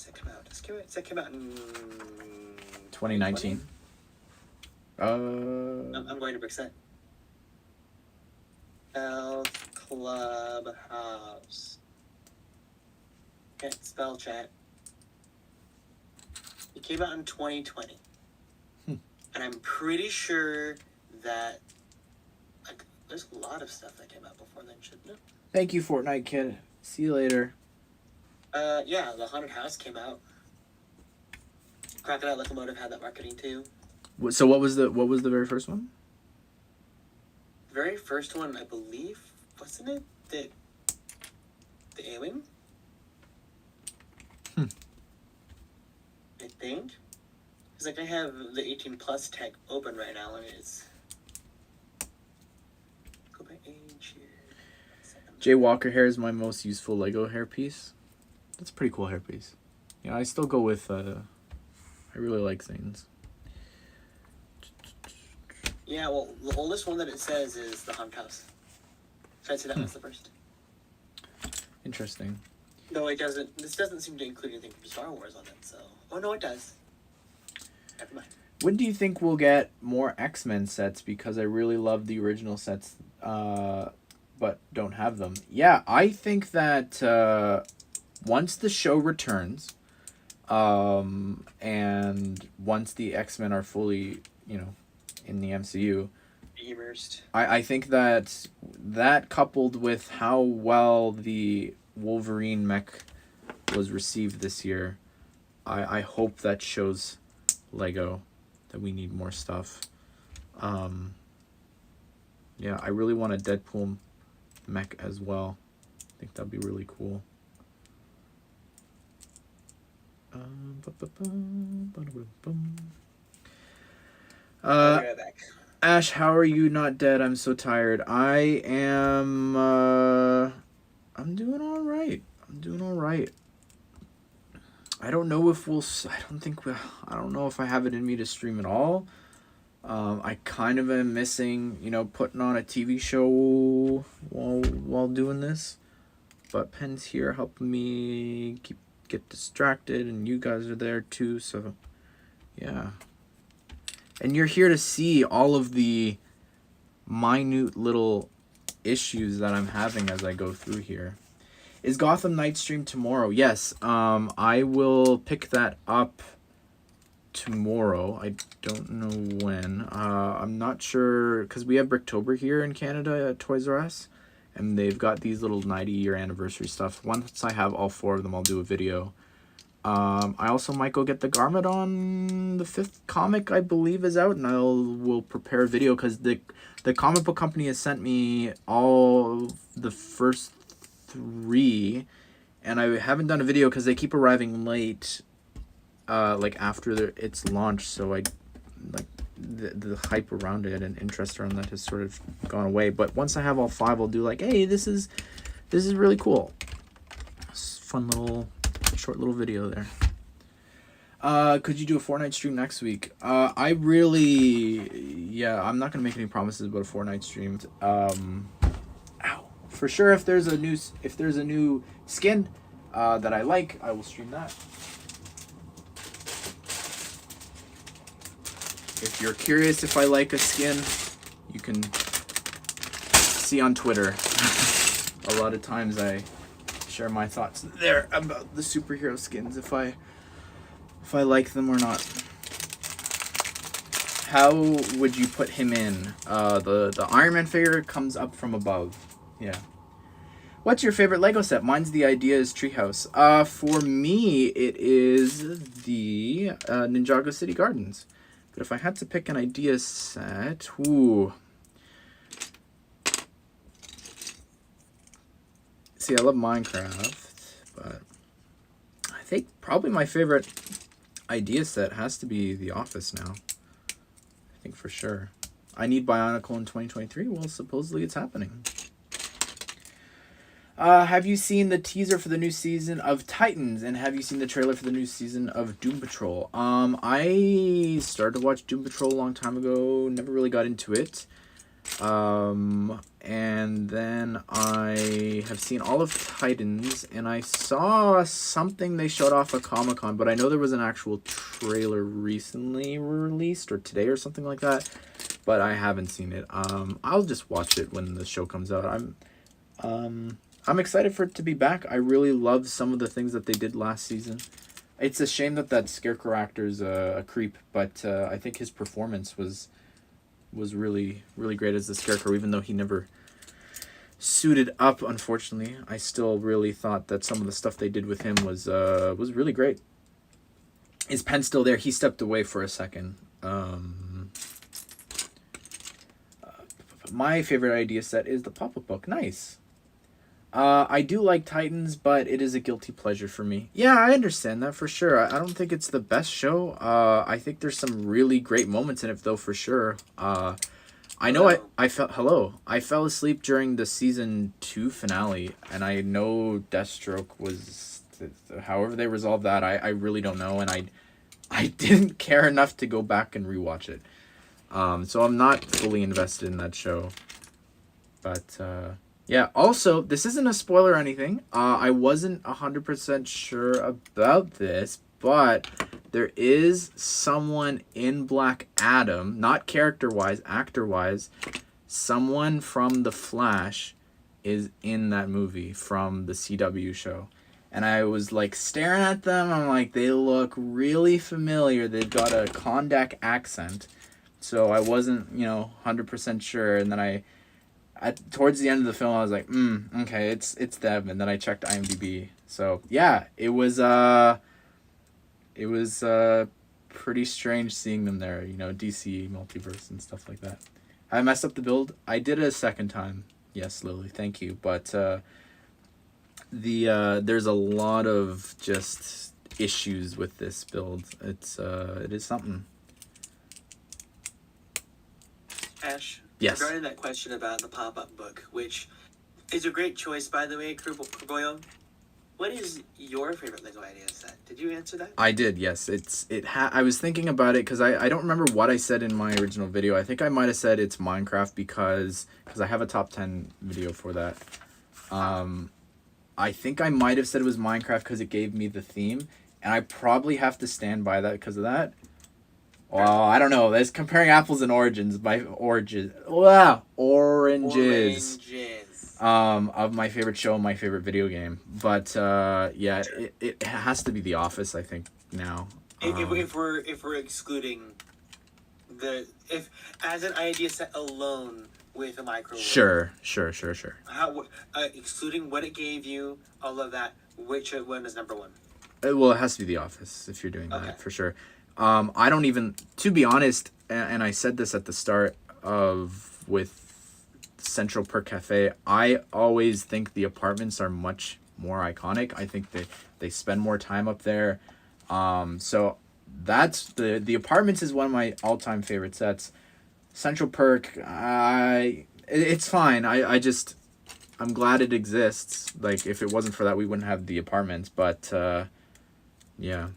that come out? Does that come out in 2019. I'm going to Brickset. Elf Clubhouse. Can't spell chat. It came out in 2020. And I'm pretty sure that, like, there's a lot of stuff that came out before then, shouldn't it? Thank you, Fortnite Kid. See you later. Yeah, the Haunted House came out. Crocodile Locomotive had that marketing too. So what was the very first one? The very first one, I believe, wasn't it the Alien? I think. Because, like, I have the 18 plus tag open right now, and it's... Go by age here. Jay Walker hair is my most useful Lego hairpiece. That's a pretty cool hairpiece. Yeah, I still go with, I really like things. Yeah, well, the oldest one that it says is the Haunted House. So I'd say that was the first. Interesting. No, it doesn't. This doesn't seem to include anything from Star Wars on it, so... Oh, no, it does. Never mind. When do you think we'll get more X-Men sets? Because I really love the original sets, but don't have them. Yeah, I think that once the show returns, and once the X-Men are fully, in the MCU, Immersed. I think that coupled with how well the Wolverine mech was received this year, I hope that shows Lego that we need more stuff. Yeah, I really want a Deadpool mech as well. I think that'd be really cool. I'll be right back. Ash, how are you not dead? I'm so tired. I am, I'm doing all right. I don't know if I don't know if I have it in me to stream at all. I kind of am missing, putting on a TV show while doing this. But Pen's here helping me get distracted, and you guys are there too, so yeah. And you're here to see all of the minute little issues that I'm having as I go through here. Is Gotham Knight stream tomorrow? Yes, I will pick that up tomorrow. I don't know when. I'm not sure, because we have Bricktober here in Canada at Toys R Us, and they've got these little 90-year anniversary stuff. Once I have all 4 of them, I'll do a video. I also might go get the Garmadon. The 5th comic, I believe, is out, and will prepare a video, because the comic book company has sent me all the first 3, and I haven't done a video because they keep arriving late, like after its launch, so the hype around it and interest around that has sort of gone away. But once I have all 5, I'll do like, hey, this is really cool. Fun little short little video there. Could you do a Fortnite stream next week? I'm not gonna make any promises about a Fortnite stream. For sure, if there's a new skin that I like, I will stream that. If you're curious if I like a skin, you can see on Twitter. A lot of times I share my thoughts there about the superhero skins, if I like them or not. How would you put him in? The Iron Man figure comes up from above. Yeah. What's your favorite Lego set? Mine's the Idea is Treehouse. For me, it is the Ninjago City Gardens. But if I had to pick an idea set, ooh. See, I love Minecraft, but I think probably my favorite idea set has to be The Office now. I think for sure. I need Bionicle in 2023. Well, supposedly it's happening. Have you seen the teaser for the new season of Titans? And have you seen the trailer for the new season of Doom Patrol? I started to watch Doom Patrol a long time ago. Never really got into it. And then I have seen all of Titans. And I saw something they showed off at Comic-Con. But I know there was an actual trailer recently released. Or today or something like that. But I haven't seen it. I'll just watch it when the show comes out. I'm excited for it to be back. I really love some of the things that they did last season. It's a shame that Scarecrow actor's a creep, but I think his performance was really really great as the Scarecrow, even though he never suited up. Unfortunately, I still really thought that some of the stuff they did with him was really great. Is Penn still there? He stepped away for a second. My favorite idea set is the pop-up book. Nice. I do like Titans, but it is a guilty pleasure for me. Yeah, I understand that for sure. I don't think it's the best show. I think there's some really great moments in it, though, for sure. I know I fell asleep during the season 2 finale, and I know Deathstroke was... However they resolved that, I really don't know, and I didn't care enough to go back and rewatch it. So I'm not fully invested in that show. But, yeah, also, this isn't a spoiler or anything. I wasn't 100% sure about this, but there is someone in Black Adam, not character-wise, actor-wise, someone from The Flash is in that movie from the CW show. And I was, like, staring at them. I'm like, they look really familiar. They've got a Kondak accent. So I wasn't, 100% sure. And then towards the end of the film, I was like, okay, it's them. And then I checked IMDb. So, yeah, it was pretty strange seeing them there, DC multiverse and stuff like that. I messed up the build. I did it a second time. Yes, Lily, thank you. But there's a lot of just issues with this build. It is something. Ash, yes. Regarding that question about the pop-up book, which is a great choice, by the way, Kerboyo, what is your favorite Lego idea set? Did you answer that? I did, yes. I was thinking about it because I don't remember what I said in my original video. I think I might have said it's Minecraft because I have a top 10 video for that. I think I might have said it was Minecraft because it gave me the theme, and I probably have to stand by that because of that. Well, I don't know. That's comparing apples and oranges. Oranges. Of my favorite show and my favorite video game. But yeah, it has to be The Office, I think, now. If we're excluding if as an idea set alone with a micro. Sure. How excluding what it gave you, all of that, which one is number one? Well, it has to be The Office if you're doing that, for sure. I don't even, to be honest, and I said this at the start with Central Perk Cafe, I always think the apartments are much more iconic. I think they spend more time up there. So that's the apartments is one of my all-time favorite sets. Central Perk, it's fine. I'm glad it exists. Like, if it wasn't for that, we wouldn't have the apartments. But yeah.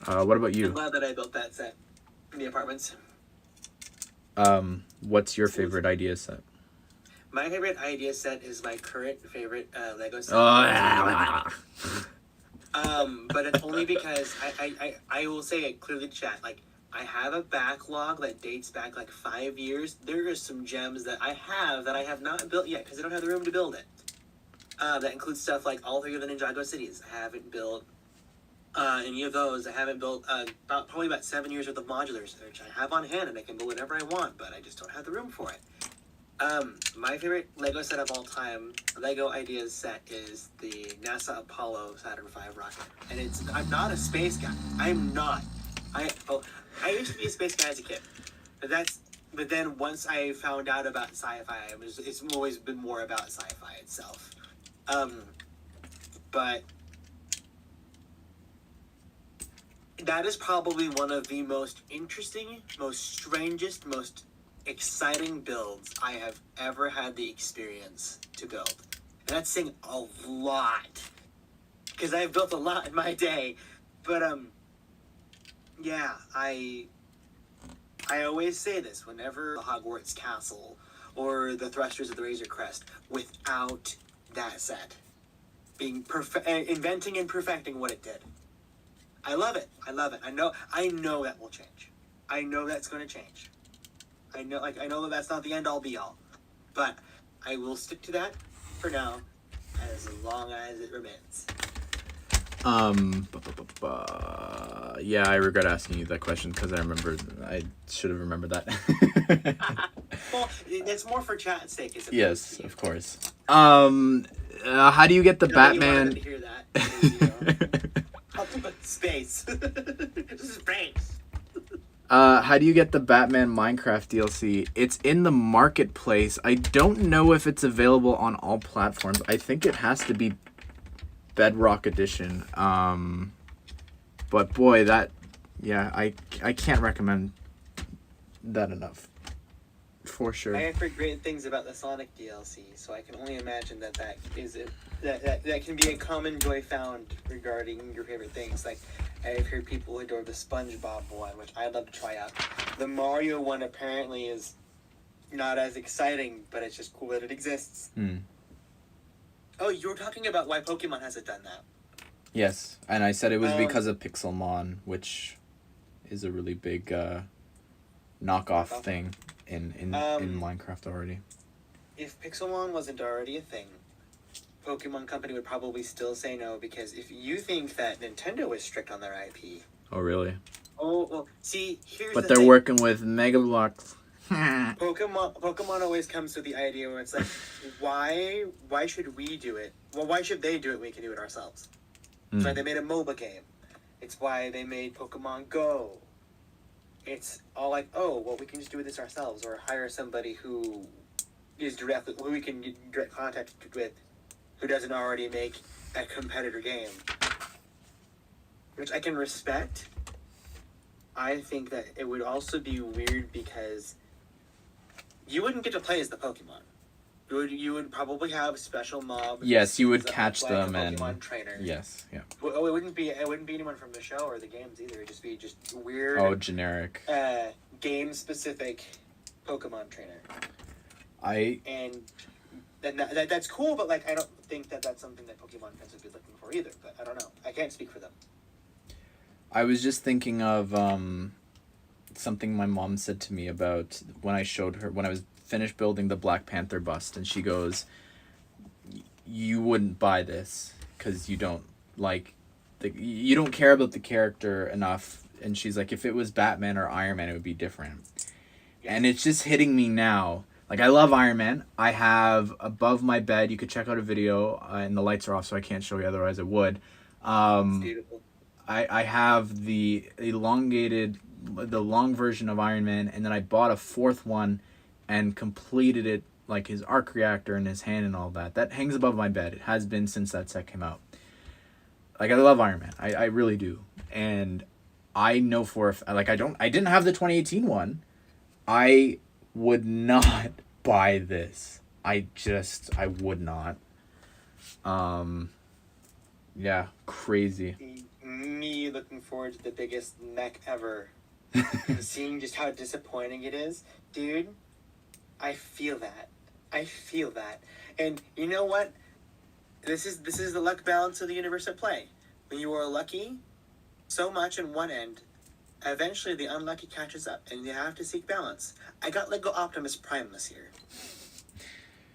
What about you? I'm glad that I built that set in the apartments. What's your favorite idea set? My favorite idea set is my current favorite Lego set. But it's only because I will say it clearly to chat. Like, I have a backlog that dates back like 5 years. There are some gems that I have not built yet because I don't have the room to build it. That includes stuff like all 3 of the Ninjago cities. I haven't built any of those. I haven't built probably about 7 years worth of modulars, which I have on hand and I can build whatever I want, but I just don't have the room for it. My favorite Lego set of all time, Lego Ideas set, is the NASA Apollo Saturn V rocket. And I'm not a space guy. I'm not. I used to be a space guy as a kid. But then once I found out about sci-fi, it's always been more about sci-fi itself. But that is probably one of the most interesting, most strangest, most exciting builds I have ever had the experience to build. And that's saying a lot, because I've built a lot in my day. But yeah, I always say this whenever the Hogwarts Castle or the Thrusters of the Razor Crest, without that set being inventing and perfecting what it did. I love it. I know that will change. I know that's going to change. I know that that's not the end all be all, but I will stick to that for now, as long as it remains. Yeah, I regret asking you that question because I should have remembered that. Well, it's more for chat's sake, as opposed Yes, to you. of course. How do you get the Not that you Batman? wanted to hear that. Space. This is space. How do you get the Batman Minecraft DLC? It's in the marketplace. I don't know if it's available on all platforms. I think it has to be Bedrock Edition. But boy, I can't recommend that enough. For sure. I have heard great things about the Sonic DLC, so I can only imagine that that can be a common joy found regarding your favorite things. Like, I've heard people adore the SpongeBob one, which I'd love to try out. The Mario one apparently is not as exciting, but it's just cool that it exists. Oh, you were talking about why Pokemon hasn't done that. Yes, and I said it was because of Pixelmon, which is a really big knockoff thing in Minecraft already. If Pixelmon wasn't already a thing, Pokemon Company would probably still say no, because if you think that Nintendo is strict on their IP... Oh, really? Oh, well, see, here's But the they're thing. working with Mega Bloks. Pokemon always comes to the idea where it's like, why should we do it? Well, why should they do it when we can do it ourselves? It's why they made a MOBA game. It's why they made Pokemon Go. It's all like, oh, well, we can just do this ourselves, or hire somebody who we can get direct contact with, who doesn't already make a competitor game. Which I can respect. I think that it would also be weird because you wouldn't get to play as the Pokemon. You would probably have special mobs. Yes, you would that catch look like them a and Pokemon trainer. yes, yeah. Well, it wouldn't be anyone from the show or the games either. It'd just be weird. Oh, generic. Game specific Pokemon trainer. And that's cool, but like I don't think that that's something that Pokemon fans would be looking for either. But I don't know. I can't speak for them. I was just thinking of something my mom said to me about when I showed her when I was finished building the Black Panther bust, and she goes, "You wouldn't buy this because you don't you don't care about the character enough." And she's like, "If it was Batman or Iron Man, it would be different." Yes. And it's just hitting me now. Like, I love Iron Man. I have above my bed. You could check out a video, and the lights are off, so I can't show you. Otherwise, I would. It's beautiful. I have the long version of Iron Man, and then I bought a fourth one and completed it, like his arc reactor and his hand and all that. That hangs above my bed. It has been since that set came out. Like, I love Iron Man. I really do. And I know I didn't have the 2018 one. I would not buy this. I would not. Yeah, crazy. Me looking forward to the biggest mech ever. And seeing just how disappointing it is. Dude, I feel that. And you know what? This is the luck balance of the universe at play. When you are lucky so much in one end, eventually the unlucky catches up, and you have to seek balance. I got Lego Optimus Prime this year.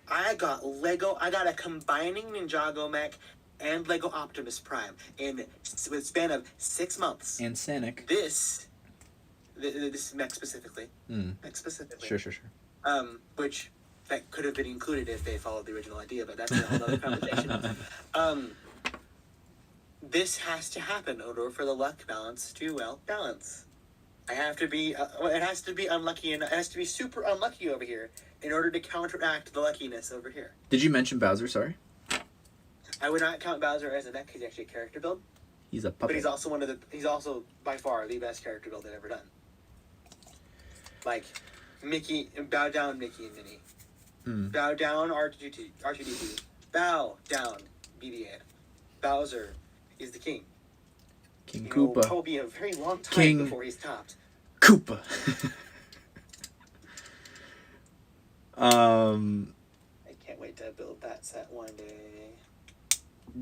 I got a combining Ninjago mech and Lego Optimus Prime with a span of 6 months. And Sonic. This mech specifically. Sure. Which that could have been included if they followed the original idea, but that's a whole other conversation. This has to happen in order for the luck balance to balance. I have to be. It has to be unlucky, and it has to be super unlucky over here in order to counteract the luckiness over here. Did you mention Bowser? Sorry. I would not count Bowser as a mech. He's actually a character build. He's a puppet. But he's also by far the best character build they've ever done. Like Mickey, bow down Mickey and Minnie. Bow down R2D2. Bow down BB-8. Bowser is the king. King Koopa. It will be a very long time before he's topped. Koopa. I can't wait to build that set one day.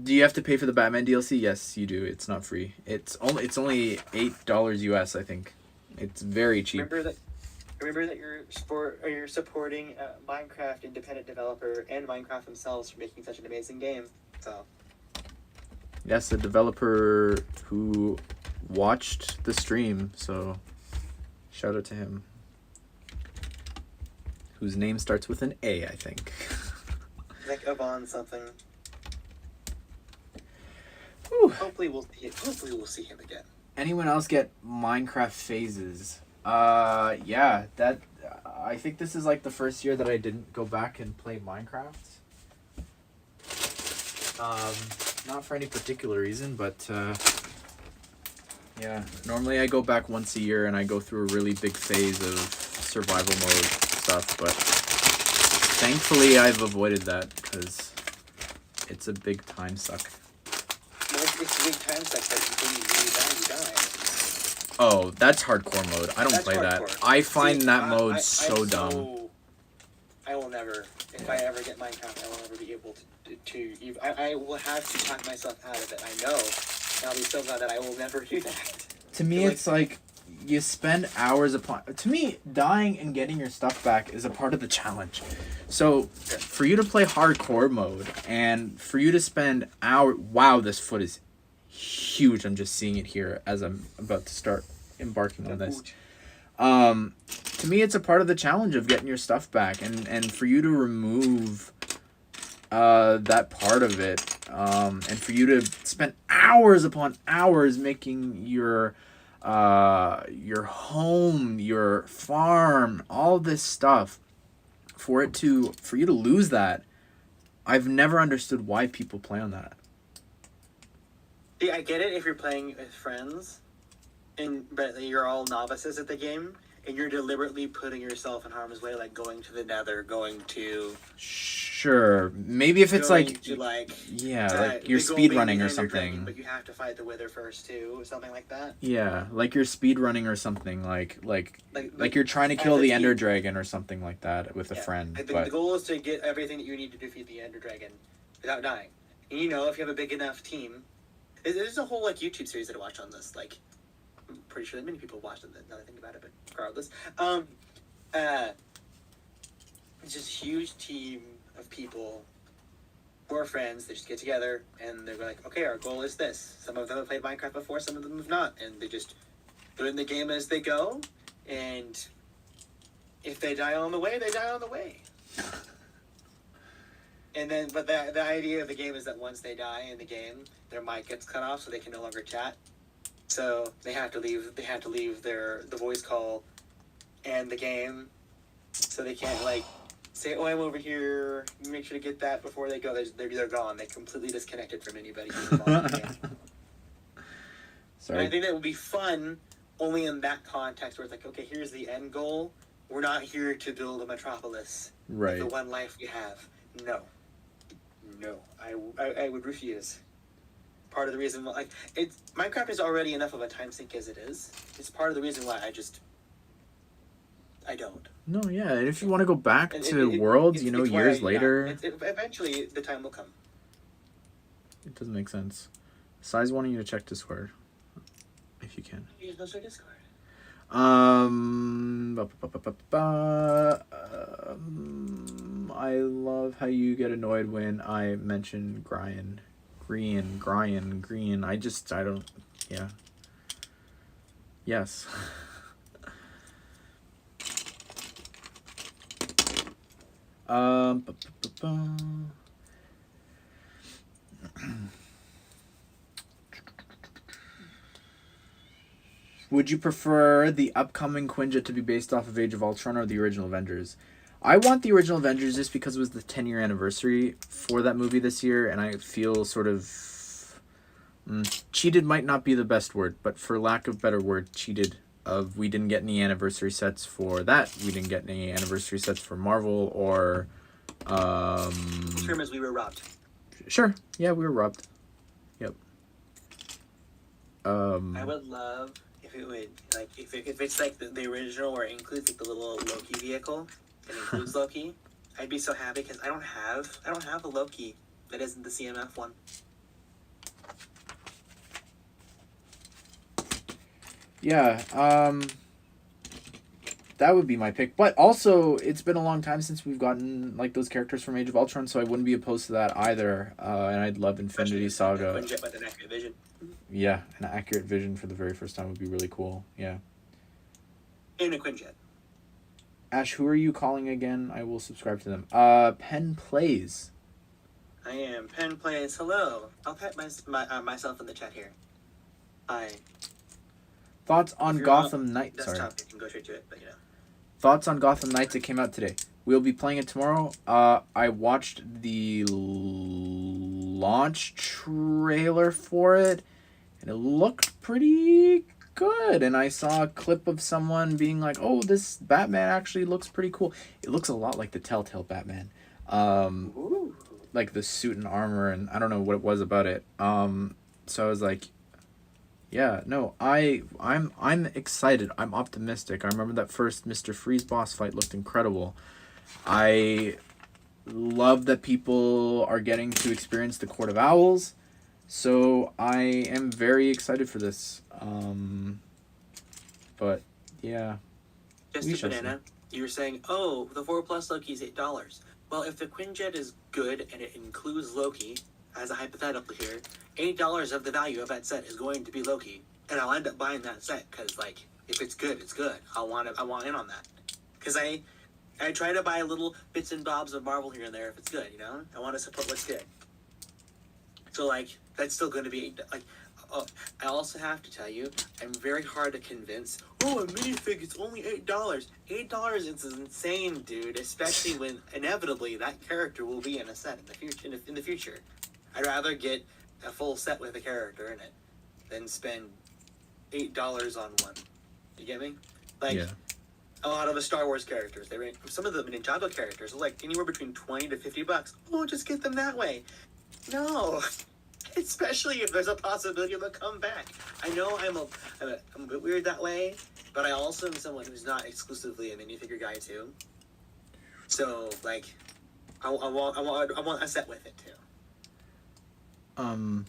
Do you have to pay for the Batman DLC? Yes, you do. It's not free. It's only $8 US, I think. It's very cheap. Remember that you're supporting a Minecraft independent developer and Minecraft themselves for making such an amazing game. So Yes, a developer who watched the stream, so shout out to him. Whose name starts with an A, I think. Like Avon something. Whew. Hopefully we'll see him again. Anyone else get Minecraft phases? Yeah, that I think this is like the first year that I didn't go back and play Minecraft. Not for any particular reason, but yeah, normally I go back once a year and I go through a really big phase of survival mode stuff, but thankfully I've avoided that because it's a big time suck. It's a big time suck, but when you die, you die. Oh, that's hardcore mode. I don't That's play hardcore. that. I find that mode I'm so dumb. I will never, if I ever get Minecraft, I will never be able I will have to talk myself out of it. I know. And I'll be so glad that I will never do that. To me, it's like you spend hours upon. To me, dying and getting your stuff back is a part of the challenge. So, for you to play hardcore mode and for you to spend hours. Wow, this foot is huge. I'm just seeing it here as I'm about to start embarking on this. To me, it's a part of the challenge of getting your stuff back, and for you to remove that part of it, and for you to spend hours upon hours making your home, your farm, all this stuff, for you to lose that, I've never understood why people play on that. See, I get it if you're playing with friends, but you're all novices at the game, and you're deliberately putting yourself in harm's way, like going to the nether, going to... Sure. Maybe if it's like you're speed running or something. Dragon, but you have to fight the wither first too, or something like that. Yeah, like you're speed running or something, like you're trying to kill the ender dragon or something like that with a friend. The goal is to get everything that you need to defeat the ender dragon without dying. And if you have a big enough team, there's a whole YouTube series that I watched on this. Like, I'm pretty sure that many people watched it. Now that I think about it, but regardless, it's just a huge team of people who are friends. They just get together and they're like, okay, our goal is this. Some of them have played Minecraft before, some of them have not, and they just learn the game as they go. And if they die on the way, they die on the way. And then, but the idea of the game is that once they die in the game, their mic gets cut off, so they can no longer chat. So they have to leave. They have to leave the voice call and the game, so they can't say, "Oh, I'm over here." Make sure to get that before they go. They're gone. They're completely disconnected from anybody who's involved in the game. Sorry. And I think that would be fun only in that context where it's like, okay, here's the end goal. We're not here to build a metropolis. Right. The one life we have. No, I would refuse. Part of the reason why, Minecraft is already enough of a time sink as it is. It's part of the reason why I don't. No, yeah, and if you want to go back to Worlds, years later... eventually, the time will come. It doesn't make sense. Size wanting you to check Discord, if you can. Use no Discord. I love how you get annoyed when I mention Green. I don't, yeah. Yes. Would you prefer the upcoming Quinjet to be based off of Age of Ultron or the original Avengers? I want the original Avengers just because it was the 10-year anniversary for that movie this year, and I feel sort of... cheated might not be the best word, but for lack of better word, cheated. We didn't get any anniversary sets for that. We didn't get any anniversary sets for Marvel or... The term is we were robbed. Sure. Yeah, we were robbed. Yep. I would love if it would, if it's like the original where it includes the little Loki vehicle and includes Loki. I'd be so happy because I don't have a Loki that isn't the CMF one. Yeah, that would be my pick. But also, it's been a long time since we've gotten like those characters from Age of Ultron, so I wouldn't be opposed to that either. And I'd love Infinity Saga. Quinjet with an accurate vision. Yeah, an accurate vision for the very first time would be really cool. Yeah. In a Quinjet. Ash, who are you calling again? I will subscribe to them. Pen Plays. I am Pen Plays. Hello. I'll type myself in the chat here. Hi. Thoughts on Gotham Knights. Desktop, you can go straight to it, but you know. Thoughts on Gotham Knights. It came out today. We'll be playing it tomorrow. I watched the launch trailer for it, and it looked pretty good. And I saw a clip of someone being like, "Oh, this Batman actually looks pretty cool." It looks a lot like the Telltale Batman. Like the suit and armor, and I don't know what it was about it. So I was like, yeah, no, I'm excited. I'm optimistic. I remember that first Mr. Freeze boss fight looked incredible. I love that people are getting to experience the Court of Owls. So I am very excited for this. But yeah. Just a banana. You were saying, oh, the 4+ Loki is $8. Well, if the Quinjet is good and it includes Loki, as a hypothetical here, $8 of the value of that set is going to be Loki, and I'll end up buying that set because, like, if it's good, it's good. I want in on that because I try to buy little bits and bobs of Marvel here and there if it's good. You know, I want to support what's good. So like that's still going to be like. I also have to tell you, I'm very hard to convince. Oh, a minifig, it's only $8. $8 is insane, dude. Especially when inevitably that character will be in a set in the future. In the future, I'd rather get a full set with a character in it than spend $8 on one. You get me? Like a lot of the Star Wars characters, some of the Ninjago characters are like anywhere between $20 to $50. Oh, just get them that way. No. Especially if there's a possibility of a comeback. I know I'm a bit weird that way, but I also am someone who's not exclusively a minifigure guy too. So like, I want a set with it too.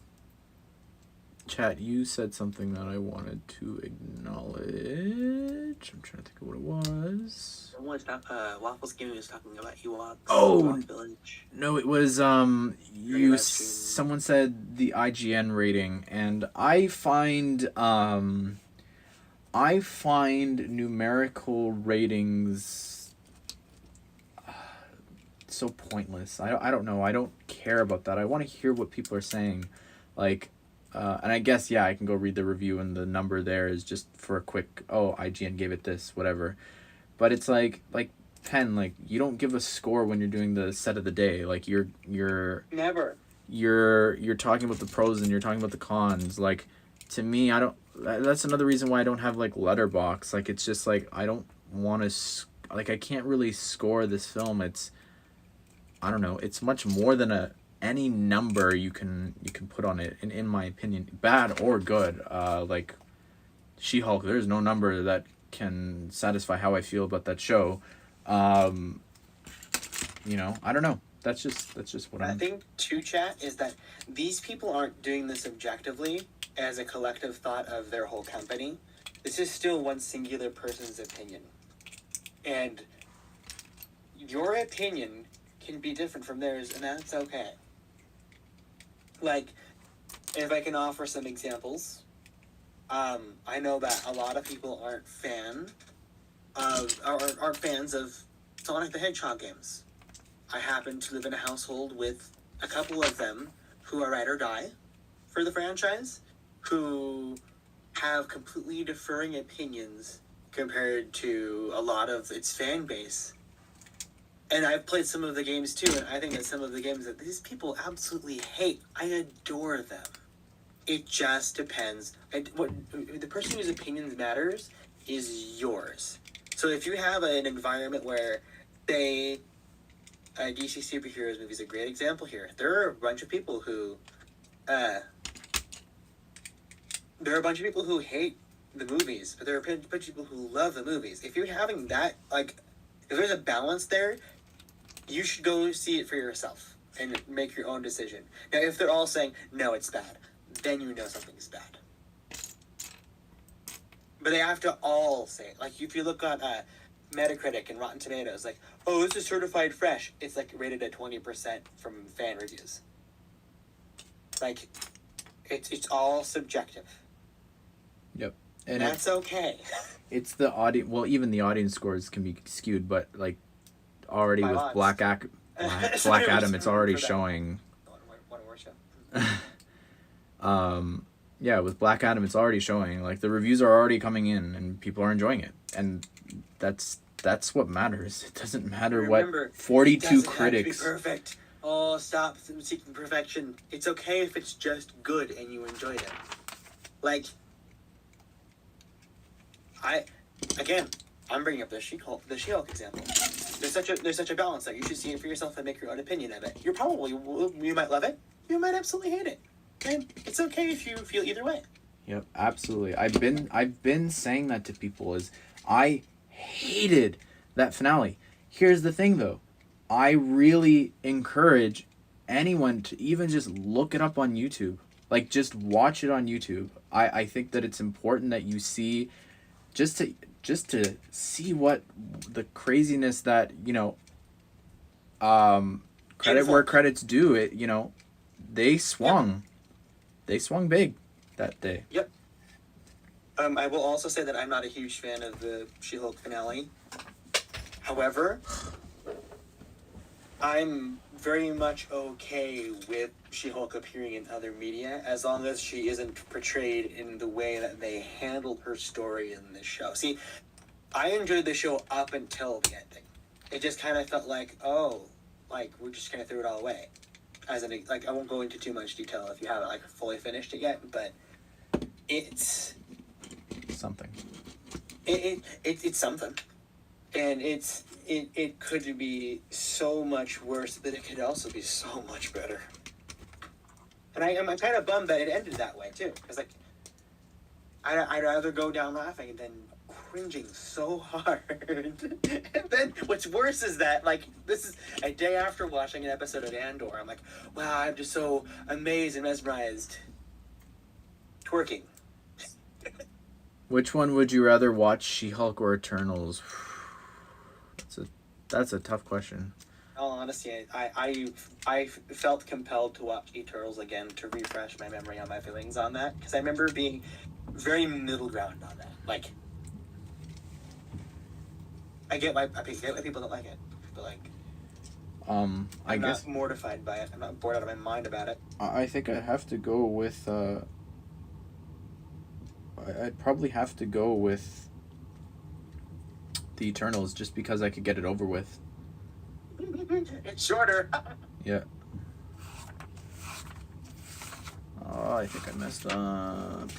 Chat, you said something that I wanted to acknowledge. I'm trying to think of what it was. Waffles Gaming was talking about Ewoks. Oh, no, it was someone said the IGN rating, and I find numerical ratings so pointless. I don't know. I don't care about that. I want to hear what people are saying, like. And I guess, yeah, I can go read the review and the number there is just for a quick, oh, IGN gave it this, whatever. But it's like Pen, like, you don't give a score when you're doing the set of the day. Like, you're never. You're talking about the pros and you're talking about the cons. Like, to me, that's another reason why I don't have, like, Letterboxd. Like, it's just, like, I don't want to, like, I can't really score this film. It's, I don't know, it's much more than any number you can put on it, in my opinion, bad or good. Like She-Hulk, there's no number that can satisfy how I feel about that show. I don't know. That's just what I think too, chat, is that these people aren't doing this objectively as a collective thought of their whole company. This is still one singular person's opinion, and your opinion can be different from theirs, and that's okay. Like, if I can offer some examples, I know that a lot of people aren't fans of Sonic the Hedgehog games. I happen to live in a household with a couple of them who are ride or die for the franchise, who have completely differing opinions compared to a lot of its fan base. And I've played some of the games too, and I think that some of the games that these people absolutely hate, I adore them. It just depends. The person whose opinions matters is yours. So if you have an environment where, say, a DC superheroes movie is a great example here. There are a bunch of people who hate the movies, but there are a bunch of people who love the movies. If you're having that, like, if there's a balance there, you should go see it for yourself and make your own decision. Now, if they're all saying, no, it's bad, then you know something's bad. But they have to all say it. Like, if you look at Metacritic and Rotten Tomatoes, like, oh, this is certified fresh. It's like rated at 20% from fan reviews. Like, it's all subjective. Yep. And that's okay. It's the audience. Well, even the audience scores can be skewed, but like already By with odds. Black Adam, it's already showing. One more show. Yeah, with Black Adam, it's already showing. Like the reviews are already coming in, and people are enjoying it, and that's what matters. It doesn't matter Remember, what 42 it doesn't critics. Have to be perfect. Oh, stop seeking perfection. It's okay if it's just good and you enjoyed it. Like, I'm bringing up the She-Hulk example. There's such a balance there. You should see it for yourself and make your own opinion of it. You might love it. You might absolutely hate it. And it's okay if you feel either way. Yep, absolutely. I've been saying that to people is I hated that finale. Here's the thing though. I really encourage anyone to even just look it up on YouTube. Like just watch it on YouTube. I think that it's important that you see just to see what the craziness that, credit where credit's due, they swung. Yep. They swung big that day. Yep. I will also say that I'm not a huge fan of the She-Hulk finale. However, I'm very much okay with She-Hulk appearing in other media as long as she isn't portrayed in the way that they handled her story in this show. See, I enjoyed the show up until the ending. It just kind of felt like, we're just kind of threw it all away. I won't go into too much detail if you haven't fully finished it yet, but it's something. It's something, and it could be so much worse, but it could also be so much better. And I'm kind of bummed that it ended that way too, because I'd rather go down laughing than cringing so hard. And then what's worse is that this is a day after watching an episode of Andor. I'm like, wow, I'm just so amazed and mesmerized. Twerking. Which one would you rather watch, She-Hulk or Eternals? That's a tough question. In all honesty, I felt compelled to watch Eternals again to refresh my memory on my feelings on that, because I remember being very middle ground on that. I get why people don't like it, but I'm not mortified by it. I'm not bored out of my mind about it. I think I'd have to go with. I'd probably have to go with the Eternals just because I could get it over with. It's shorter. Yeah. Oh, I think I messed up.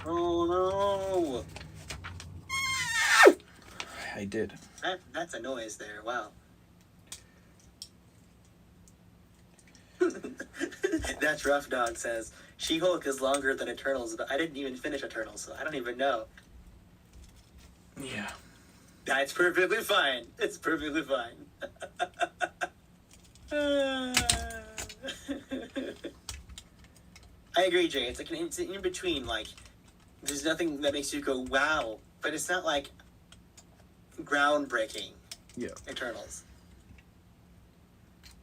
Oh no! I did. That's a noise there. Wow. That's Rough Dog says, She-Hulk is longer than Eternals, but I didn't even finish Eternals, so I don't even know. Yeah. That's perfectly fine. It's perfectly fine. I agree, Jay. It's it's in between. There's nothing that makes you go, wow, but it's not groundbreaking. Yeah. Eternals.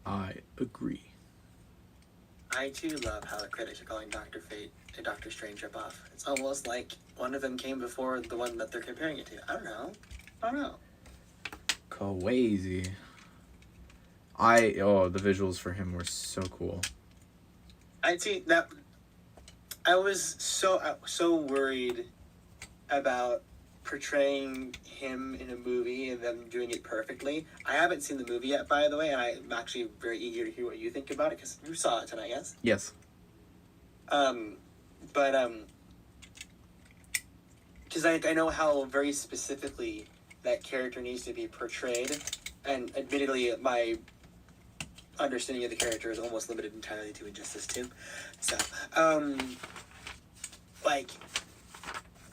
I agree. I too love how the critics are calling Dr. Fate and Doctor Strange ripoff. It's almost like one of them came before the one that they're comparing it to. I don't know. Crazy. The visuals for him were so cool. I see that. I was so worried about portraying him in a movie and them doing it perfectly. I haven't seen the movie yet, by the way, and I'm actually very eager to hear what you think about it, because you saw it tonight, yes? Yes. Because I know how very specifically that character needs to be portrayed, and admittedly, my understanding of the character is almost limited entirely to Injustice 2. So,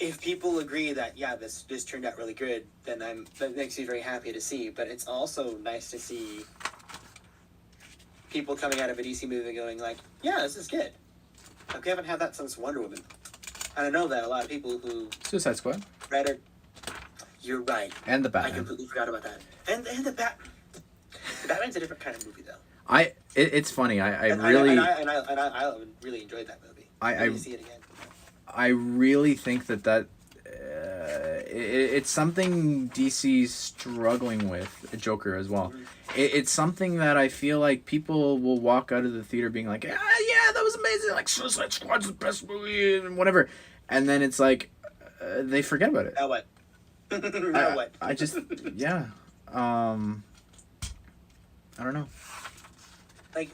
if people agree that, yeah, this turned out really good, then that makes me very happy to see. But it's also nice to see people coming out of a DC movie going yeah, this is good. We haven't had that since Wonder Woman. And I know that a lot of people who Suicide Squad. read it. You're right. And the I Batman. completely forgot about that. And the Batman's a different kind of movie, though. It's funny. I And really I really enjoyed that movie. I need to see it again. I really think that it's something DC's struggling with, Joker as well. Mm-hmm. It's something that I feel like people will walk out of the theater being like, yeah, that was amazing. Like, Suicide Squad's the best movie and whatever. And then it's like, they forget about it. Now what? Now what? I just, yeah. I don't know. Like,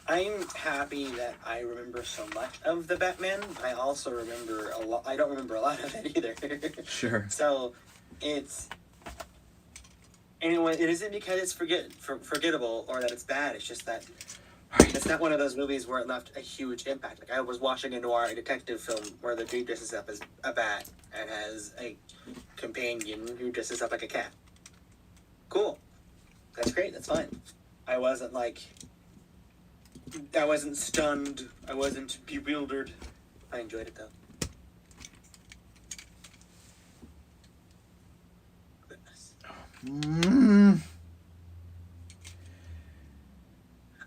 I'm happy that I remember so much of the Batman. I also remember a lot. I don't remember a lot of it either. Sure. So, it's... Anyway, it isn't because it's forgettable or that it's bad. It's just that it's not one of those movies where it left a huge impact. Like, I was watching a noir detective film where the dude dresses up as a bat and has a companion who dresses up like a cat. Cool. That's great. That's fine. I wasn't stunned. I wasn't bewildered. I enjoyed it, though.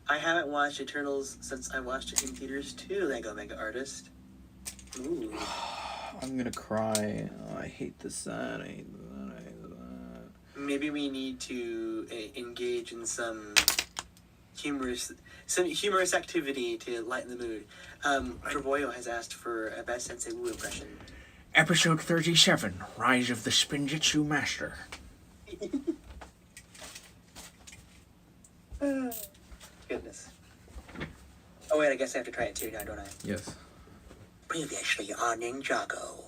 I haven't watched Eternals since I watched it in theaters too, Lego Mega Artist. Ooh. I'm gonna cry. Oh, I hate this. I hate that. Maybe we need to engage in some humorous activity to lighten the mood. Kerboyo has asked for a best Sensei Wu impression. Episode 37, Rise of the Spinjitzu Master. Goodness. Oh wait, I guess I have to try it too now, don't I? Yes. Previously on Ninjago.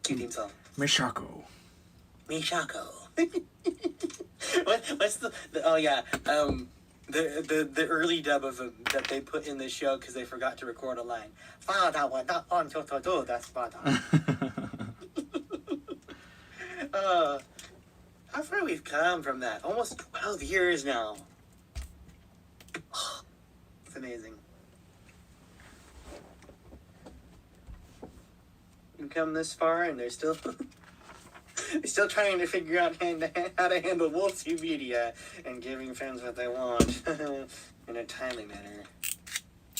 Cue theme song. Mishako. What's the oh yeah, the early dub of them that they put in the show because they forgot to record a line. Father was not on to do that's father. How far we've come from that? Almost 12 years now. It's amazing. We've come this far and they're still trying to figure out how to handle multimedia and giving fans what they want in a timely manner.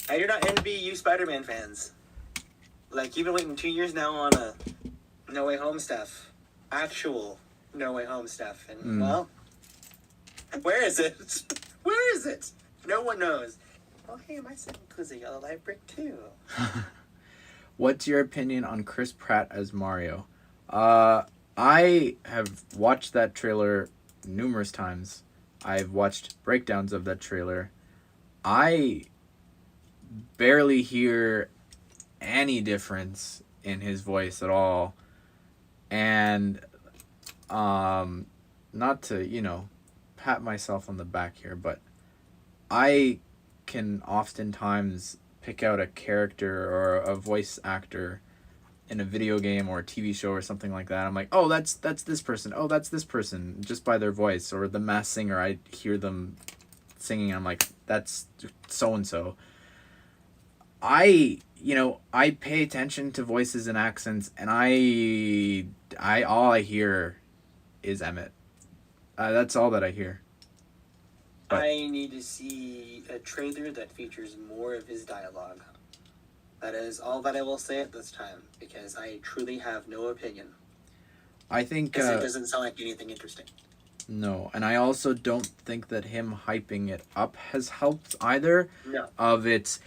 I do not envy you Spider-Man fans. Like, you've been waiting 2 years now on a No Way Home stuff. Actual No Way Home stuff. And, well, where is it? Where is it? No one knows. Oh, hey, my son includes a yellow light brick, too. What's your opinion on Chris Pratt as Mario? I have watched that trailer numerous times. I've watched breakdowns of that trailer. I barely hear any difference in his voice at all. And not to, pat myself on the back here, but I can oftentimes pick out a character or a voice actor in a video game or a TV show or something like that. I'm like, oh, that's this person. Oh, that's this person, just by their voice. Or the Masked Singer, I hear them singing. I'm like, that's so-and-so. I pay attention to voices and accents, and I all I hear is Emmett. That's all that I hear. But I need to see a trailer that features more of his dialogue. That is all that I will say at this time, because I truly have no opinion. I think... Because it doesn't sound like anything interesting. No, and I also don't think that him hyping it up has helped either. No. Of it's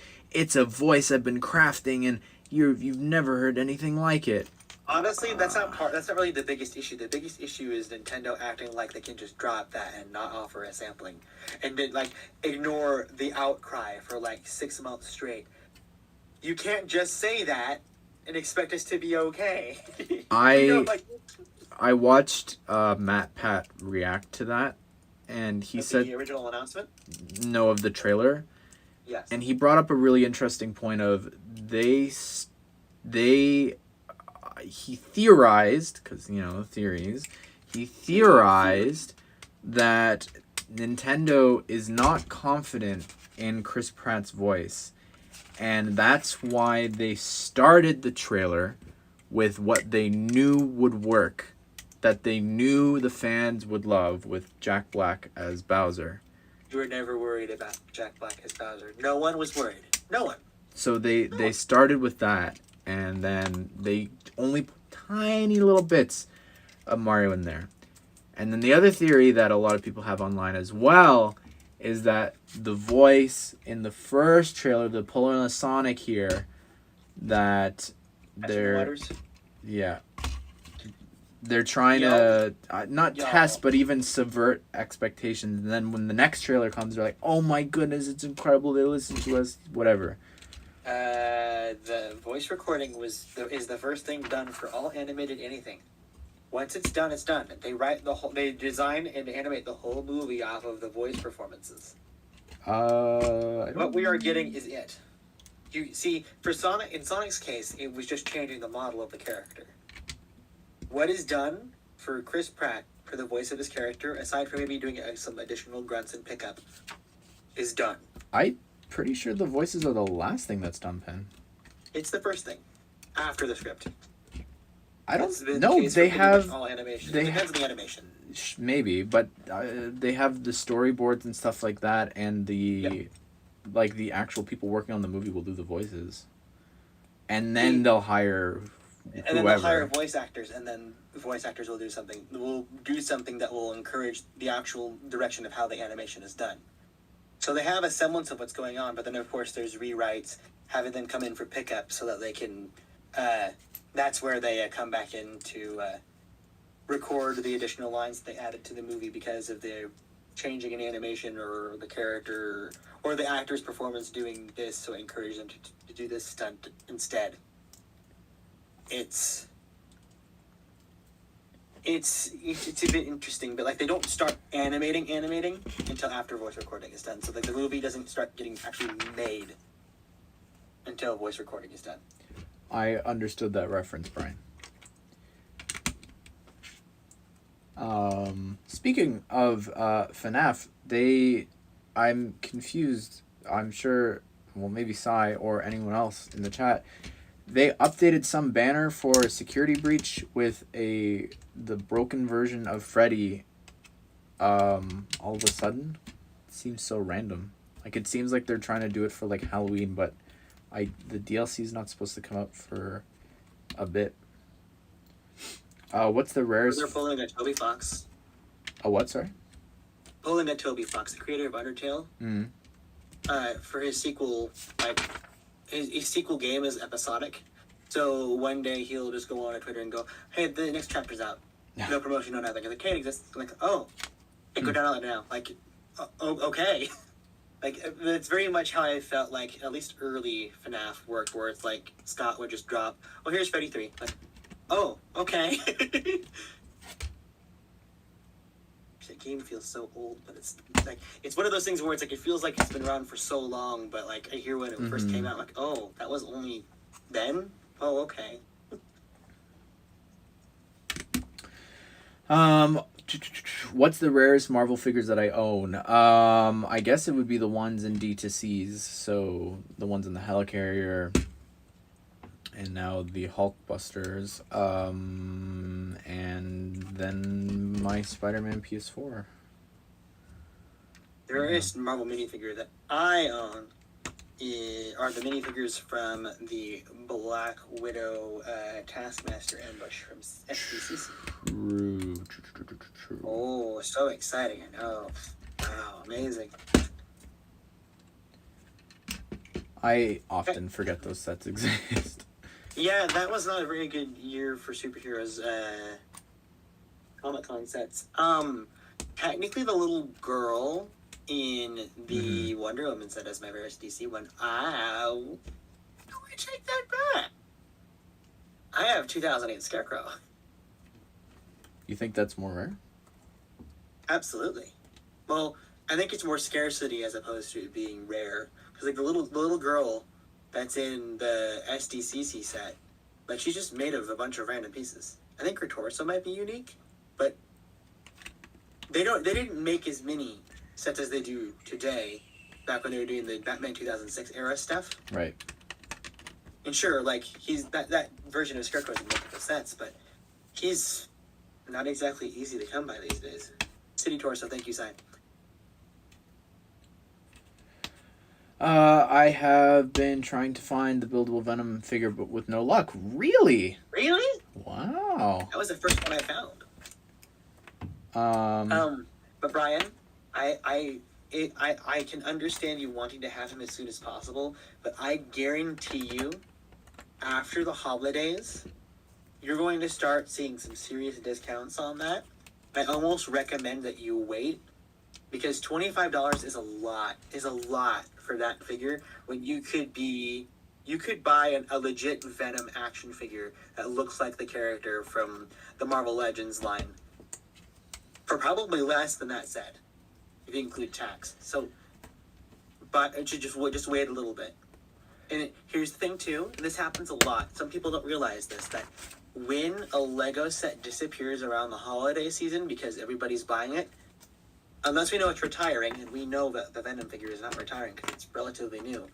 a voice I've been crafting, and you've never heard anything like it. Honestly, that's not really the biggest issue. The biggest issue is Nintendo acting like they can just drop that and not offer a sampling, and then ignore the outcry for 6 months straight. You can't just say that and expect us to be okay. I watched Matt Pat react to that, and he said the original announcement. No, of the trailer. Yes. And he brought up a really interesting point of he theorized, because, theories, he theorized that Nintendo is not confident in Chris Pratt's voice. And that's why they started the trailer with what they knew would work that they knew the fans would love with Jack Black as Bowser. You were never worried about Jack Black as Bowser. No one was worried. No one. So they started with that, and then they only put tiny little bits of Mario in there. And then the other theory that a lot of people have online as well is that the voice in the first trailer, the pulling on Sonic here, that they're they're trying to not test but even subvert expectations. And then when the next trailer comes, they're like, "Oh my goodness, it's incredible! They listen to us, whatever." The voice recording is the first thing done for all animated anything. Once it's done, it's done. They design and animate the whole movie off of the voice performances. What we are getting is it. You see, in Sonic's case, it was just changing the model of the character. What is done for Chris Pratt for the voice of his character, aside from maybe doing some additional grunts and pickup, is done. I'm pretty sure the voices are the last thing that's done, Pen. It's the first thing after the script. I don't know. They have all animation. It depends on the animation. Maybe, but they have the storyboards and stuff like that, and the actual people working on the movie will do the voices, and then they'll hire whoever. And then they'll hire voice actors, and then voice actors will do something. Will do something that will encourage the actual direction of how the animation is done. So they have a semblance of what's going on, but then of course there's rewrites, having them come in for pickup so that they can. That's where they come back in to record the additional lines they added to the movie because of the changing in animation or the character or the actor's performance doing this, so encourage them to do this stunt instead. It's a bit interesting, but like they don't start animating until after voice recording is done. So like the movie doesn't start getting actually made until voice recording is done. I understood that reference, Brian. Speaking of FNAF, I'm confused. I'm sure, well, maybe Sai or anyone else in the chat, they updated some banner for Security Breach with the broken version of Freddy. All of a sudden, it seems so random. Like it seems like they're trying to do it for like Halloween, but the DLC is not supposed to come up for a bit. What's the rarest? They're pulling a Toby Fox. A what? Sorry. Pulling a Toby Fox, the creator of Undertale. For his sequel, like his sequel game is episodic. So one day he'll just go on Twitter and go, "Hey, the next chapter's out. No promotion, no nothing." Like, "Hey, it exists." I'm like, "Oh, hey, go download it now." Like, okay. Like, it's very much how I felt like at least early FNAF worked, where it's like Scott would just drop, "Oh, here's Freddy 3. Like, oh, okay. The game feels so old, but it's like it's one of those things where it's like it feels like it's been around for so long, but like I hear when it first came out, like, oh, that was only then? Oh, okay. What's the rarest Marvel figures that I own? I guess it would be the ones in D2Cs, so the ones in the Helicarrier, and now the Hulkbusters, and then my Spider-Man PS4. The rarest Marvel minifigure that I own are the minifigures from the Black Widow Taskmaster ambush from SDCC. True. Oh, so exciting. I know. Wow, amazing. I often forget those sets exist. Yeah, that was not a very good year for superheroes Comic-Con sets. Technically the little girl in the Wonder Woman set as my rarest DC one. I take that back. I have 2008 Scarecrow. You think that's more rare? Absolutely. Well, I think it's more scarcity as opposed to it being rare. Because like the little girl that's in the SDCC set, like she's just made of a bunch of random pieces. I think her torso might be unique, but they didn't make as many sets as they do today. Back when they were doing the Batman 2006 era stuff. Right. And sure, like he's that version of Scarecrow is in multiple sets, but he's not exactly easy to come by these days. City Torso, thank you, Sign. I have been trying to find the buildable Venom figure, but with no luck. Really? Really? Wow. That was the first one I found. But Brian, I can understand you wanting to have him as soon as possible, but I guarantee you, after the holidays, you're going to start seeing some serious discounts on that. I almost recommend that you wait, because $25 is a lot for that figure when you could buy a legit Venom action figure that looks like the character from the Marvel Legends line for probably less than that set, if you include tax. So, but it should just wait a little bit. And here's the thing too, and this happens a lot. Some people don't realize this, that when a Lego set disappears around the holiday season because everybody's buying it, unless we know it's retiring, and we know that the Venom figure is not retiring because it's relatively new,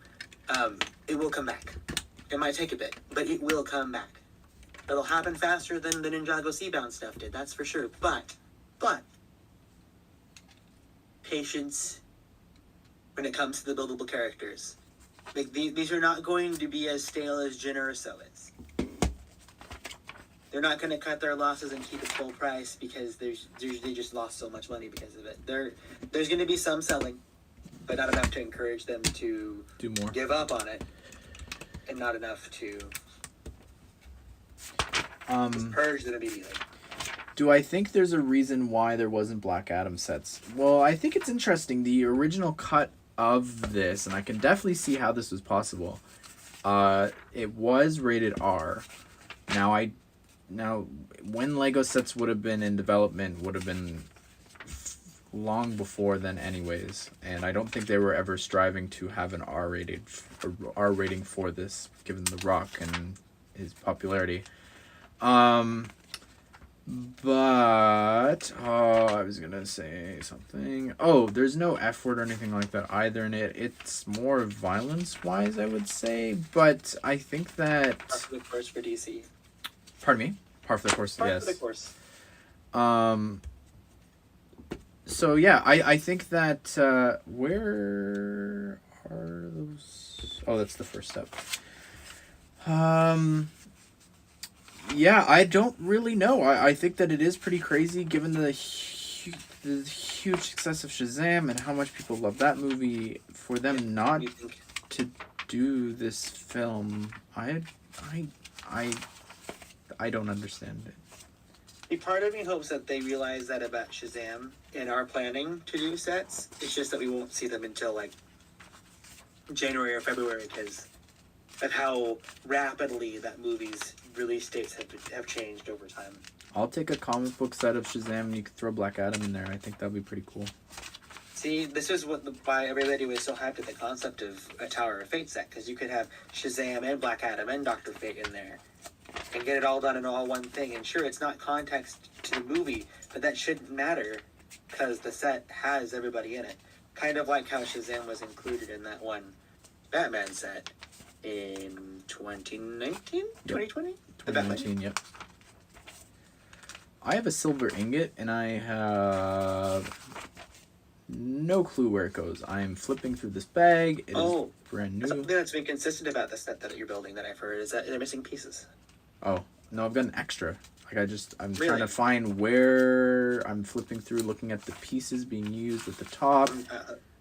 it will come back. It might take a bit, but it will come back. It'll happen faster than the Ninjago Seabound stuff did, that's for sure. But, patience when it comes to the buildable characters. Like, these are not going to be as stale as Jin Urso is. They're not going to cut their losses and keep it full price because they just lost so much money because of it. There's going to be some selling, but not enough to encourage them to do more, give up on it, and not enough to just purge them immediately. Do I think there's a reason why there wasn't Black Adam sets? Well, I think it's interesting. The original cut of this, and I can definitely see how this was possible. It was rated R. Now, when Lego sets would have been in development, would have been long before then anyways. And I don't think they were ever striving to have an R rating for this, given The Rock and his popularity. But, I was going to say something. Oh, there's no F word or anything like that either in it. It's more violence-wise, I would say. But I think that... Par for the course for DC. Pardon me? Par for the course, Par yes. for the course. So, yeah, I think that... where are those... Oh, that's the first step. Yeah, I don't really know. I think that it is pretty crazy given the huge success of Shazam and how much people love that movie. For them not to do this film, I don't understand it. A part of me hopes that they realize that about Shazam and are planning to do sets. It's just that we won't see them until like January or February because of how rapidly that movie's release dates have changed over time. I'll take a comic book set of Shazam and you could throw Black Adam in there. I think that'd be pretty cool. See, this is why everybody was so hyped at the concept of a Tower of Fate set, because you could have Shazam and Black Adam and Dr. Fate in there and get it all done in all one thing. And sure, it's not context to the movie, but that shouldn't matter because the set has everybody in it. Kind of like how Shazam was included in that one Batman set in 2019? 2020? 2019, yep. I have a silver ingot, and I have no clue where it goes. I'm flipping through this bag. It is brand new. Something that's been consistent about the set that you're building that I've heard is that they're missing pieces. Oh, no, I've got an extra. Like, I'm Really? trying to find where I'm flipping through, looking at the pieces being used at the top.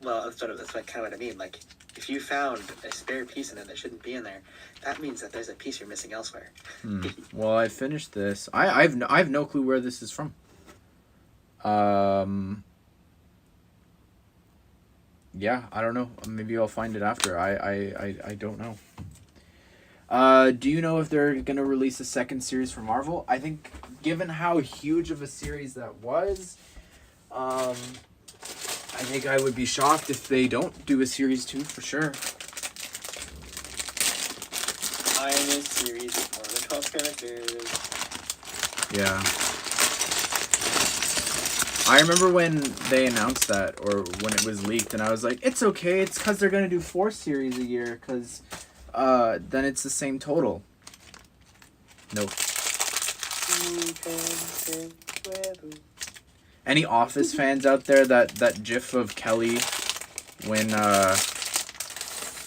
Well, that's kind of what I mean. Like, if you found a spare piece in it that shouldn't be in there, that means that there's a piece you're missing elsewhere. Well, I finished this. I have no clue where this is from. Yeah, I don't know. Maybe I'll find it after. I don't know. Do you know if they're gonna release a second series for Marvel? I think, given how huge of a series that was, I think I would be shocked if they don't do a series 2 for sure. Finest series of more than 12 characters. Yeah. I remember when they announced that, or when it was leaked, and I was like, it's okay, it's because they're going to do 4 series a year, because then it's the same total. Nope. Any Office fans out there, that gif of Kelly when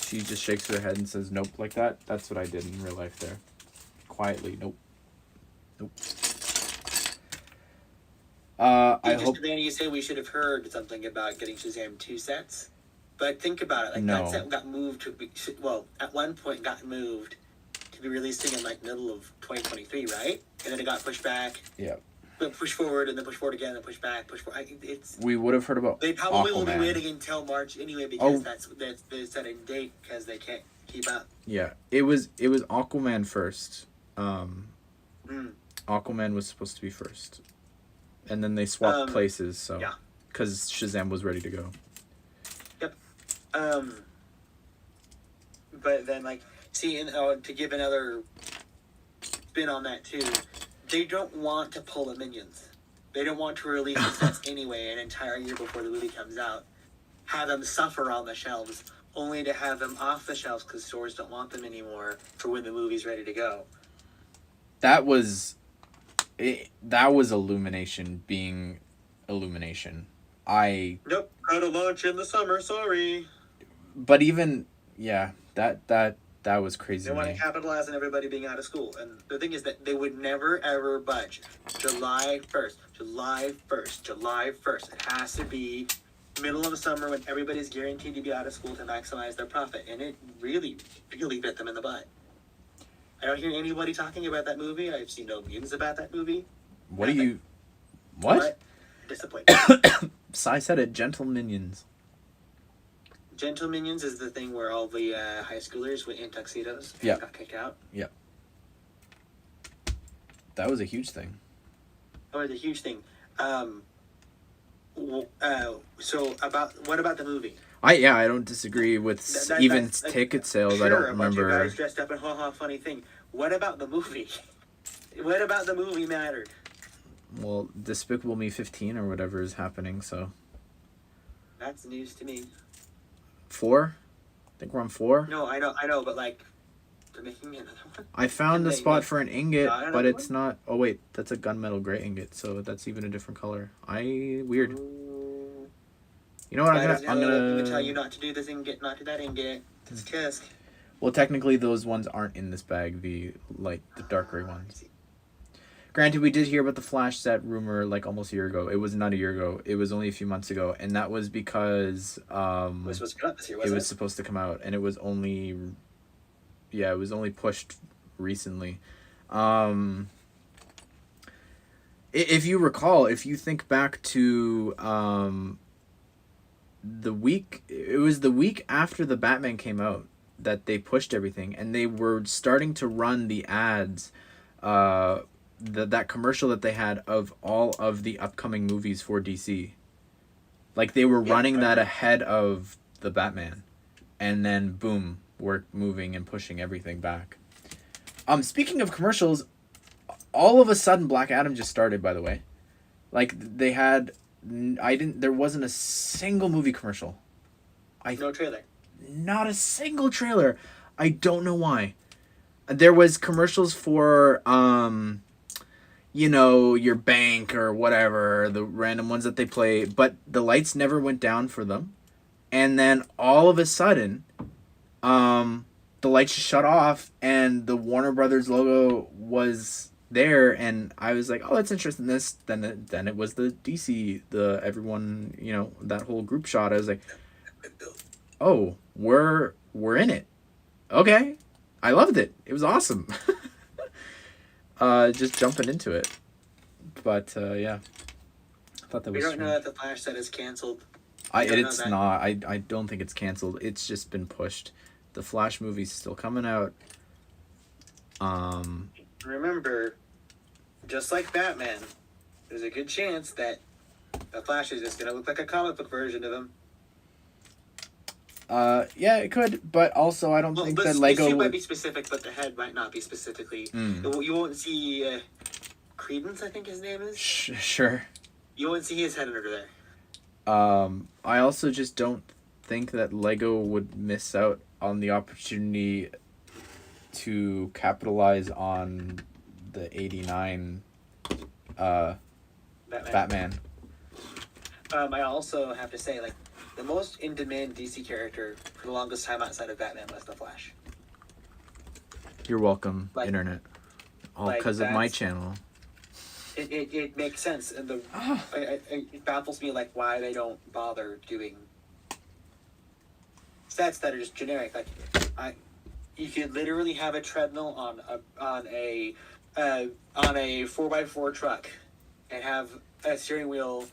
she just shakes her head and says nope like that? That's what I did in real life there. Quietly, nope. Nope. I hope... You say we should have heard something about getting Shazam 2 sets. But think about it. Like, no. That set got moved to be... Well, at one point got moved to be releasing in, like, middle of 2023, right? And then it got pushed back. Yeah. But push forward, and then push forward again, and push back, push forward. We would have heard about They probably Aquaman. will be waiting until March anyway, because that's the setting date, because they can't keep up. Yeah. It was Aquaman first. Aquaman was supposed to be first. And then they swapped places, so... Yeah. Because Shazam was ready to go. Yep. But then, like, see, and to give another spin on that, too, they don't want to pull the Minions. They don't want to release the sets anyway an entire year before the movie comes out. Have them suffer on the shelves, only to have them off the shelves because stores don't want them anymore for when the movie's ready to go. That was Illumination being Illumination. Nope, gotta launch in the summer, sorry. But even, yeah, that was crazy. They want to capitalize on everybody being out of school. And the thing is that they would never, ever budge. July 1st. It has to be middle of the summer when everybody's guaranteed to be out of school to maximize their profit. And it really, really bit them in the butt. I don't hear anybody talking about that movie. I've seen no memes about that movie. What? Disappointed. Sai said it, Gentle Minions. Gentle Minions is the thing where all the high schoolers went in tuxedos and got kicked out. Yeah. That was a huge thing. That was a huge thing. So what about the movie? I don't disagree with ticket sales. Sure, I don't a bunch remember. of guys dressed up in funny thing. What about the movie? What about the movie mattered? Well, Despicable Me 15 or whatever is happening, so. That's news to me. 4? I think we're on 4. No, I know, but like, they're making another one. I found the spot for an ingot, but it's one? not. Oh wait, that's a gunmetal gray ingot, so that's even a different color. Weird. You know what? I'm gonna tell you not to do this ingot, not to that ingot. It's just. Well, technically, those ones aren't in this bag. The dark gray ones. Granted, we did hear about the Flash set rumor like almost a year ago. It was not a year ago. It was only a few months ago, and that was because it was supposed to come out this year. It was supposed to come out, and it was only pushed recently. If you recall, if you think back to the week after the Batman came out that they pushed everything, and they were starting to run the ads. That commercial that they had of all of the upcoming movies for DC. Like, they were running that ahead of the Batman. And then, boom, we're moving and pushing everything back. Speaking of commercials, all of a sudden Black Adam just started, by the way. Like, they had... there wasn't a single movie commercial. No trailer. Not a single trailer. I don't know why. There was commercials for... your bank or whatever, the random ones that they play, but the lights never went down for them. And then all of a sudden, the lights just shut off and the Warner Brothers logo was there, and I was like, oh, that's interesting. Then it was the DC, everyone, that whole group shot. I was like, oh, we're in it. Okay. I loved it. It was awesome. Just jumping into it. But, yeah. I thought that was... We don't know that the Flash set is canceled. It's not. I don't think it's canceled. It's just been pushed. The Flash movie's still coming out. Remember, just like Batman, there's a good chance that the Flash is just going to look like a comic book version of him. Yeah, it could, but also I don't think that Lego would... might be specific, but the head might not be specifically. You won't see Credence, I think his name is. Sure. You won't see his head under there. I also just don't think that Lego would miss out on the opportunity to capitalize on the 89 Batman. I also have to say, like, the most in-demand DC character for the longest time outside of Batman was the Flash. You're welcome, Like- internet. All like, because of my that's- channel. It makes sense, and it baffles me, like, why they don't bother doing sets that are just generic. Like, you could literally have a treadmill on a 4x4 truck, and have a steering wheel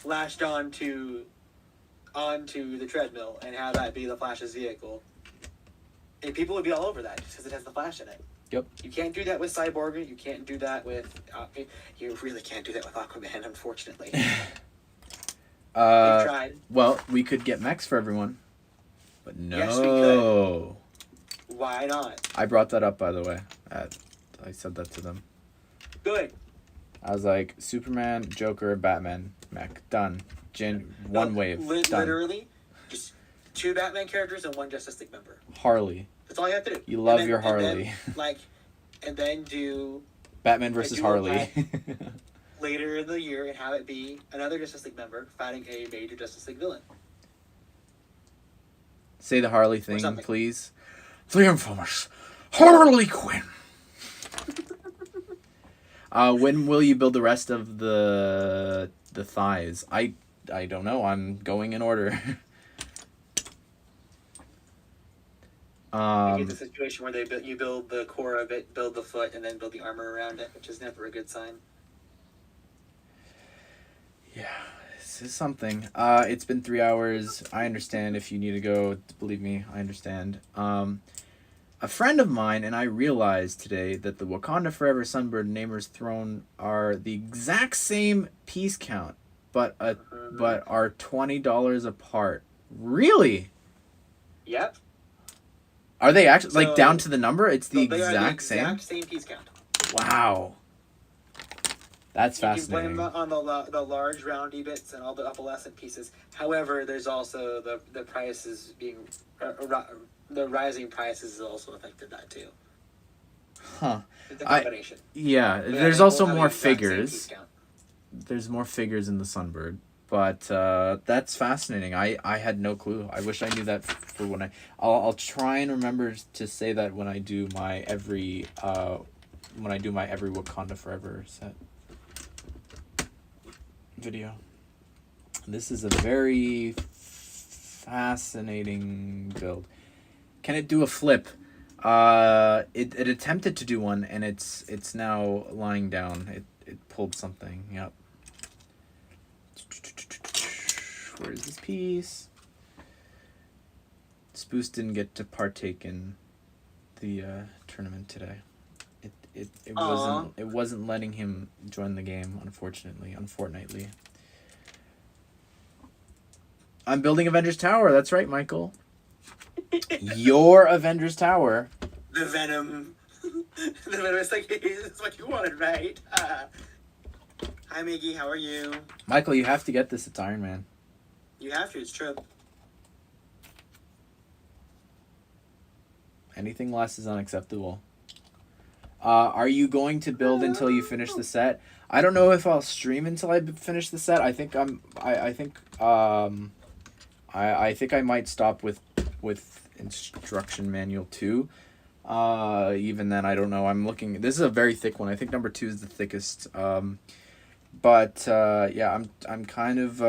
lashed onto the treadmill, and have that be the Flash's vehicle, and people would be all over that just because it has the Flash in it. Yep. You can't do that with Cyborg. You can't do that with. You really can't do that with Aquaman, unfortunately. They've tried. Well, we could get mechs for everyone, but no. Yes, we could. Why not? I brought that up, by the way. I said that to them. Good. I was like, Superman, Joker, Batman, mech, done. One wave, done. Literally, just 2 Batman characters and 1 Justice League member. Harley. That's all you have to do. You love your Harley. And then do Batman versus Harley. later in the year and have it be another Justice League member fighting a major Justice League villain. Say the Harley thing, please. The infamous Harley Quinn. When will you build the rest of the thighs? I don't know. I'm going in order. You get the situation where you build the core of it, build the foot, and then build the armor around it, which is never a good sign. Yeah, this is something. It's been 3 hours. I understand if you need to go. Believe me, I understand. A friend of mine and I realized today that the Wakanda Forever Sunbird and Namer's Throne are the exact same piece count, but are $20 apart. Really? Yep. Are they actually like down to the number? It's the exact same. Same piece count. Wow. That's fascinating. You can blame on the large roundy bits and all the opalescent pieces. However, there's also the prices being the rising prices has also affected that too. Huh. It's a combination. There's also more figures. There's more figures in the Sunbird. But that's fascinating. I had no clue. I wish I knew that for when I'll try and remember to say that when I do my every Wakanda Forever set video. This is a very fascinating build. Can it do a flip? It attempted to do one, and it's now lying down. It pulled something. Yep. Where is this piece? Spoos didn't get to partake in the tournament today. It wasn't letting him join the game, unfortunately. I'm building Avengers Tower. That's right, Michael. Your Avengers Tower. The Venom. The Venom is like, it's what you wanted, right? Hi, Miggy. How are you? Michael, you have to get this. It's Iron Man. You have to. It's true. Anything less is unacceptable. Are you going to build until you finish the set? I don't know if I'll stream until I finish the set. I think I might stop with instruction manual 2. Even then, I don't know. I'm looking. This is a very thick one. I think number 2 is the thickest. But yeah, I'm kind of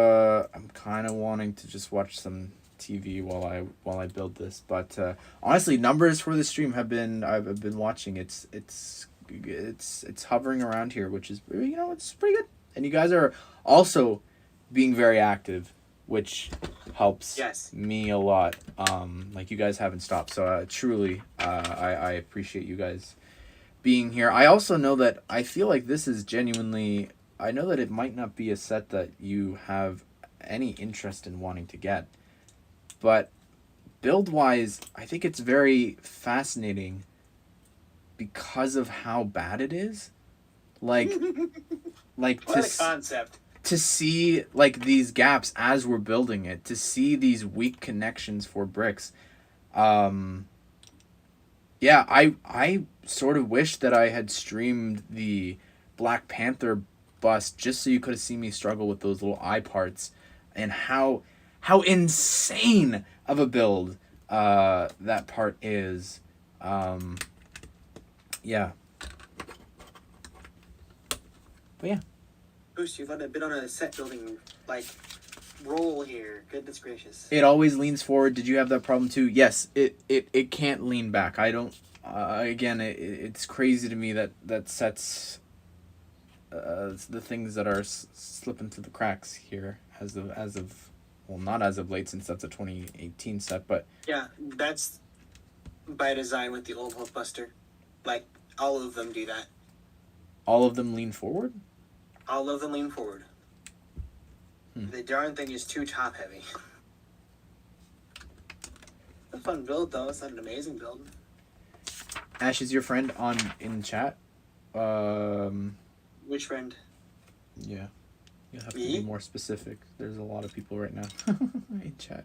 wanting to just watch some TV while I build this. But honestly, numbers for the stream I've been watching. It's hovering around here, which is, it's pretty good. And you guys are also being very active, which helps me a lot. Like, you guys haven't stopped, so truly I appreciate you guys being here. I also know that I feel like this is genuinely. I know that it might not be a set that you have any interest in wanting to get, but build-wise, I think it's very fascinating because of how bad it is. Like what a concept. To see like these gaps as we're building it, to see these weak connections for bricks. Yeah, I sort of wish that I had streamed the Black Panther bust just so you could have seen me struggle with those little eye parts, and how insane of a build that part is. Yeah. But yeah. Boost, you've been on a set building like roll here. Goodness gracious. It always leans forward. Did you have that problem too? Yes. It can't lean back. I don't. Again, it's crazy to me that sets. The things that are slipping through the cracks here as of well, not as of late, since that's a 2018 set, but yeah, that's by design with the old Hulkbuster. Like, all of them do that. All of them lean forward? All of them lean forward. The darn thing is too top heavy. A fun build though. It's not an amazing build. Ash is your friend in chat. Which friend? Yeah. You'll have to be more specific. There's a lot of people right now in chat.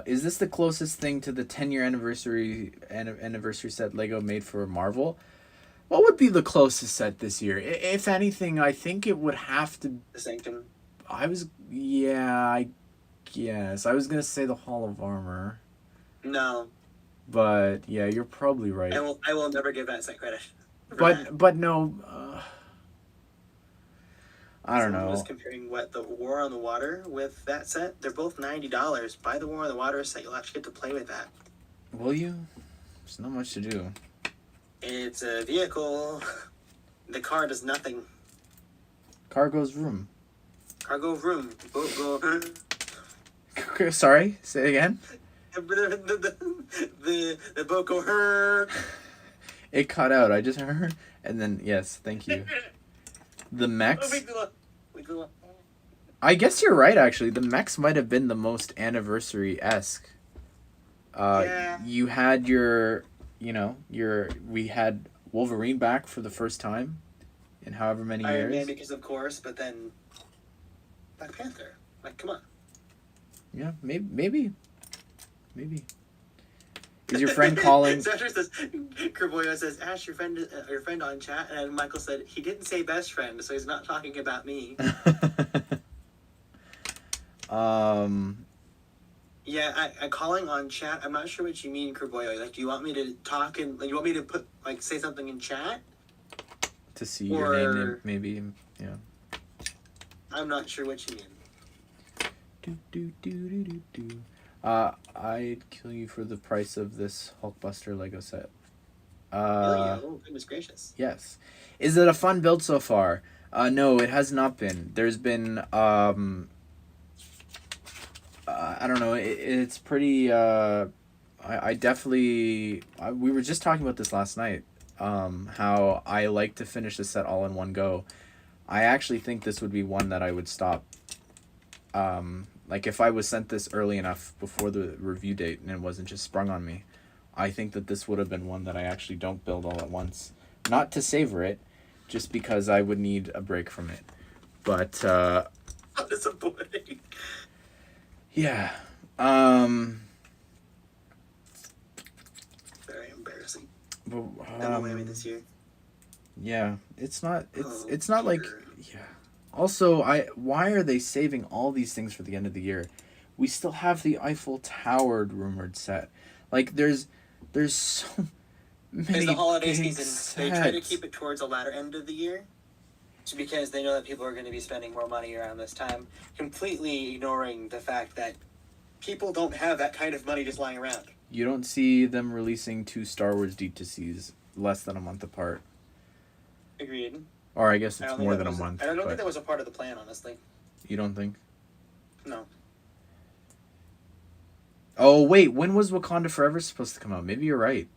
Is this the closest thing to the 10-year anniversary set Lego made for Marvel? What would be the closest set this year? If anything, I think it would have to... The Sanctum. I guess. I was going to say the Hall of Armor. No. But, yeah, you're probably right. I will never give that set credit. But no... I don't know. Someone was comparing the War on the Water with that set. They're both $90. Buy the War on the Water set. You'll actually get to play with that. Will you? There's not much to do. It's a vehicle. The car does nothing. Cargo's room. Cargo room. Boat go. Sorry, say it again. The boat go. It cut out. I just heard, and then yes, thank you. The mechs. I guess you're right. Actually, the mechs might have been the most anniversary-esque. Yeah. You had we had Wolverine back for the first time in however many years. Iron Man, because of course, but then Black Panther. Like, come on. Yeah, maybe. Is your friend calling? Sasha says, Kerboyo says, Ash, your friend on chat, and Michael said he didn't say best friend, so he's not talking about me. Yeah, I calling on chat. I'm not sure what you mean, Kerboyo. Like, do you want me to talk and you want me to say something in chat? To see your name, maybe. Yeah. I'm not sure what you mean. I'd kill you for the price of this Hulkbuster Lego set. Oh, goodness gracious. Yes. Is it a fun build so far? No, it has not been. There's been, I don't know, it's pretty, I definitely, we were just talking about this last night, how I like to finish the set all in one go. I actually think this would be one that I would stop. Like, if I was sent this early enough before the review date and it wasn't just sprung on me, I think that this would have been one that I actually don't build all at once. Not to savor it, just because I would need a break from it. But, How disappointing. Yeah. Very embarrassing. But, Double whammy this year. Yeah, it's not dear. like, yeah. Also, why are they saving all these things for the end of the year? We still have the Eiffel Tower rumored set. Like, there's so many. It's the holiday big season. Sets. They try to keep it towards the latter end of the year, because they know that people are going to be spending more money around this time, completely ignoring the fact that people don't have that kind of money just lying around. You don't see them releasing 2 Star Wars D2Cs less than a month apart. Agreed. Or I guess it's more than a month. I don't think that was a part of the plan, honestly. You don't think? No. Oh, wait. When was Wakanda Forever supposed to come out? Maybe you're right.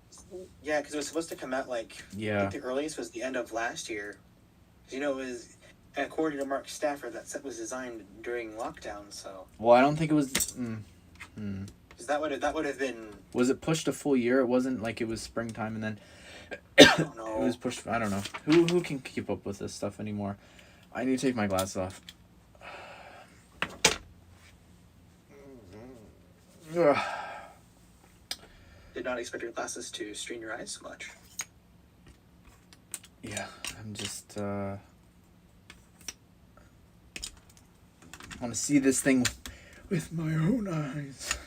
Yeah, because it was supposed to come out, I think the earliest was the end of last year. It was, according to Mark Stafford, that set was designed during lockdown, so... Well, I don't think it was... Because that would have been... Was it pushed a full year? It wasn't like it was springtime and then... I don't know. It was pushed... I don't know. Who can keep up with this stuff anymore? I need to take my glasses off. Did not expect your glasses to strain your eyes so much. Yeah, I'm just want to see this thing with my own eyes.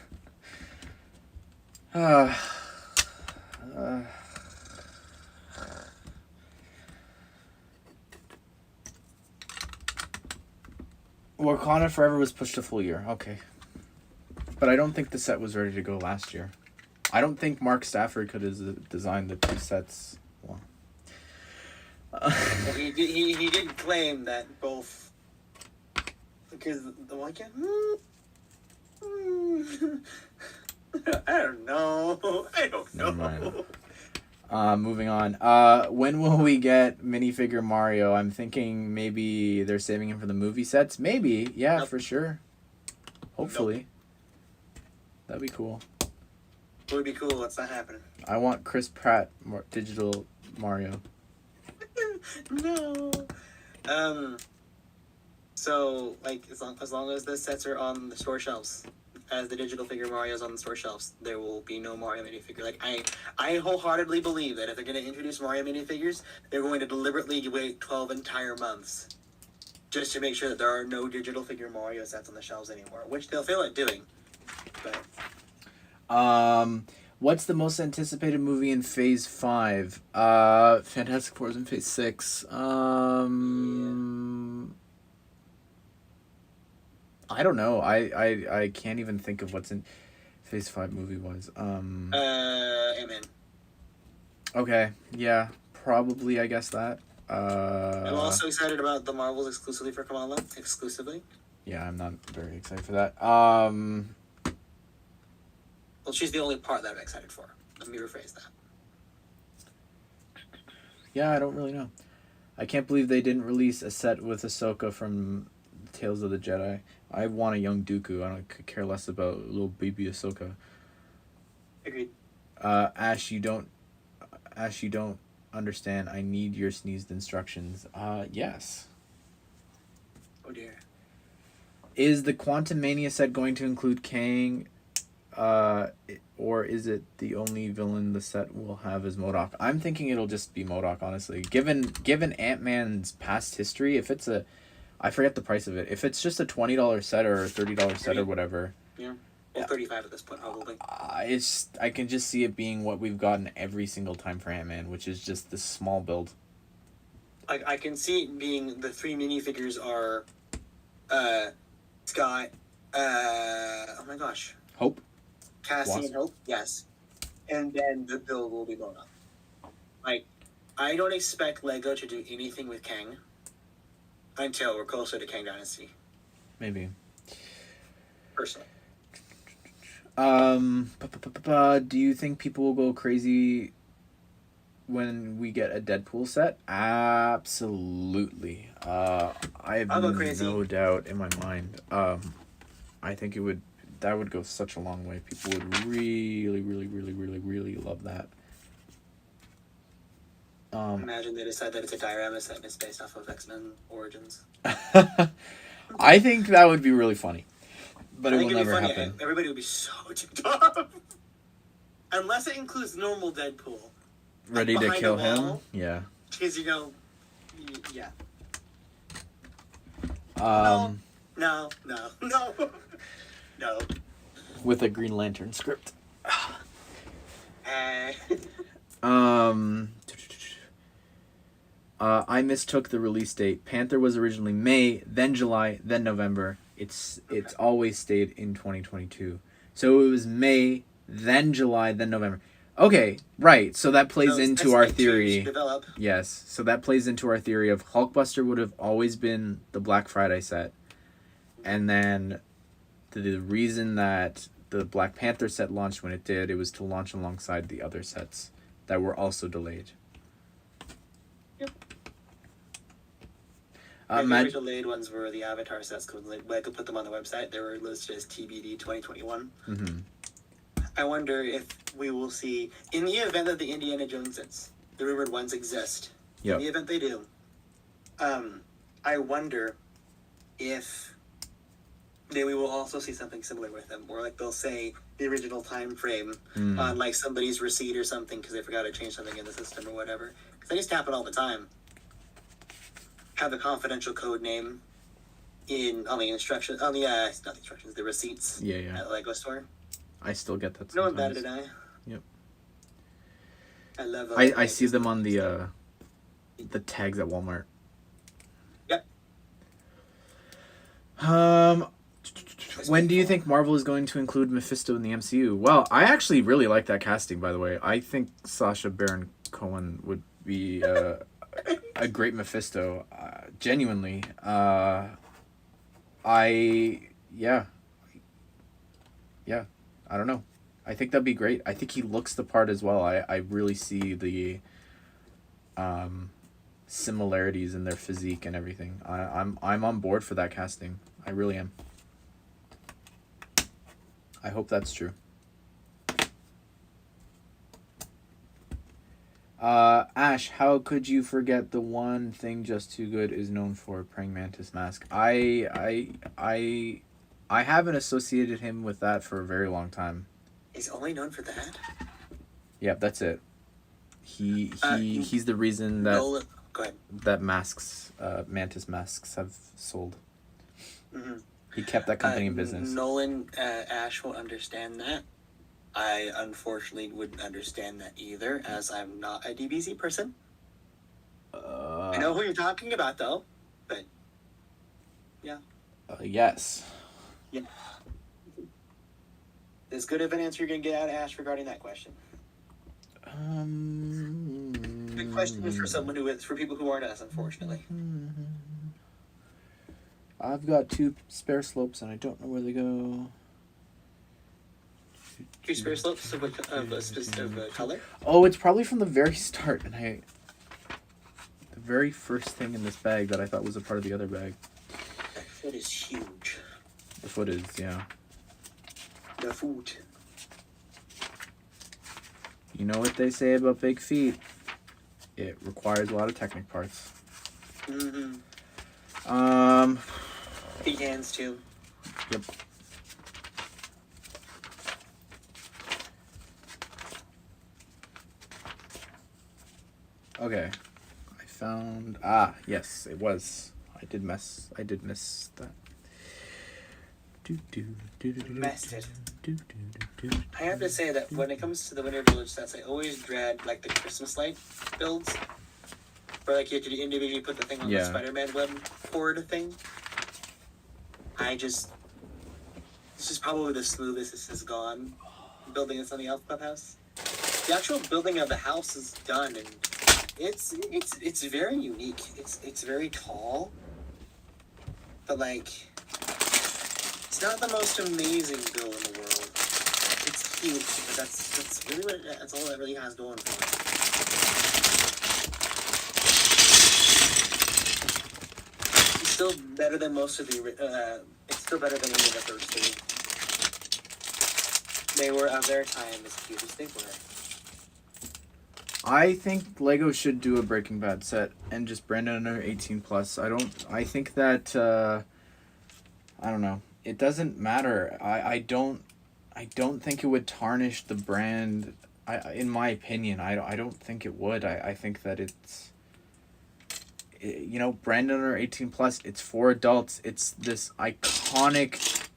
Wakanda Forever was pushed a full year. Okay. But I don't think the set was ready to go last year. I don't think Mark Stafford could have designed the two sets. Well, Well, he did claim that both, because the one can. I don't know. I don't know. Never mind. Moving on. When will we get minifigure Mario? I'm thinking maybe they're saving him for the movie sets. Maybe. Yeah, Nope. for sure. Hopefully. That'd be cool. It would be cool. It's not happening. I want Chris Pratt digital Mario. No. So, like, as long as the sets are on the store shelves, as the digital figure Mario's on the store shelves, there will be no Mario minifigure. Like, I wholeheartedly believe that if they're going to introduce Mario minifigures, they're going to deliberately wait 12 entire months just to make sure that there are no digital figure Mario sets on the shelves anymore, which they'll feel like doing. But what's the most anticipated movie in Phase 5? Fantastic Four is in Phase 6. I don't know. I can't even think of what's in Phase 5 movie-wise. Ant-Man. Okay, yeah, probably, I guess that. I'm also excited about the Marvels exclusively for Kamala. Exclusively. Yeah, I'm not very excited for that. Well, she's the only part that I'm excited for. Let me rephrase that. Yeah, I don't really know. I can't believe they didn't release a set with Ahsoka from Tales of the Jedi. I want a young Dooku. I don't care less about little baby Ahsoka. Agreed. Ash, you don't understand. I need your sneezed instructions. Yes. Oh dear. Is the Quantum Mania set going to include Kang? Or is it the only villain the set will have is MODOK? I'm thinking it'll just be MODOK, honestly. Given Ant-Man's past history, if it's I forget the price of it. If it's just a $20 set or a $30 set or whatever. Yeah. Well, 35 at this point, probably. I can just see it being what we've gotten every single time for Ant-Man, which is just this small build. I can see it being the three minifigures are, Scott, oh my gosh. Hope? Cassie Wasp? and Hope, yes. And then the build will be blown up. Like, I don't expect Lego to do anything with Kang until we're closer to Kang Dynasty. Maybe. Personally. Do you think people will go crazy when we get a Deadpool set? Absolutely. I have no doubt in my mind. I think that would go such a long way. People would really, really, really, really, really love that. Imagine they decide that it's a diorama set and it's based off of X-Men Origins. I think that would be really funny. But it will never happen. Everybody would be so ticked off. Unless it includes normal Deadpool. Ready to kill him? Yeah. Because, yeah. No. With a Green Lantern script. I mistook the release date. Panther was originally May, then July, then November. It's always stayed in 2022. So it was May, then July, then November. Okay, right. So that plays into our theory. Yes. So that plays into our theory of Hulkbuster would have always been the Black Friday set. And then the reason that the Black Panther set launched when it did, it was to launch alongside the other sets that were also delayed. Yep. The delayed ones were the Avatar sets, because I could put them on the website. They were listed as TBD 2021. Mm-hmm. I wonder if we will see, in the event that the Indiana Jones sets, the rumored ones exist, in the event they do, I wonder if we will also see something similar with them, or like they'll say, the original time frame on like somebody's receipt or something because they forgot to change something in the system or whatever. Because that used to happen all the time. Have a confidential code name on the instructions, not the instructions, the receipts. Yeah. At the Lego store. I still get that. No one batted an eye. Yep. I love. I see them on the tags at Walmart. Yep. When do you think Marvel is going to include Mephisto in the MCU? Well, I actually really like that casting, by the way. I think Sacha Baron Cohen would be a great Mephisto. Genuinely. Yeah. I don't know. I think that'd be great. I think he looks the part as well. I really see the similarities in their physique and everything. I'm on board for that casting. I really am. I hope that's true. Ash, how could you forget the one thing Just Too Good is known for, praying mantis mask? I haven't associated him with that for a very long time. He's only known for that? Yeah, that's it. He's the reason that Nolan, go ahead. That mantis masks have sold. Mm-hmm. He kept that company in business. Nolan, Ash will understand that. I unfortunately wouldn't understand that either, as I'm not a DBZ person. I know who you're talking about, though, but yeah. Yes. Yeah. As good of an answer you're going to get out of Ash regarding that question. Good question is for people who aren't us, unfortunately. I've got 2 spare slopes and I don't know where they go. 2 spare slopes of color? Oh, it's probably from the very start, and the very first thing in this bag that I thought was a part of the other bag. That foot is huge. The foot is, yeah. The foot. You know what they say about big feet? It requires a lot of Technic parts. Mm-hmm. Big hands too. Yep. Okay. I found yes, it was. I did miss that. Messed it. I have to say that when it comes to the Winter Village sets, I always dread like the Christmas light builds, where like you have to individually put the thing on the Spider-Man web cord thing. This is probably the smoothest this has gone. Building this on the Elf Clubhouse. The actual building of the house is done, and it's very unique. It's very tall, but like it's not the most amazing build in the world. It's cute, but that's really that's all it really has going for it. It's still better than most of the. It's still better than any of the first 2. They were of their time as cute as they were. I think Lego should do a Breaking Bad set and just brand it under 18+. I think that I don't know. It doesn't matter. I don't think it would tarnish the brand. In my opinion, I don't think it would. I think that brand under 18+. It's for adults. It's this iconic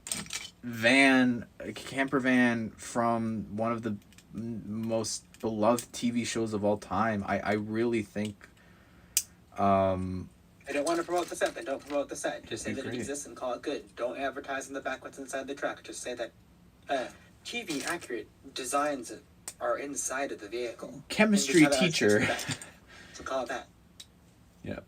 camper van from one of the most beloved TV shows of all time. I really think I don't want to promote the set, then don't promote the set. Just say that it exists and call it good. Don't advertise in the back what's inside the truck. Just say that TV accurate designs are inside of the vehicle. Chemistry teacher. So call it that. Yeah.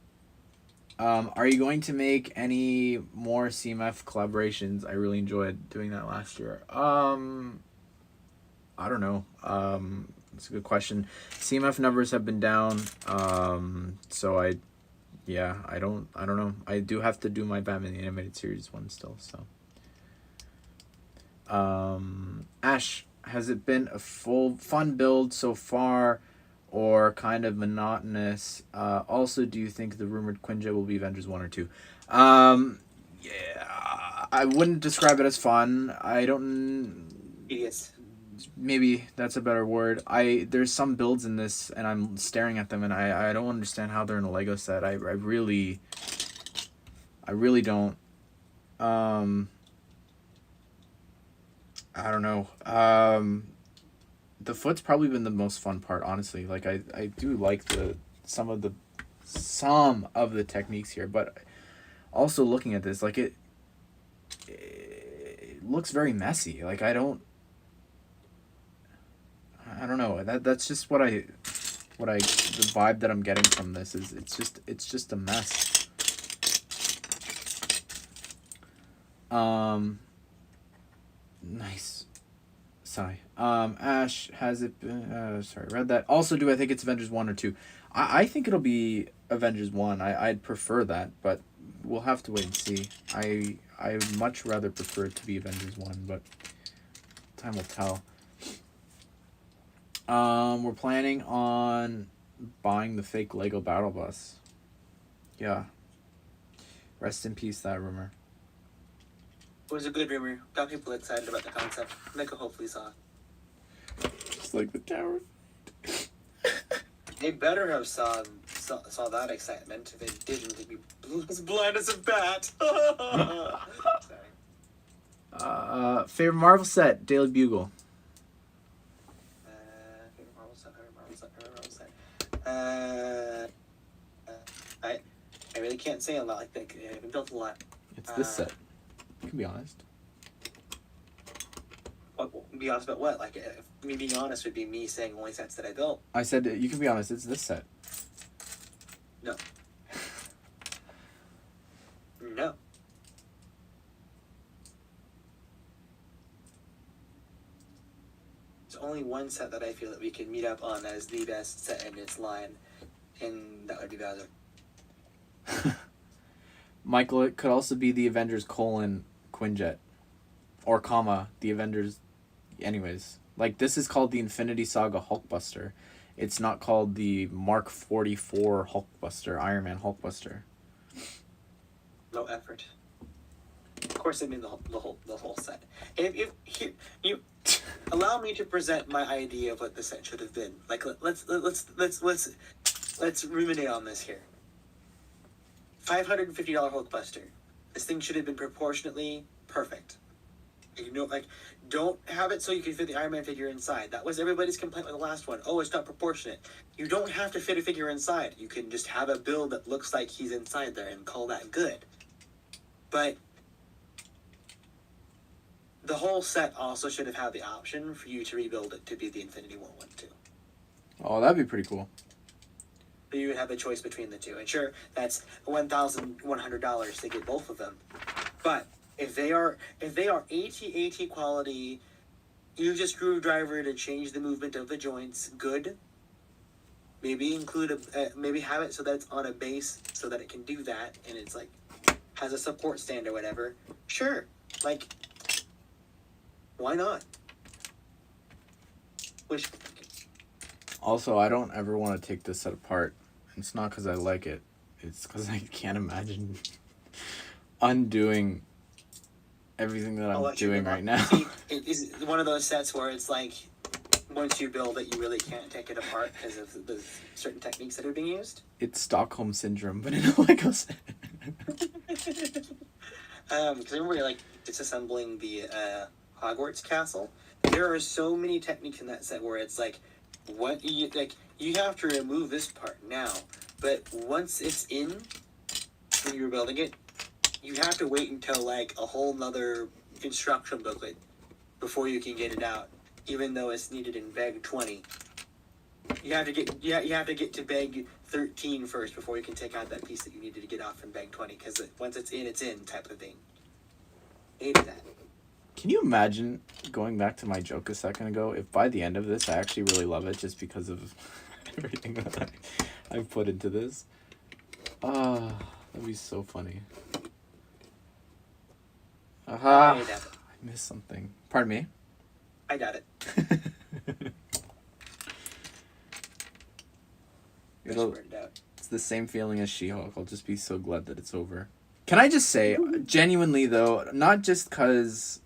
Are you going to make any more CMF collaborations? I really enjoyed doing that last year. I don't know. It's a good question. CMF numbers have been down. So I don't know. I do have to do my Batman the Animated Series one still, so. Ash, has it been a full fun build so far or kind of monotonous? Also, do you think the rumored Quinjet will be Avengers 1 or 2? Yeah, I wouldn't describe it as fun. I don't Idiots. Maybe that's a better word. There's some builds in this, and I'm staring at them, and I don't understand how they're in a Lego set. I really don't. I don't know. The foot's probably been the most fun part, honestly. Like I do like some of the techniques here, but also looking at this, like it looks very messy. Like I don't know. That's just the vibe that I'm getting from this is it's just a mess. Nice. Sigh. Ash has it been, sorry, read that. Also, do I think it's Avengers 1 or 2? I think it'll be Avengers 1. I'd prefer that, but we'll have to wait and see. I would much rather prefer it to be Avengers 1, but time will tell. We're planning on buying the fake Lego Battle Bus. Yeah. Rest in peace, that rumor. It was a good rumor. Got people excited about the concept. Nico hopefully saw. Just like the tower. They better have saw that excitement. If they didn't, they'd be as blind as a bat. Sorry. Favorite Marvel set, Daily Bugle. Favorite Marvel set. I really can't say a lot. Like that. I've built a lot. It's this set. You can be honest. What, be honest about what? Like, me being honest would be me saying only sets that I built. I said you can be honest. It's this set. No. No. There's only one set that I feel that we can meet up on as the best set in its line, and that would be Bowser. Michael, it could also be the Avengers : Quinjet. Or comma, the Avengers. Anyways. Like, this is called the Infinity Saga Hulkbuster. It's not called the Mark 44 Hulkbuster, Iron Man Hulkbuster. No effort. Of course, I mean the whole set. If you allow me to present my idea of what the set should have been. Like, let's ruminate on this here. $550 Hulkbuster. This thing should have been proportionately perfect. You know, like, don't have it so you can fit the Iron Man figure inside. That was everybody's complaint with the last one. Oh, it's not proportionate. You don't have to fit a figure inside. You can just have a build that looks like he's inside there and call that good. But the whole set also should have had the option for you to rebuild it to be the Infinity War one too. Oh, that'd be pretty cool. So you would have a choice between the two. And sure, that's $1,100 to get both of them. But if they are AT quality, use a screwdriver to change the movement of the joints, good. Maybe include maybe have it so that it's on a base so that it can do that and it's like has a support stand or whatever. Sure, like why not? Wish. Also, I don't ever want to take this set apart. It's not because I like it. It's because I can't imagine undoing everything that I'm doing right now. See, it is one of those sets where it's like, once you build it, you really can't take it apart because of the certain techniques that are being used. It's Stockholm Syndrome, but in a Lego set. Because I remember, like, disassembling the Hogwarts castle. There are so many techniques in that set where it's like, you have to remove this part now, but once it's in, when you're building it, you have to wait until like a whole nother instruction booklet before you can get it out, even though it's needed in bag 20. You have to get to bag 13 first before you can take out that piece that you needed to get off in bag 20, because once it's in type of thing. Hated that. Can you imagine, going back to my joke a second ago, if by the end of this I actually really love it just because of everything that I've put into this? That'd be so funny. Aha! I missed something. Pardon me? I got it. It's the same feeling as She-Hulk. I'll just be so glad that it's over. Can I just say, genuinely though, not just because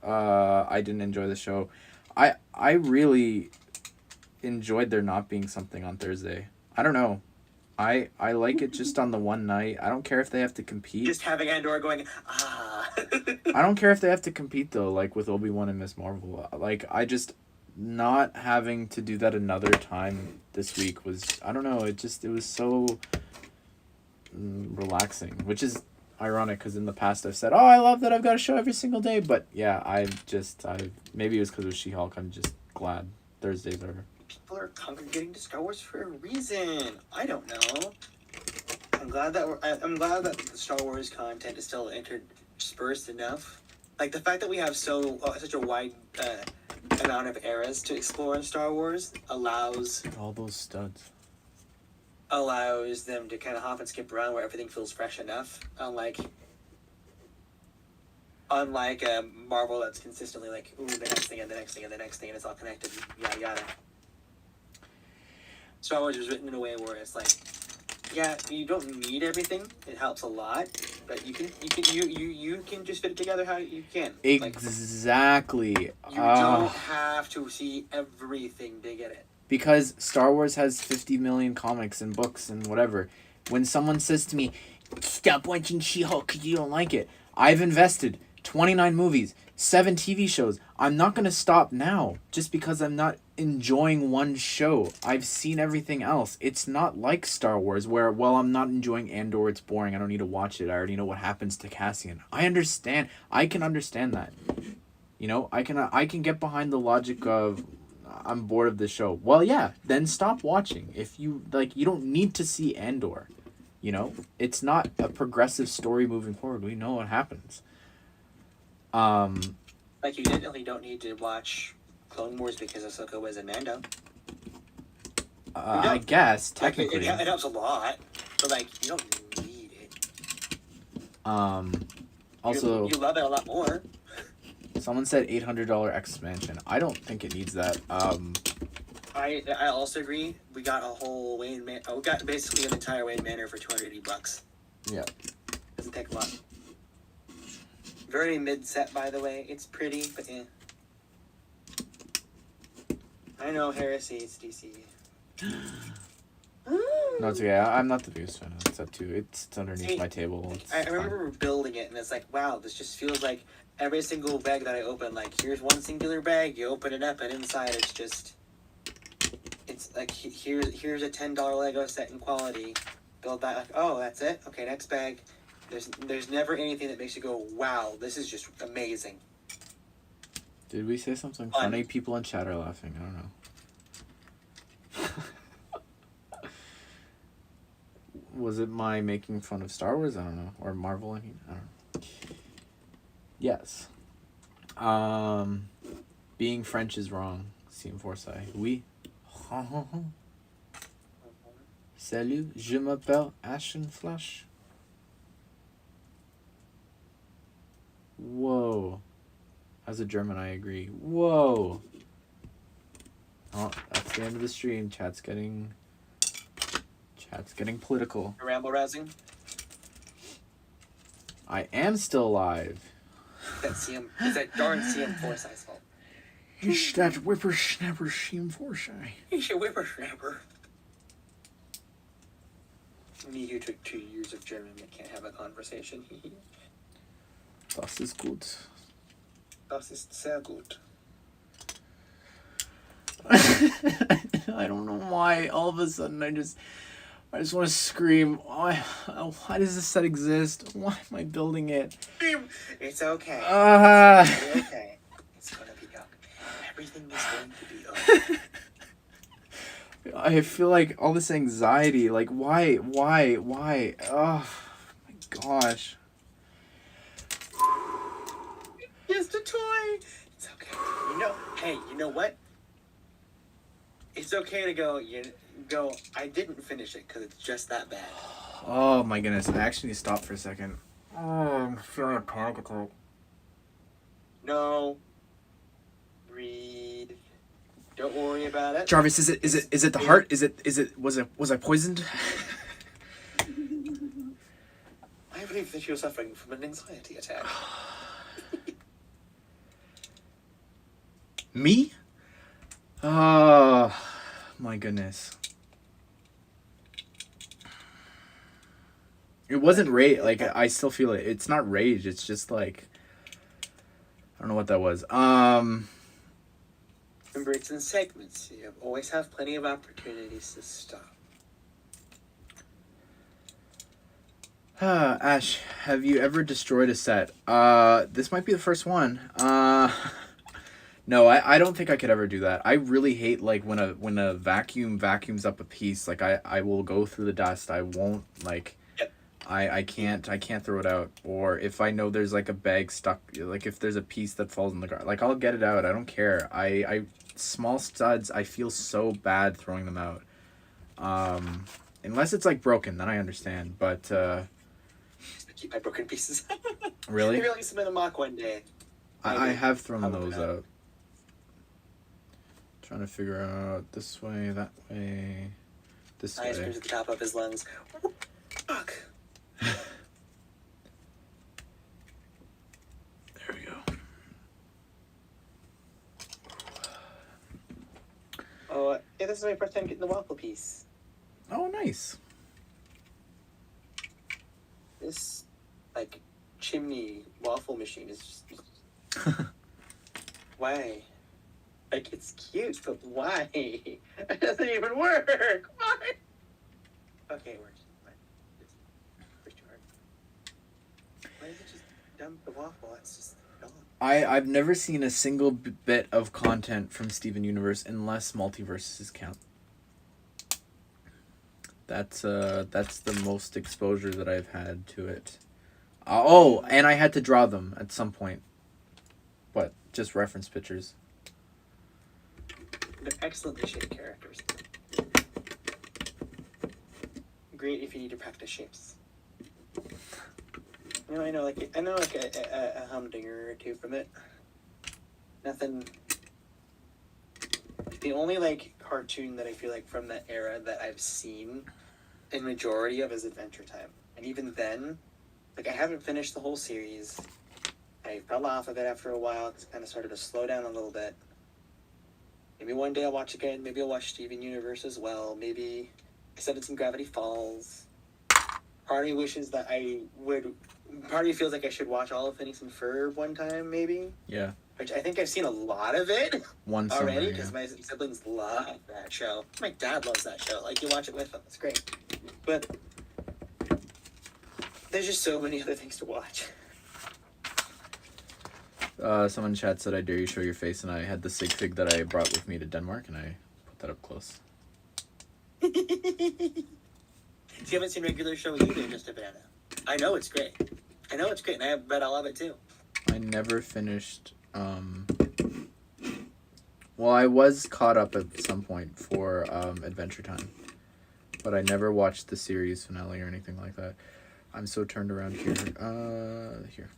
I didn't enjoy the show. I really enjoyed there not being something on Thursday. I don't know. I like it just on the one night. I don't care if they have to compete. Just having Andor going, ah. I don't care if they have to compete though, like with Obi-Wan and Miss Marvel. Like I just not having to do that another time this week was, I don't know, it was so relaxing, which is ironic because in the past I've said, oh, I love that I've got a show every single day, but yeah, I maybe it was because of She-Hulk. I'm just glad Thursdays are. People are congregating to Star Wars for a reason. I don't know. I'm glad that the Star Wars content is still interspersed enough. Like the fact that we have such a wide amount of eras to explore in Star Wars allows All those studs. Them to kind of hop and skip around where everything feels fresh enough. Unlike Marvel, that's consistently like, ooh, the next thing and the next thing and the next thing, and it's all connected. Yada yada. Star Wars is written in a way where it's like, yeah, you don't need everything. It helps a lot, but you can just fit it together how you can. Exactly. You don't have to see everything to get it. Because Star Wars has 50 million comics and books and whatever. When someone says to me, stop watching She-Hulk because you don't like it, I've invested 29 movies, 7 TV shows. I'm not going to stop now just because I'm not enjoying one show. I've seen everything else. It's not like Star Wars where, well, I'm not enjoying Andor, it's boring, I don't need to watch it, I already know what happens to Cassian. I can understand that. You know, I can get behind the logic of, I'm bored of the show. Well, yeah, then stop watching. If you you don't need to see Andor. You know, it's not a progressive story moving forward. We know what happens. Like you definitely don't need to watch Clone Wars because Ahsoka was in Mando. I guess technically it helps a lot, but like you don't need it. Also, you love it a lot more. Someone said $800 expansion. I don't think it needs that. I also agree. We got a whole Wayne Man. We got basically an entire Wayne Manor for $280. Yeah. Doesn't take a lot. Very mid set, by the way. It's pretty, but eh. I know heresy. It's DC. No, it's okay. I'm not the biggest fan of that set too. It's underneath my table. I remember building it, and it's like, wow, this just feels like every single bag that I open. Like, here's one singular bag. You open it up, and inside it's like here's a $10 Lego set in quality. Build that. Like, oh, that's it. Okay, next bag. There's never anything that makes you go, wow, this is just amazing. Did we say something funny? People in chat are laughing. I don't know. Was it my making fun of Star Wars? I don't know. Or Marvel, I mean. I don't know. Yes. Being French is wrong. CM Forsyth. Oui. Salut, je m'appelle Ashnflash. Whoa. As a German, I agree. Whoa. Oh, that's the end of the stream. Chat's getting political. Ramble rousing. I am still alive. Is that darn CM Forsyth's fault? He's that whippersnapper CM Forsyth. He's a whippersnapper. Me who took 2 years of German and can't have a conversation. Das ist gut. Das ist sehr gut. I don't know why all of a sudden I just want to scream. Why does this set exist? Why am I building it? It's okay. It's okay. It's gonna be okay. Everything is going to be okay. I feel like all this anxiety, like why? Oh my gosh. Just a toy. It's okay. You know what? It's okay to go, I didn't finish it because it's just that bad. Oh my goodness, I actually need to stop for a second. Oh, I'm feeling a panic attack. No. Breathe. Don't worry about it. Jarvis, is it the heart? Was I poisoned? I believe that you're suffering from an anxiety attack. Me? Oh, my goodness. It wasn't rage. Like, I still feel it. It's not rage. It's just like, I don't know what that was. Remember, it's in segments. You always have plenty of opportunities to stop. Ash, have you ever destroyed a set? This might be the first one. No, I don't think I could ever do that. I really hate like when a vacuum vacuums up a piece. Like I will go through the dust. I won't like. Yep. I can't throw it out. Or if I know there's like a bag stuck, like if there's a piece that falls in the ground, like I'll get it out. I don't care. I small studs. I feel so bad throwing them out. Unless it's like broken, then I understand. But Keep my broken pieces. really, Maybe I'll use them in a mock one day. I have thrown Probably those not. out. Trying to figure out this way, that way, this Eyes way. to the top of his lungs. Fuck. There we go. Oh, yeah, this is my first time getting the waffle piece. Oh, nice. This, like, chimney waffle machine is just... Why? Like, it's cute, but why? It doesn't even work! Why? Okay, it works. Fine. It's pretty hard. Why does it just dump the waffle? It's just gone. I've never seen a single bit of content from Steven Universe unless multiverses count. That's the most exposure that I've had to it. Oh, and I had to draw them at some point. What? Just reference pictures. They're excellently shaped characters. Great if you need to practice shapes. I know a humdinger or two from it. Nothing. The only like cartoon that I feel like from that era that I've seen in majority of is Adventure Time, and even then, like I haven't finished the whole series. I fell off of it after a while. It's kind of started to slow down a little bit. Maybe one day I'll watch again. Maybe I'll watch Steven Universe as well. Maybe Acceptance in Gravity Falls. Part of me wishes that I would. Part of me feels like I should watch all of Phineas and Ferb one time, maybe. Yeah. Which I think I've seen a lot of it One summer, already because yeah. my siblings love that show. My dad loves that show. Like you watch it with them, it's great. But there's just so many other things to watch. Someone in chat said, I dare you show your face, and I had the sig fig that I brought with me to Denmark, and I put that up close. So you haven't seen regular show either, just a banana. I know it's great. And I have read all of it too. I never finished, well, I was caught up at some point for, Adventure Time, but I never watched the series finale or anything like that. I'm so turned around here. Here.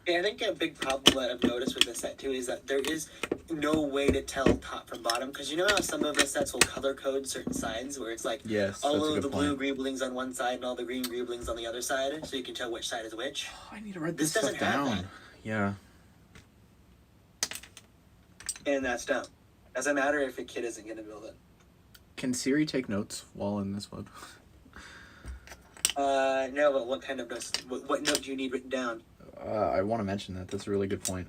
Yeah, I think a big problem that I've noticed with this set too is that there is no way to tell top from bottom because you know how some of the sets will color code certain sides where it's like Yes, all that's a of good the blue point. greeblings on one side and all the green greeblings on the other side, so you can tell which side is which. I need to write This this stuff doesn't have down. that. Yeah. And that's dumb. Doesn't matter if a kid isn't going to build it. Can Siri take notes while in this one? No, but what kind of notes? What note do you need written down? I want to mention that. That's a really good point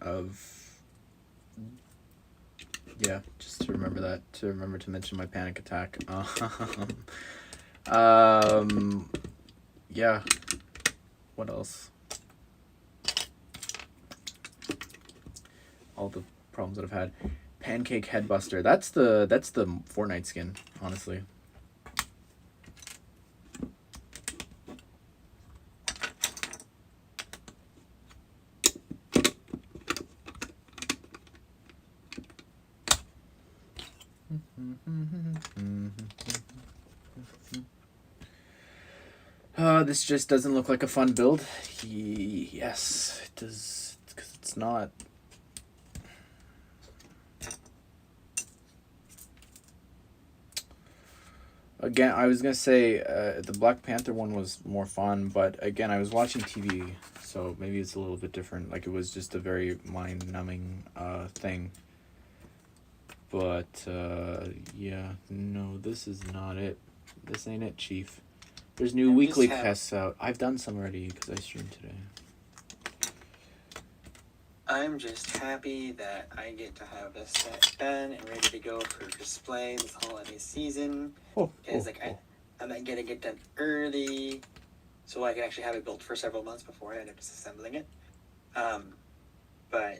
yeah, just to remember that. To remember to mention my panic attack. Yeah. What else? All the problems that I've had. Pancake Headbuster. That's the Fortnite skin, honestly. This just doesn't look like a fun build. Yes, it does, because it's not. Again, I was gonna say the Black Panther one was more fun, but again, I was watching TV, so maybe it's a little bit different. Like it was just a very mind-numbing thing. But yeah, no, this is not it. This ain't it, Chief. There's new weekly tests out. I've done some already because I streamed today. I'm just happy that I get to have this set done and ready to go for display this holiday season. Because I'm not gonna get done early, so I can actually have it built for several months before I end up disassembling it. But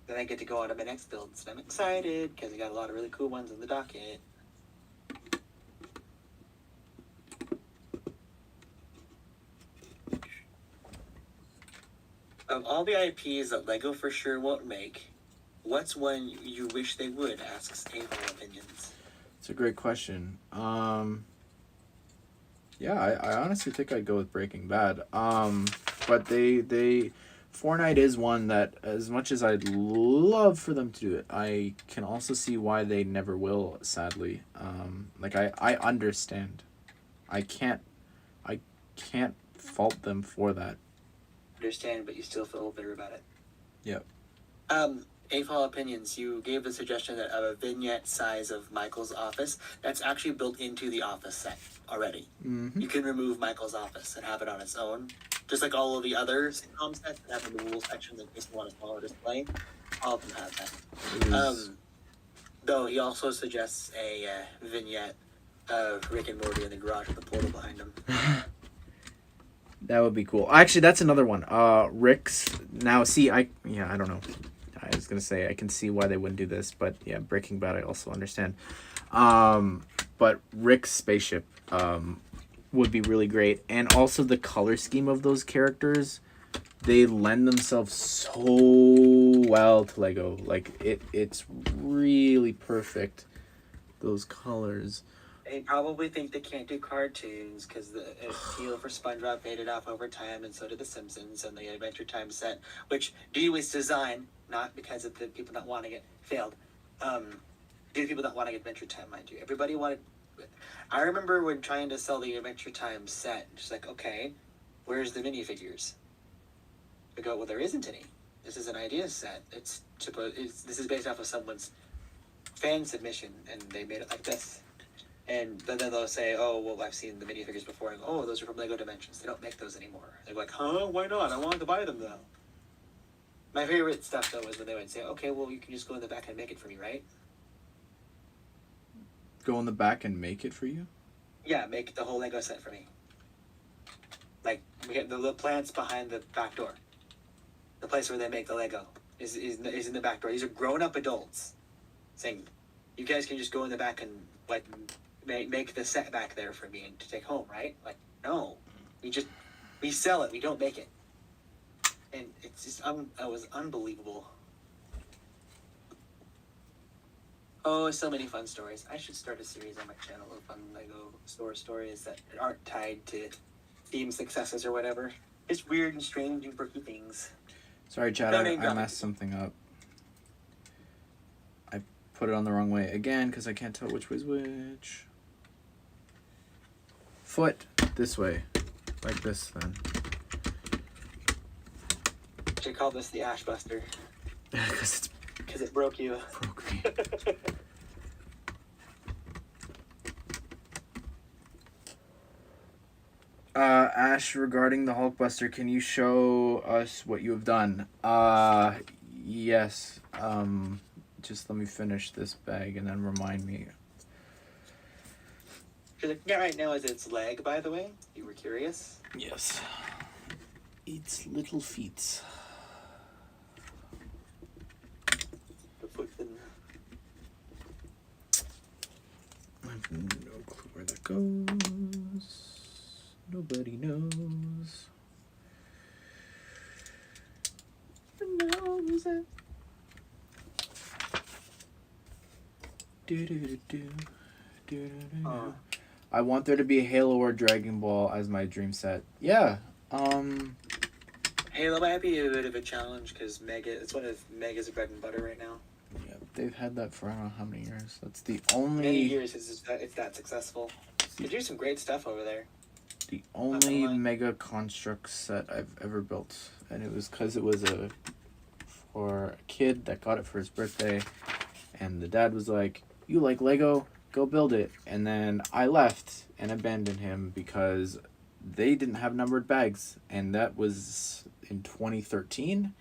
then I get to go on to my next builds, and I'm excited because I got a lot of really cool ones in the docket. Of all the IPs that LEGO for sure won't make, what's one you wish they would? Asks Able Opinions. It's a great question. Yeah, I honestly think I'd go with Breaking Bad. But Fortnite is one that, as much as I'd love for them to do it, I can also see why they never will, sadly. Like, I understand. I can't fault them for that. Understand, but you still feel bitter about it. Yep. AFOL Opinions, you gave the suggestion of a vignette size of Michael's office. That's actually built into the office set already. Mm-hmm. You can remove Michael's office and have it on its own. Just like all of the other sitcom sets that have a removal section in case you want a smaller display. All of them have that. Though he also suggests a vignette of Rick and Morty in the garage with a portal behind him. That would be cool. Actually, that's another one. Rick's now. See, I don't know. I was gonna say I can see why they wouldn't do this, but yeah, Breaking Bad I also understand. But Rick's spaceship would be really great, and also the color scheme of those characters, they lend themselves so well to Lego. Like it's really perfect. Those colors. They probably think they can't do cartoons because the appeal for SpongeBob faded off over time, and so did The Simpsons and the Adventure Time set, which due to its design, not because of the people not wanting it, failed. Due to people not wanting Adventure Time, mind you. Everybody wanted... I remember when trying to sell the Adventure Time set, just like, okay, where's the minifigures? I go, well, there isn't any. This is an idea set. This is based off of someone's fan submission, and they made it like this. And then they'll say, oh, well, I've seen the minifigures before. And, oh, those are from Lego Dimensions. They don't make those anymore. They're like, huh? Why not? I wanted to buy them, though. My favorite stuff, though, is when they would say, okay, well, you can just go in the back and make it for me, right? Go in the back and make it for you? Yeah, make the whole Lego set for me. Like, we get the plants behind the back door. The place where they make the Lego is in the back door. These are grown-up adults saying, you guys can just go in the back and, like... Make the set back there for me to take home, right? Like, no. We sell it, we don't make it. And it's just, it was unbelievable. Oh, so many fun stories. I should start a series on my channel of fun Lego store stories that aren't tied to theme successes or whatever. It's weird and strange and quirky things. Sorry, Chad, I messed something up. I put it on the wrong way again because I can't tell which way's which. Foot this way, like this then. Should call this the Ashbuster. Because it broke you. Broke me. Ash, regarding the Hulkbuster, can you show us what you have done? Yes. Just let me finish this bag and then remind me. Yeah, right now is its leg, by the way. You were curious? Yes. Its little feet. The foot thing. I have no clue where that goes. Nobody knows. Knows it. I want there to be a Halo or Dragon Ball as my dream set. Yeah. Halo might be a bit of a challenge because it's one of Mega's bread and butter right now. Yeah, they've had that for I don't know how many years. That's the only... Many years it's that successful. It's They do some great stuff over there. The only Mega Construct set I've ever built, and it was because it was for a kid that got it for his birthday, and the dad was like, "You like Lego? Go build it." And then I left and abandoned him because they didn't have numbered bags, and that was in 2013.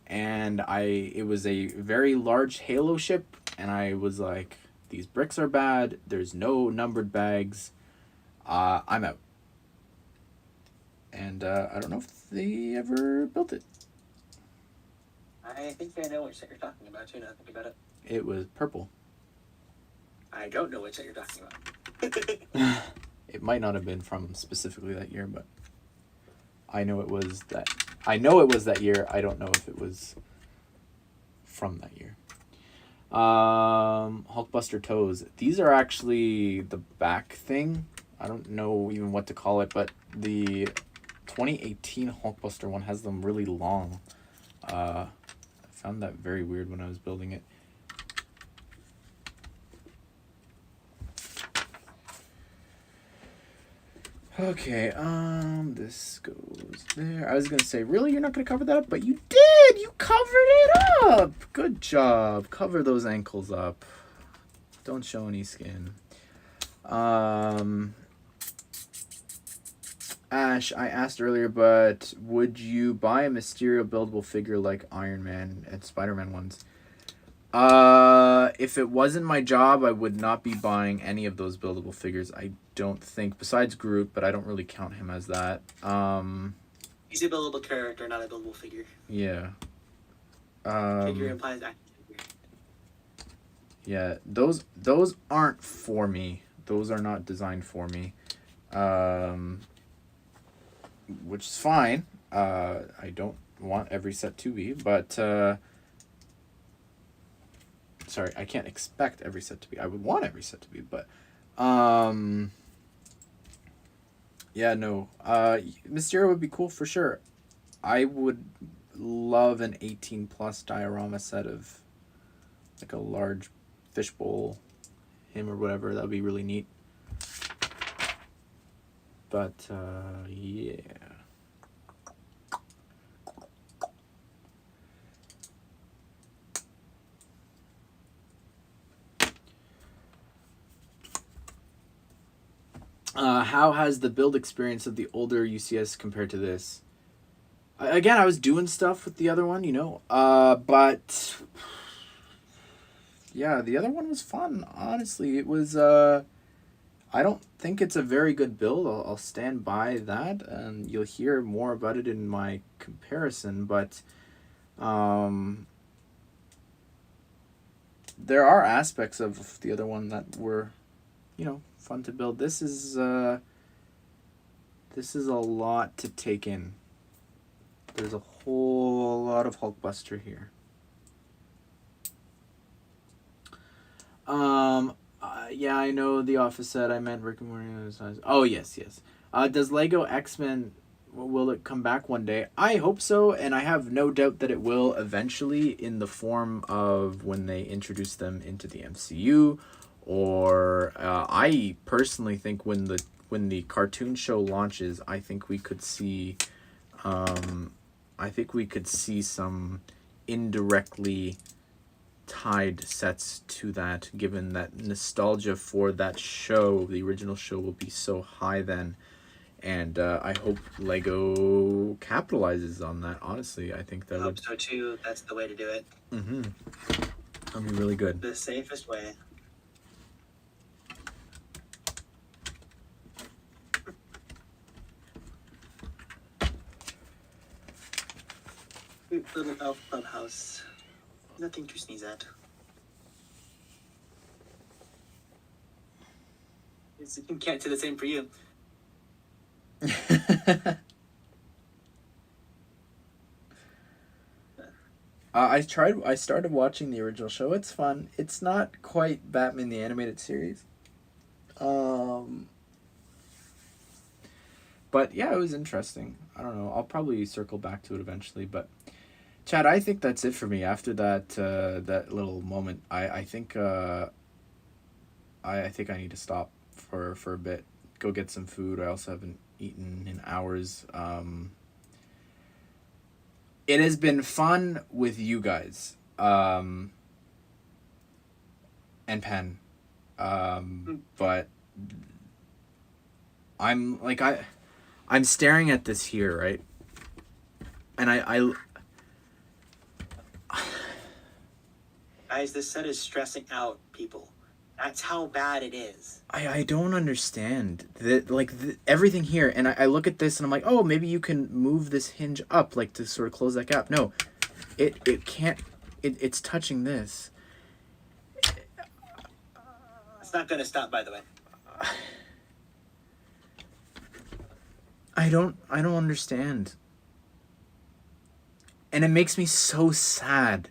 And it was a very large Halo ship, and I was like, "These bricks are bad. There's no numbered bags. I'm out." And I don't know if they ever built it. I think I know which set you're talking about too. Now think about it. It was purple. I don't know which set you're talking about. It might not have been from specifically that year, but I know it was that. I know it was that year. I don't know if it was from that year. Hulkbuster toes. These are actually the back thing. I don't know even what to call it, but the 2018 Hulkbuster one has them really long. I found that very weird when I was building it. Okay, this goes there. I was gonna say, really, you're not gonna cover that up, but you did! You covered it up! Good job. Cover those ankles up. Don't show any skin. Ash, I asked earlier, but would you buy a Mysterio buildable figure like Iron Man and Spider-Man ones? If it wasn't my job, I would not be buying any of those buildable figures. I don't think, besides Groot, but I don't really count him as that. He's a buildable character, not a buildable figure. Yeah. Figure implies action figure. Yeah, those aren't for me. Those are not designed for me. Which is fine. I don't want every set to be, but sorry, I can't expect every set to be. I would want every set to be, but yeah, no. Mysterio would be cool for sure. I would love an 18 plus diorama set of like a large fishbowl, him or whatever. That would be really neat. But yeah. How has the build experience of the older UCS compared to this? Again, I was doing stuff with the other one, you know. But yeah, the other one was fun. Honestly, it was. I don't think it's a very good build. I'll stand by that, and you'll hear more about it in my comparison. But there are aspects of the other one that were, you know, fun to build. This is a lot to take in. There's a whole lot of Hulkbuster here. Yeah, I know The Office said I meant Rick and Morty. Oh, yes. Does Lego X-Men, will it come back one day? I hope so, and I have no doubt that it will eventually in the form of when they introduce them into the MCU, or I personally think when the cartoon show launches, I think we could see some indirectly tied sets to that, given that nostalgia for that show, the original show, will be so high then. And I hope Lego capitalizes on that. Honestly, I think that I hope so too. That's the way to do it. That'd be really good. The safest way. Cute little elf clubhouse. Nothing to sneeze at. Can't say the same for you. I started watching the original show. It's fun. It's not quite Batman the Animated Series. But yeah, it was interesting. I don't know. I'll probably circle back to it eventually, but Chad, I think that's it for me. After that that little moment, I think I think I need to stop for a bit. go get some food. I also haven't eaten in hours. It has been fun with you guys. And Pen. But I'm staring at this here, right? And Guys, this set is stressing out people. That's how bad it is. I don't understand everything here, and I look at this and I'm like, oh, maybe you can move this hinge up, like, to sort of close that gap. No, it can't. It's touching this. It's not gonna stop, by the way. I don't understand, and it makes me so sad.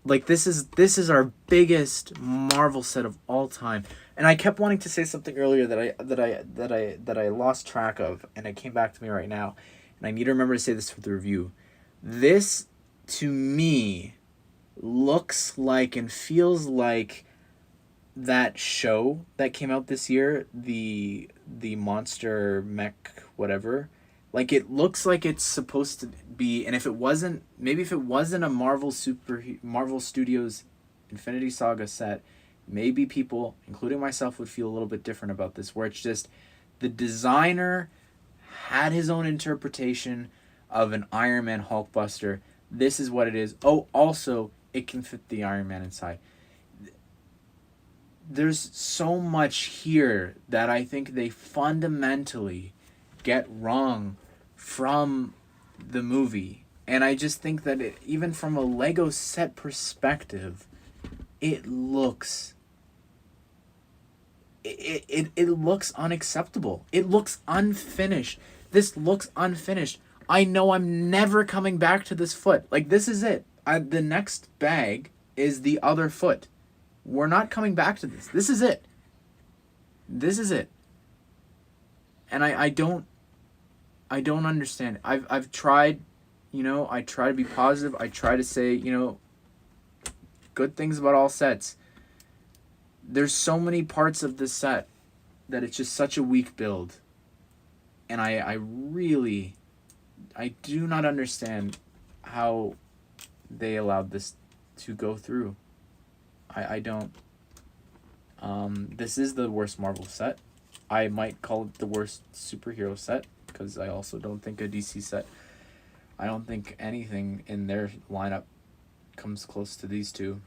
Like, this is our biggest Marvel set of all time, and I kept wanting to say something earlier that I lost track of, and it came back to me right now, and I need to remember to say this for the review. This, to me, looks like and feels like that show that came out this year, the monster mech whatever. Like, it looks like it's supposed to be, and if it wasn't a Marvel Studios Infinity Saga set, maybe people, including myself, would feel a little bit different about this, where it's just the designer had his own interpretation of an Iron Man Hulkbuster. This is what it is. Oh, also, it can fit the Iron Man inside. There's so much here that I think they fundamentally get wrong from the movie, and I just think that even from a Lego set perspective, it looks unacceptable. It looks unfinished. This looks unfinished. I know I'm never coming back to this foot. Like, this is it. The next bag is the other foot. We're not coming back to this. This is it. This is it. And I don't understand. I've tried, I try to be positive. I try to say, good things about all sets. There's so many parts of this set that it's just such a weak build. And I do not understand how they allowed this to go through. I don't. This is the worst Marvel set. I might call it the worst superhero set, because I also don't think a DC set, I don't think anything in their lineup comes close to these two.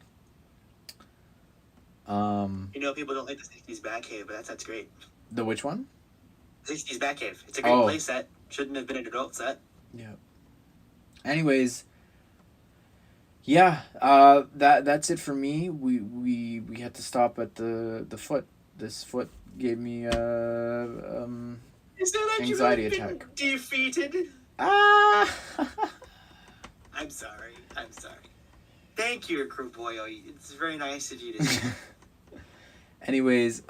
People don't like the 60s Batcave, but that's great. The which one? 60s Batcave. It's a great play set. Shouldn't have been an adult set. Yeah. Anyways, yeah, that's it for me. We had to stop at the foot. This foot gave me anxiety attack. Defeated. Ah. I'm sorry. Thank you, Crew Boyo. It's very nice of you to say. Anyways,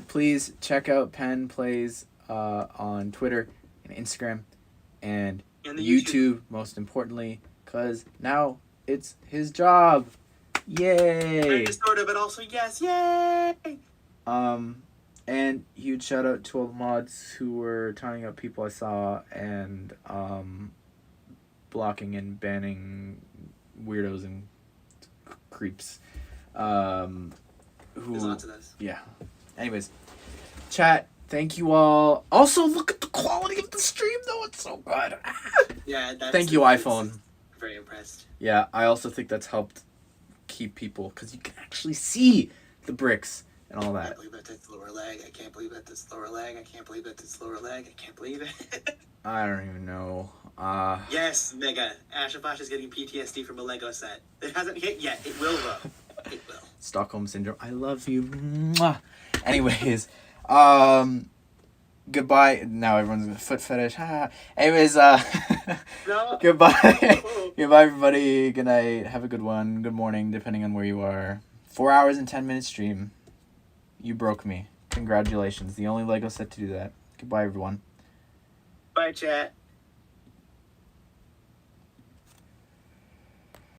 please check out Pen Plays on Twitter and Instagram and YouTube, most importantly, because now it's his job. Yay! Sort of, but also yes, yay! And huge shout out to all the mods who were tying up people I saw and blocking and banning weirdos and creeps. There's lots of those. Yeah. Anyways, chat. Thank you all. Also, look at the quality of the stream, though. It's so good. Yeah. Thank you, iPhone. Very impressed. Yeah, I also think that's helped keep people, because you can actually see the bricks and all that. I can't believe that's lower leg. I can't believe that's lower leg. I can't believe that's lower leg. I can't believe it. I don't even know. Yes, Mega. Ashnflash is getting PTSD from a Lego set. It hasn't hit yet. It will, though. It will. Stockholm Syndrome. I love you. Mwah. Anyways, goodbye. Now everyone's gonna foot fetish. Anyways, No. goodbye. Goodbye, everybody. Good night. Have a good one. Good morning, depending on where you are. 4 hours and 10 minute stream. You broke me. Congratulations. The only Lego set to do that. Goodbye, everyone. Bye, chat.